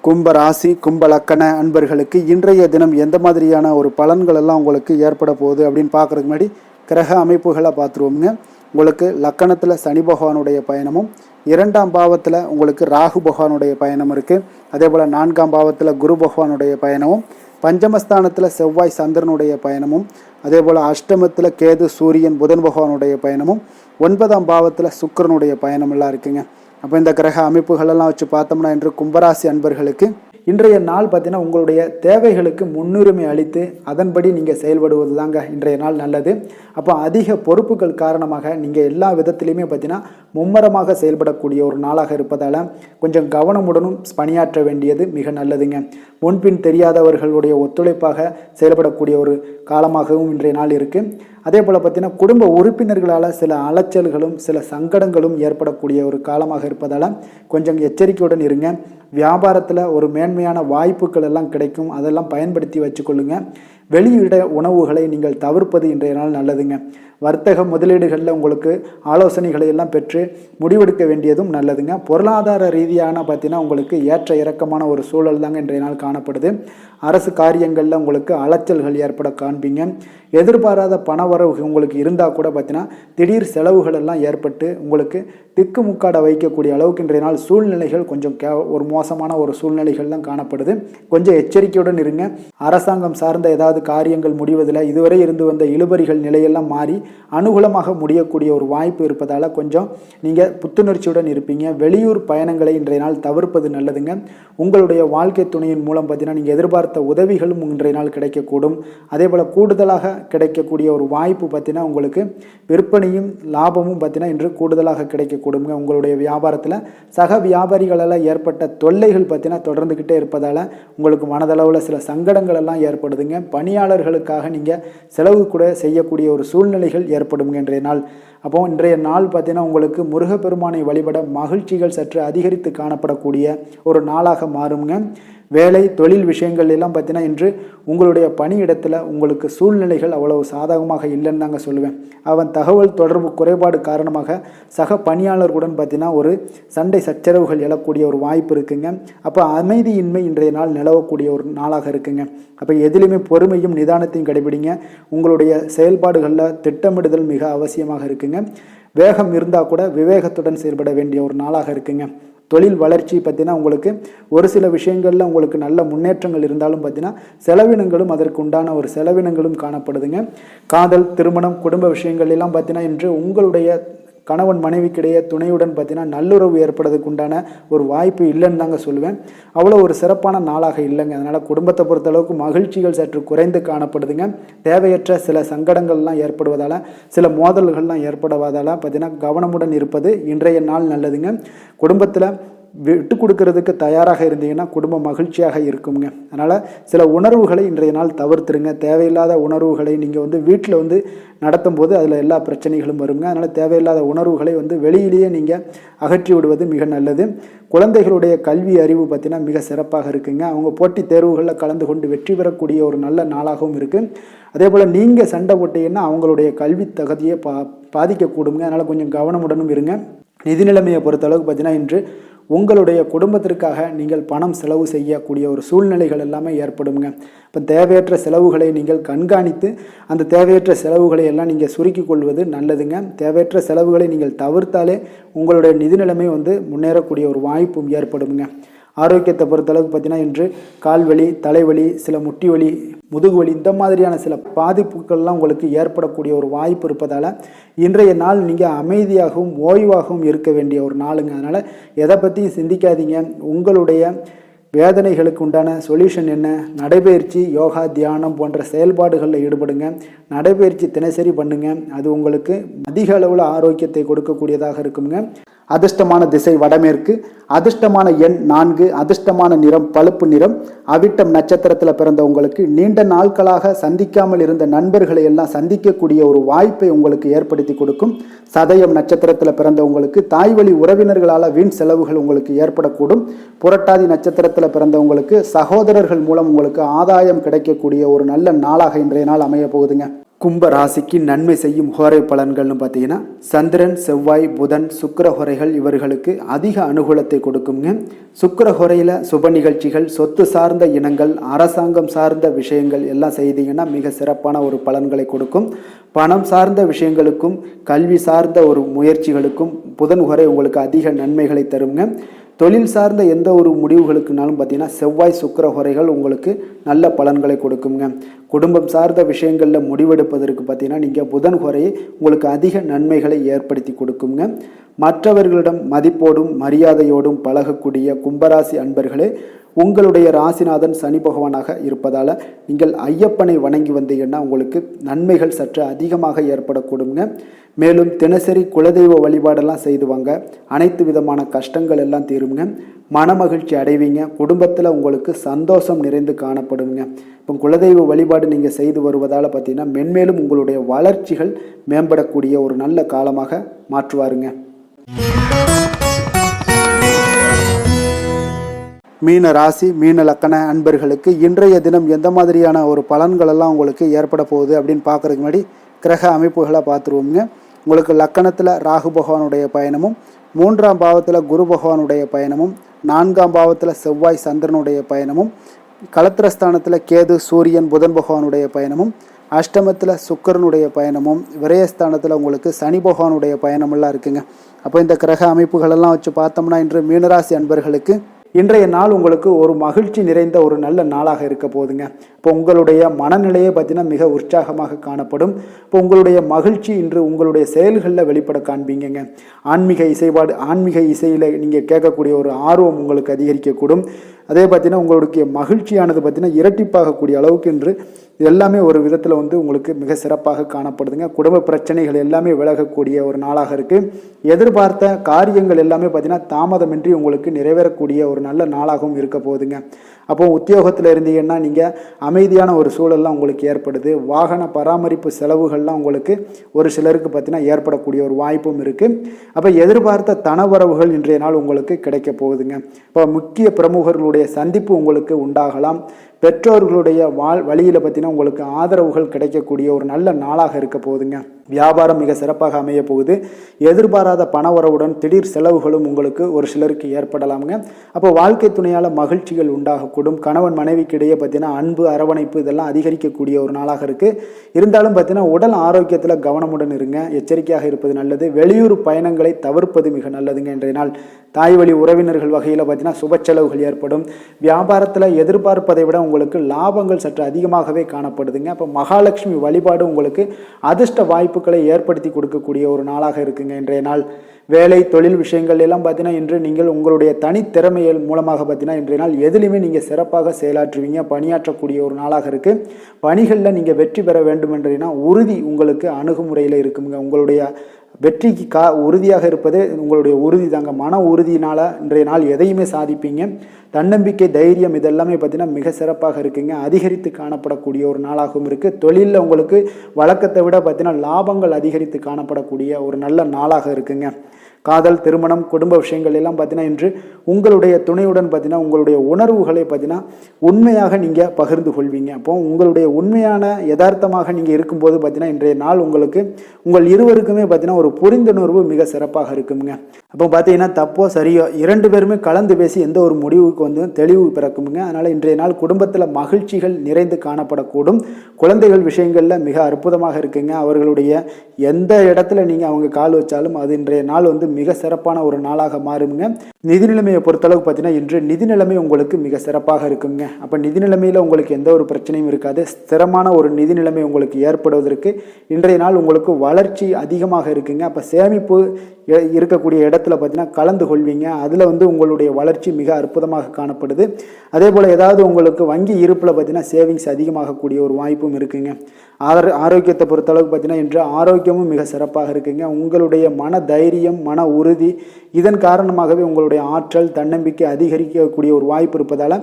கும்ப ராசி கும்ப லக்கண அன்பர்களுக்கு இன்றைய தினம் எந்த மாதிரியான ஒரு பலன்கள் எல்லாம் உங்களுக்கு ஏற்பட போகுது அப்படின்னு பார்க்குறதுக்கு முன்னாடி கிரக அமைப்புகளை பார்த்துருவோங்க. உங்களுக்கு லக்கணத்தில் சனி பகவானுடைய பயணமும் 2ஆம் பாவத்தில் உங்களுக்கு ராகு பகவானுடைய பயணம் இருக்குது. அதே போல் 4ஆம் பாவத்தில் குரு பகவானுடைய பயணமும் பஞ்சமஸ்தானத்தில் செவ்வாய் சந்திரனுடைய பயணமும் அதே போல் அஷ்டமத்தில் கேது சூரியன் புதன் பகவானுடைய பயணமும் 9ஆம் பாவத்தில் சுக்கிரனுடைய பயணம் எல்லாம் இருக்குங்க. அப்போ இந்த கிரக அமைப்புகளெல்லாம் வச்சு பார்த்தோம்னா இன்று கும்பராசி அன்பர்களுக்கு இன்றைய நாள் பார்த்தீங்கன்னா உங்களுடைய தேவைகளுக்கு முன்னுரிமை அளித்து அதன்படி நீங்கள் செயல்படுவது தாங்க இன்றைய நாள் நல்லது. அப்போ அதிக பொறுப்புகள் காரணமாக நீங்கள் எல்லா விதத்திலையுமே பார்த்தீங்கன்னா மும்மரமாக செயல்படக்கூடிய ஒரு நாளாக இருப்பதால் கொஞ்சம் கவனமுடனும் பணியாற்ற வேண்டியது மிக நல்லதுங்க. முன்பின் தெரியாதவர்களுடைய ஒத்துழைப்பாக செயல்படக்கூடிய ஒரு காலமாகவும் இன்றைய நாள் இருக்குது. அதே போல் பார்த்தீங்கன்னா குடும்ப உறுப்பினர்களால் சில அலைச்சல்களும் சில சங்கடங்களும் ஏற்படக்கூடிய ஒரு காலமாக இருப்பதால் கொஞ்சம் எச்சரிக்கையுடன் இருங்க. வியாபாரத்தில் ஒரு மேன்மையான வாய்ப்புகள் எல்லாம் கிடைக்கும், அதெல்லாம் பயன்படுத்தி வச்சுக்கொள்ளுங்க. வெளியிட உணவுகளை நீங்கள் தவிர்ப்பது இன்றைய நாள் நல்லதுங்க. வர்த்தக முதலீடுகளில் உங்களுக்கு ஆலோசனைகளை எல்லாம் பெற்று முடிவெடுக்க வேண்டியதும் நல்லதுங்க. பொருளாதார ரீதியான பார்த்தீங்கன்னா உங்களுக்கு ஏற்ற இறக்கமான ஒரு சூழல் தாங்க இன்றைய நாள் காணப்படுது. அரசு காரியங்களில் உங்களுக்கு அலைச்சல்கள் ஏற்பட காண்பீங்க. எதிர்பாராத பணவரவு உங்களுக்கு இருந்தால் கூட பார்த்தீங்கன்னா திடீர் செலவுகள் எல்லாம் ஏற்பட்டு உங்களுக்கு திக்குமுக்காட வைக்கக்கூடிய அளவுக்கு இன்றைய நாள் சூழ்நிலைகள் கொஞ்சம் ஒரு மோசமான ஒரு சூழ்நிலைகள் தான் காணப்படுது. கொஞ்சம் எச்சரிக்கையுடன் இருங்க. அரசாங்கம் சார்ந்த ஏதாவது காரியங்கள் முடிவதில் இதுவரை இருந்து வந்த இழுபறிகள் நிலையெல்லாம் மாறி அனுகூலமாக முடியக்கூடிய ஒரு வாய்ப்பு இருப்பதால் கொஞ்சம் நீங்கள் புத்துணர்ச்சியுடன் இருப்பீங்க. வெளியூர் பயணங்களை இன்றைய நாள் தவிர்ப்பது நல்லதுங்க. உங்களுடைய வாழ்க்கை துணையின் மூலம் பார்த்தீங்கன்னா நீங்கள் எதிர்பார்த்த உதவிகளும் இன்றைய நாள் கிடைக்கக்கூடும். அதே போல் கூடுதலாக கிடைக்கக்கூடிய ஒரு வாய்ப்பு பார்த்தீங்கன்னா உங்களுக்கு விற்பனையும் லாபமும் பார்த்தீங்கன்னா இன்று கூடுதலாக கிடைக்கக்கூடுங்க. உங்களுடைய வியாபாரத்தில் சக வியாபாரிகளால் ஏற்பட்ட தொல்லைகள் பார்த்தீங்கன்னா தொடர்ந்துக்கிட்டே இருப்பதால் உங்களுக்கு மனதளவில் சில சங்கடங்கள் எல்லாம் ஏற்படுதுங்க. பணியாளர்களுக்காக நீங்கள் செலவு கூட செய்யக்கூடிய ஒரு சூழ்நிலைகள் ஏற்படுங்க இன்றைய நாள். அப்போ இன்றைய நாள் பார்த்தீங்கன்னா உங்களுக்கு முருகப்பெருமானை வழிபட மகிழ்ச்சிகள் சற்று அதிகரித்து காணப்படக்கூடிய ஒரு நாளாக மாறுங்க. வேலை தொழில் விஷயங்கள் எல்லாம் பார்த்தீங்கன்னா இன்று உங்களுடைய பணியிடத்தில் உங்களுக்கு சூழ்நிலைகள் அவ்வளவு சாதகமாக இல்லைன்னு தாங்க சொல்லுவேன். அவன் தகவல் தொடர்பு குறைபாடு காரணமாக சக பணியாளர்களுடன் பார்த்தீங்கன்னா ஒரு சண்டை சச்சரவுகள் எழக்கூடிய ஒரு வாய்ப்பு இருக்குங்க. அப்போ அமைதியின்மை இன்றைய நாள் நிலவக்கூடிய ஒரு நாளாக இருக்குங்க. அப்போ எதிலுமே பொறுமையும் நிதானத்தையும் கடைபிடிங்க. உங்களுடைய செயல்பாடுகளில் திட்டமிடுதல் மிக அவசியமாக இருக்குங்க. வேகம் இருந்தால் கூட விவேகத்துடன் செயல்பட வேண்டிய ஒரு நாளாக இருக்குங்க. தொழில் வளர்ச்சி பார்த்தீங்கன்னா உங்களுக்கு ஒரு சில விஷயங்களில் உங்களுக்கு நல்ல முன்னேற்றங்கள் இருந்தாலும் பார்த்தீங்கன்னா செலவினங்களும் அதற்கு உண்டான ஒரு செலவினங்களும் காணப்படுதுங்க. காதல், திருமணம், குடும்ப விஷயங்கள் எல்லாம் பார்த்தீங்கன்னா இன்று உங்களுடைய கணவன் மனைவிக்கிடையே துணையுடன் பார்த்தீங்கன்னா நல்லுறவு ஏற்படுறதுக்கு உண்டான ஒரு வாய்ப்பு இல்லைன்னு தாங்க சொல்லுவேன். அவ்வளோ ஒரு சிறப்பான நாளாக இல்லைங்க. அதனால் குடும்பத்தை பொறுத்தளவுக்கு மகிழ்ச்சிகள் சற்று குறைந்து காணப்படுதுங்க. தேவையற்ற சில சங்கடங்கள்லாம் ஏற்படுவதால் சில மோதல்கள்லாம் ஏற்படுவதால் பார்த்தீங்கன்னா கவனமுடன் இருப்பது இன்றைய நாள் நல்லதுங்க. குடும்பத்தில் விட்டு கொடுக்கறதுக்கு தயாராக இருந்தீங்கன்னா குடும்பம் மகிழ்ச்சியாக இருக்குங்க. அதனால் சில உணர்வுகளை இன்றைய நாள் தவிர்த்துருங்க. தேவையில்லாத உணர்வுகளை நீங்கள் வீட்டில் நடத்தும் போது அதில் எல்லா பிரச்சனைகளும் வருங்க. அதனால் தேவையில்லாத உணர்வுகளை வெளியிலேயே நீங்கள் அகற்றி விடுவது மிக நல்லது. குழந்தைகளுடைய கல்வி அறிவு பார்த்தீங்கன்னா மிக சிறப்பாக இருக்குங்க. அவங்க போட்டித் தேர்வுகளில் கலந்து கொண்டு வெற்றி பெறக்கூடிய ஒரு நல்ல நாளாகவும் இருக்குது. அதே போல் நீங்கள் சண்டை போட்டீங்கன்னா அவங்களுடைய கல்வி தகுதியை பாதிக்கக்கூடுங்க. அதனால் கொஞ்சம் கவனமுடனும் இருங்க. நிதி நிலைமையை பொறுத்தளவுக்கு பார்த்தீங்கன்னா இன்று உங்களுடைய குடும்பத்திற்காக நீங்கள் பணம் செலவு செய்யக்கூடிய ஒரு சூழ்நிலைகள் எல்லாமே ஏற்படுங்க. இப்போ தேவையற்ற செலவுகளை நீங்கள் கண்காணித்து அந்த தேவையற்ற செலவுகளை எல்லாம் நீங்கள் சுருக்கி கொள்வது நல்லதுங்க. தேவையற்ற செலவுகளை நீங்கள் தவிர்த்தாலே உங்களுடைய நிதி நிலைமை முன்னேறக்கூடிய ஒரு வாய்ப்பும் ஏற்படுங்க. ஆரோக்கியத்தை பொறுத்தளவுக்கு பார்த்தீங்கன்னா இன்று கால்வலி, தலைவலி, சில முட்டி வலி, முதுகுவலி இந்த மாதிரியான சில பாதிப்புகள்லாம் உங்களுக்கு ஏற்படக்கூடிய ஒரு வாய்ப்பு இருப்பதால் இன்றைய நாள் நீங்கள் அமைதியாகவும் ஓய்வாகவும் இருக்க வேண்டிய ஒரு நாளுங்க. அதனால் எதை பற்றியும் சிந்திக்காதீங்க. உங்களுடைய வேதனைகளுக்கு உண்டான சொல்யூஷன் என்ன? நடைபயிற்சி, யோகா, தியானம் போன்ற செயல்பாடுகளில் ஈடுபடுங்க. நடைபயிற்சி தினசரி பண்ணுங்க. அது உங்களுக்கு அதிக அளவில் ஆரோக்கியத்தை கொடுக்கக்கூடியதாக இருக்குங்க. அதிர்ஷ்டமான திசை வடமேற்கு, அதிர்ஷ்டமான எண் 4, அதிர்ஷ்டமான நிறம் பழுப்பு நிறம். அவிட்டம் நட்சத்திரத்தில் பிறந்த உங்களுக்கு நீண்ட நாட்களாக சந்திக்காமல் இருந்த நண்பர்களை எல்லாம் சந்திக்கக்கூடிய ஒரு வாய்ப்பை உங்களுக்கு ஏற்படுத்தி கொடுக்கும். சதயம் நட்சத்திரத்தில் பிறந்த உங்களுக்கு தாய்வழி உறவினர்களால் வீண் செலவுகள் உங்களுக்கு ஏற்படக்கூடும். புரட்டாதி நட்சத்திரத்தில் பிறந்தவங்களுக்கு சகோதரர்கள் மூலம் உங்களுக்கு ஆதாயம் கிடைக்கக்கூடிய ஒரு நல்ல நாளாக இன்றைய நாள் அமைய போகுதுங்க. கும்ப ராசிக்கு நன்மை செய்யும் ஹோரை பலன்கள்னு பார்த்தீங்கன்னா சந்திரன், செவ்வாய், புதன், சுக்கிர ஹோரைகள் இவர்களுக்கு அதிக அனுகூலத்தை கொடுக்குங்க. சுக்கிர ஹோரையில் சுப நிகழ்ச்சிகள், சொத்து சார்ந்த இனங்கள், அரசாங்கம் சார்ந்த விஷயங்கள் எல்லாம் செய்தீங்கன்னா மிக சிறப்பான ஒரு பலன்களை கொடுக்கும். பணம் சார்ந்த விஷயங்களுக்கும் கல்வி சார்ந்த ஒரு முயற்சிகளுக்கும் புதன் ஹோரை உங்களுக்கு அதிக நன்மைகளை தருங்க. தொழில் சார்ந்த எந்த ஒரு முடிவுகளுக்குனாலும் பார்த்தீங்கன்னா செவ்வாய், சுக்கிர ஹோரைகள் உங்களுக்கு நல்ல பலன்களை கொடுக்குங்க. குடும்பம் சார்ந்த விஷயங்களில் முடிவெடுப்பதற்கு பார்த்தீங்கன்னா நீங்கள் புதன் ஹோரையை உங்களுக்கு அதிக நன்மைகளை ஏற்படுத்தி கொடுக்குங்க. மற்றவர்களிடம் மதிப்போடும் மரியாதையோடும் பழகக்கூடிய கும்பராசி அன்பர்களே, உங்களுடைய ராசிநாதன் சனி பகவானாக இருப்பதால் நீங்கள் ஐயப்பனை வணங்கி வந்தீங்கன்னா உங்களுக்கு நன்மைகள் சற்று அதிகமாக ஏற்படக்கூடுங்க. மேலும் தினசரி குலதெய்வ வழிபாடெல்லாம் செய்து வாங்க. அனைத்து விதமான கஷ்டங்கள் எல்லாம் தீருங்க. மனமகிழ்ச்சி அடைவீங்க. குடும்பத்தில் உங்களுக்கு சந்தோஷம் நிறைந்து காணப்படுங்க. இப்போ குலதெய்வ வழிபாடு நீங்கள் செய்து வருவதால் பார்த்தீங்கன்னா மென்மேலும் உங்களுடைய வளர்ச்சிகள் மேம்படக்கூடிய ஒரு நல்ல காலமாக மாற்றுவாருங்க. மீன ராசி மீன லக்கண அன்பர்களுக்கு இன்றைய தினம் எந்த மாதிரியான ஒரு பலன்கள் எல்லாம் உங்களுக்கு ஏற்பட போகுது அப்படின்னு பார்க்குறதுக்கு முன்னாடி கிரக அமைப்புகளை பார்த்துருவோங்க. உங்களுக்கு லக்கணத்தில் ராகு பகவானுடைய பயணமும், 3ஆம் பாவத்தில் குரு பகவானுடைய பயணமும், 4ஆம் பாவத்தில் செவ்வாய் சந்திரனுடைய பயணமும், களத்திரஸ்தானத்தில் கேது சூரியன் புதன் பகவானுடைய பயணமும், அஷ்டமத்தில் சுக்கரனுடைய பயணமும், விரயஸ்தானத்தில் உங்களுக்கு சனி பகவானுடைய பயணமெல்லாம் இருக்குங்க. அப்போ இந்த கிரக அமைப்புகளெல்லாம் வச்சு பார்த்தோம்னா இன்று மீனராசி அன்பர்களுக்கு இன்றைய நாள் உங்களுக்கு ஒரு மகிழ்ச்சி நிறைந்த ஒரு நல்ல நாளாக இருக்க போகுதுங்க. இப்போ உங்களுடைய மனநிலையை பார்த்தீங்கன்னா மிக உற்சாகமாக காணப்படும். இப்போ உங்களுடைய மகிழ்ச்சி இன்று உங்களுடைய செயல்களில் வெளிப்பட காண்பீங்கங்க. ஆன்மீக இசையில் நீங்கள் கேட்கக்கூடிய ஒரு ஆர்வம் உங்களுக்கு அதிகரிக்கக்கூடும். அதே பார்த்தீங்கன்னா உங்களுடைய மகிழ்ச்சியானது பார்த்தீங்கன்னா இரட்டிப்பாகக்கூடிய அளவுக்கு இன்று எல்லாமே ஒரு விதத்தில் உங்களுக்கு மிக சிறப்பாக காணப்படுதுங்க. குடும்ப பிரச்சனைகள் எல்லாமே விலகக்கூடிய ஒரு நாளாக இருக்குது. எதிர்பார்த்த காரியங்கள் எல்லாமே பார்த்தீங்கன்னா தாமதமின்றி உங்களுக்கு நிறைவேறக்கூடிய ஒரு நல்ல நாளாகவும் இருக்க போகுதுங்க. அப்போ உத்தியோகத்தில் இருந்தீங்கன்னா நீங்கள் அமைதியான ஒரு சூழல்லாம் உங்களுக்கு ஏற்படுது. வாகன பராமரிப்பு செலவுகள்லாம் உங்களுக்கு ஒரு சிலருக்கு பார்த்தீங்கன்னா ஏற்படக்கூடிய ஒரு வாய்ப்பும் இருக்குது. அப்போ எதிர்பார்த்த தனவரவுகள் இன்றைய நாள் உங்களுக்கு கிடைக்க போகுதுங்க. இப்போ முக்கிய பிரமுகர்களுடைய சந்திப்பு உங்களுக்கு உண்டாகலாம். பெற்றோர்களுடைய வழியில் பார்த்தீங்கன்னா உங்களுக்கு ஆதரவுகள் கிடைக்கக்கூடிய ஒரு நல்ல நாளாக இருக்க போகுதுங்க. வியாபாரம் மிக சிறப்பாக அமைய போகுது. எதிர்பாராத பணவரவுடன் திடீர் செலவுகளும் உங்களுக்கு ஒரு சிலருக்கு ஏற்படலாமுங்க. அப்போ வாழ்க்கை துணையால் மகிழ்ச்சிகள் உண்டாகக்கூடும். கணவன் மனைவிக்கு இடையே பார்த்தீங்கன்னா அன்பு அரவணைப்பு இதெல்லாம் அதிகரிக்கக்கூடிய ஒரு நாளாக இருக்குது. இருந்தாலும் பார்த்தீங்கன்னா உடல் ஆரோக்கியத்தில் கவனமுடன் இருங்க, எச்சரிக்கையாக இருப்பது நல்லது. வெளியூர் பயணங்களை தவிர்ப்பது மிக நல்லதுங்க. இன்றைய நாள் தாய் வழி உறவினர்கள் வகையில் பார்த்தீங்கன்னா சுப செலவுகள் ஏற்படும். வியாபாரத்தில் எதிர்பார்ப்பதை விட உங்களுக்கு லாபங்கள் சற்று அதிகமாகவே காணப்படுதுங்க. அப்போ மகாலட்சுமி வழிபாடு உங்களுக்கு அதிர்ஷ்ட வாய்ப்புகளை ஏற்படுத்தி கொடுக்கக்கூடிய ஒரு நாளாக இருக்குங்க இன்றைய நாள். வேலை தொழில் விஷயங்கள் எல்லாம் பார்த்தீங்கன்னா இன்று நீங்கள் உங்களுடைய தனித்திறமைகள் மூலமாக பார்த்தீங்கன்னா இன்றைய நாள் எதிலுமே நீங்கள் சிறப்பாக செயலாற்றுவீங்க, பணியாற்றக்கூடிய ஒரு நாளாக இருக்குது. பணிகளில் நீங்கள் வெற்றி பெற வேண்டும் என்றீங்கன்னா உறுதி உங்களுக்கு அணுகுமுறையில் இருக்குங்க. உங்களுடைய வெற்றிக்கு உறுதியாக இருப்பது உங்களுடைய உறுதி தாங்க. மன உறுதியினால் இன்றைய நாள் எதையுமே சாதிப்பீங்க. தன்னம்பிக்கை, தைரியம் இதெல்லாமே பார்த்தீங்கன்னா மிக சிறப்பாக இருக்குங்க. அதிகரித்து காணப்படக்கூடிய ஒரு நாளாகவும் இருக்குது. தொழிலில் உங்களுக்கு வழக்கத்தை விட பார்த்தீங்கன்னா லாபங்கள் அதிகரித்து காணப்படக்கூடிய ஒரு நல்ல நாளாக இருக்குங்க. காதல், திருமணம், குடும்ப விஷயங்கள் எல்லாம் பார்த்தீங்கன்னா இன்று உங்களுடைய துணையுடன் பார்த்தீங்கன்னா உங்களுடைய உணர்வுகளை பார்த்தீங்கன்னா உண்மையாக நீங்கள் பகிர்ந்து கொள்வீங்க. அப்போ உங்களுடைய உண்மையான யதார்த்தமாக நீங்கள் இருக்கும்போது பார்த்தீங்கன்னா இன்றைய நாள் உங்களுக்கு உங்கள் இருவருக்குமே பார்த்தீங்கன்னா ஒரு புரிந்துணர்வு மிக சிறப்பாக இருக்குங்க. அப்போ பார்த்தீங்கன்னா தப்போ சரியோ 2 பேருமே கலந்து பேசி எந்த ஒரு முடிவுக்கு தெளிவு பிறக்குங்க. அதனால் இன்றைய நாள் குடும்பத்தில் மகிழ்ச்சிகள் நிறைந்து காணப்படக்கூடும். குழந்தைகள் விஷயங்களில் மிக அற்புதமாக இருக்குங்க. அவர்களுடைய எந்த இடத்துல நீங்கள் அவங்க கால் வச்சாலும் அது இன்றைய நாள் மிக சிறப்பான ஒரு நாளாக மாறுங்க. நிதி நிலைமையை பொறுத்தளவுக்கு பார்த்தீங்கன்னா இன்று நிதி நிலைமை உங்களுக்கு மிக சிறப்பாக இருக்குங்க. அப்போ நிதி நிலைமையில் உங்களுக்கு எந்த ஒரு பிரச்சனையும் இருக்காது. ஸ்திரமான ஒரு நிதி நிலைமை உங்களுக்கு ஏற்படுவதற்கு இன்றைய நாள் உங்களுக்கு வளர்ச்சி அதிகமாக இருக்குங்க. அப்போ சேமிப்பு இருக்கக்கூடிய இடத்துல பார்த்தீங்கன்னா கலந்து கொள்வீங்க. அதில் உங்களுடைய வளர்ச்சி மிக அற்புதமாக காணப்படுது. அதே போல் ஏதாவது உங்களுக்கு வங்கி இருப்பில் பார்த்தீங்கன்னா சேவிங்ஸ் அதிகமாகக்கூடிய ஒரு வாய்ப்பும் இருக்குங்க. ஆரோக்கியத்தை பொறுத்தளவுக்கு பார்த்தீங்கன்னா இன்று ஆரோக்கியமும் மிக சிறப்பாக இருக்குங்க. உங்களுடைய மன தைரியம், மன உறுதி இதன் காரணமாகவே உங்களுடைய ஆற்றல், தன்னம்பிக்கை அதிகரிக்கக்கூடிய ஒரு வாய்ப்பு இருப்பதால்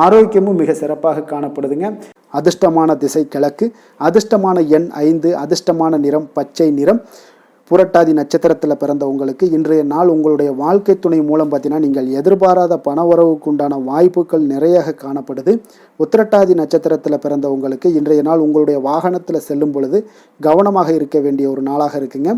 ஆரோக்கியமும் மிக சிறப்பாக காணப்படுதுங்க. அதிர்ஷ்டமான திசை கிழக்கு, அதிர்ஷ்டமான எண் 5, அதிர்ஷ்டமான நிறம் பச்சை நிறம். புரட்டாதி நட்சத்திரத்தில் பிறந்த உங்களுக்கு இன்றைய நாள் உங்களுடைய வாழ்க்கை துணை மூலம் பார்த்தீங்கன்னா நீங்கள் எதிர்பாராத பண உறவுக்கு உண்டான வாய்ப்புகள் நிறைய காணப்படுது. உத்திரட்டாதி நட்சத்திரத்தில் பிறந்த உங்களுக்கு இன்றைய நாள் உங்களுடைய வாகனத்தில் செல்லும் பொழுது கவனமாக இருக்க வேண்டிய ஒரு நாளாக இருக்குங்க.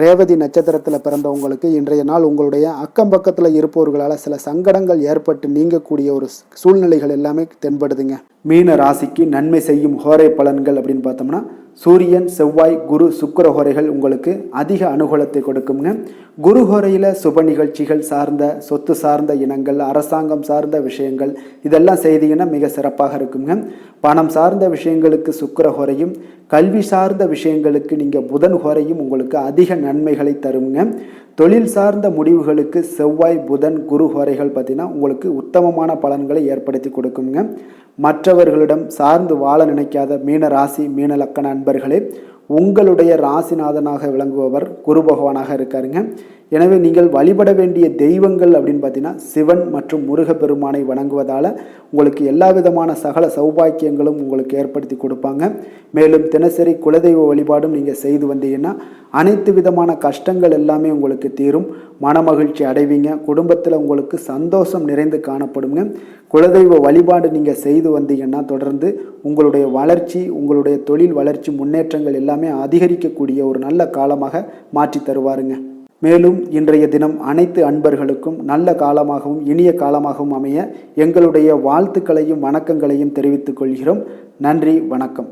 ரேவதி நட்சத்திரத்தில் பிறந்த உங்களுக்கு இன்றைய நாள் உங்களுடைய அக்கம் பக்கத்தில் இருப்பவர்களால் சில சங்கடங்கள் ஏற்பட்டு நீங்கக்கூடிய ஒரு சூழ்நிலைகள் எல்லாமே தென்படுதுங்க. மீன ராசிக்கு நன்மை செய்யும் ஹோரை பலன்கள் அப்படின்னு பார்த்தோம்னா சூரியன், செவ்வாய், குரு, சுக்கிர ஹோரைகள் உங்களுக்கு அதிக அனுகூலத்தை கொடுக்குங்க. குரு ஹோரையில் சுப நிகழ்ச்சிகள் சார்ந்த, சொத்து சார்ந்த இனங்கள், அரசாங்கம் சார்ந்த விஷயங்கள் இதெல்லாம் செய்தீங்கன்னா மிக சிறப்பாக இருக்குங்க. பணம் சார்ந்த விஷயங்களுக்கு சுக்கிர ஹோரையும், கல்வி சார்ந்த விஷயங்களுக்கு நீங்கள் புதன் ஹோரையும் உங்களுக்கு அதிக நன்மைகளை தருங்க. தொழில் சார்ந்த முடிவுகளுக்கு செவ்வாய், புதன், குரு ஹோரைகள் பார்த்தீங்கன்னா உங்களுக்கு உத்தமமான பலன்களை ஏற்படுத்தி கொடுக்குங்க. மற்றவர்களிடம் சார்ந்து வாழ நினைக்காத மீன ராசி மீன லக்கண அன்பர்களே, உங்களுடைய ராசிநாதனாக விளங்குபவர் குரு பகவானாக இருக்காருங்க. எனவே நீங்கள் வழிபட வேண்டிய தெய்வங்கள் அப்படின்னு பார்த்தீங்கன்னா சிவன் மற்றும் முருகப்பெருமானை வணங்குவதால் உங்களுக்கு எல்லா விதமான சகல சௌபாக்கியங்களும் உங்களுக்கு ஏற்படுத்தி கொடுப்பாங்க. மேலும் தினசரி குலதெய்வ வழிபாடும் நீங்கள் செய்து வந்தீங்கன்னா அனைத்து விதமான கஷ்டங்கள் எல்லாமே உங்களுக்கு தீரும், மனமகிழ்ச்சி அடைவீங்க, குடும்பத்தில் உங்களுக்கு சந்தோஷம் நிறைந்து காணப்படுங்க. குலதெய்வ வழிபாடு நீங்கள் செய்து வந்தீங்கன்னா தொடர்ந்து உங்களுடைய வளர்ச்சி, உங்களுடைய தொழில் வளர்ச்சி, முன்னேற்றங்கள் எல்லாமே அதிகரிக்கக்கூடிய ஒரு நல்ல காலமாக மாற்றி தருவாருங்க. மேலும் இன்றைய தினம் அனைத்து அன்பர்களுக்கும் நல்ல காலமாகவும் இனிய காலமாகவும் அமைய எங்களுடைய வாழ்த்துக்களையும் வணக்கங்களையும் தெரிவித்துக் கொள்கிறோம். நன்றி, வணக்கம்.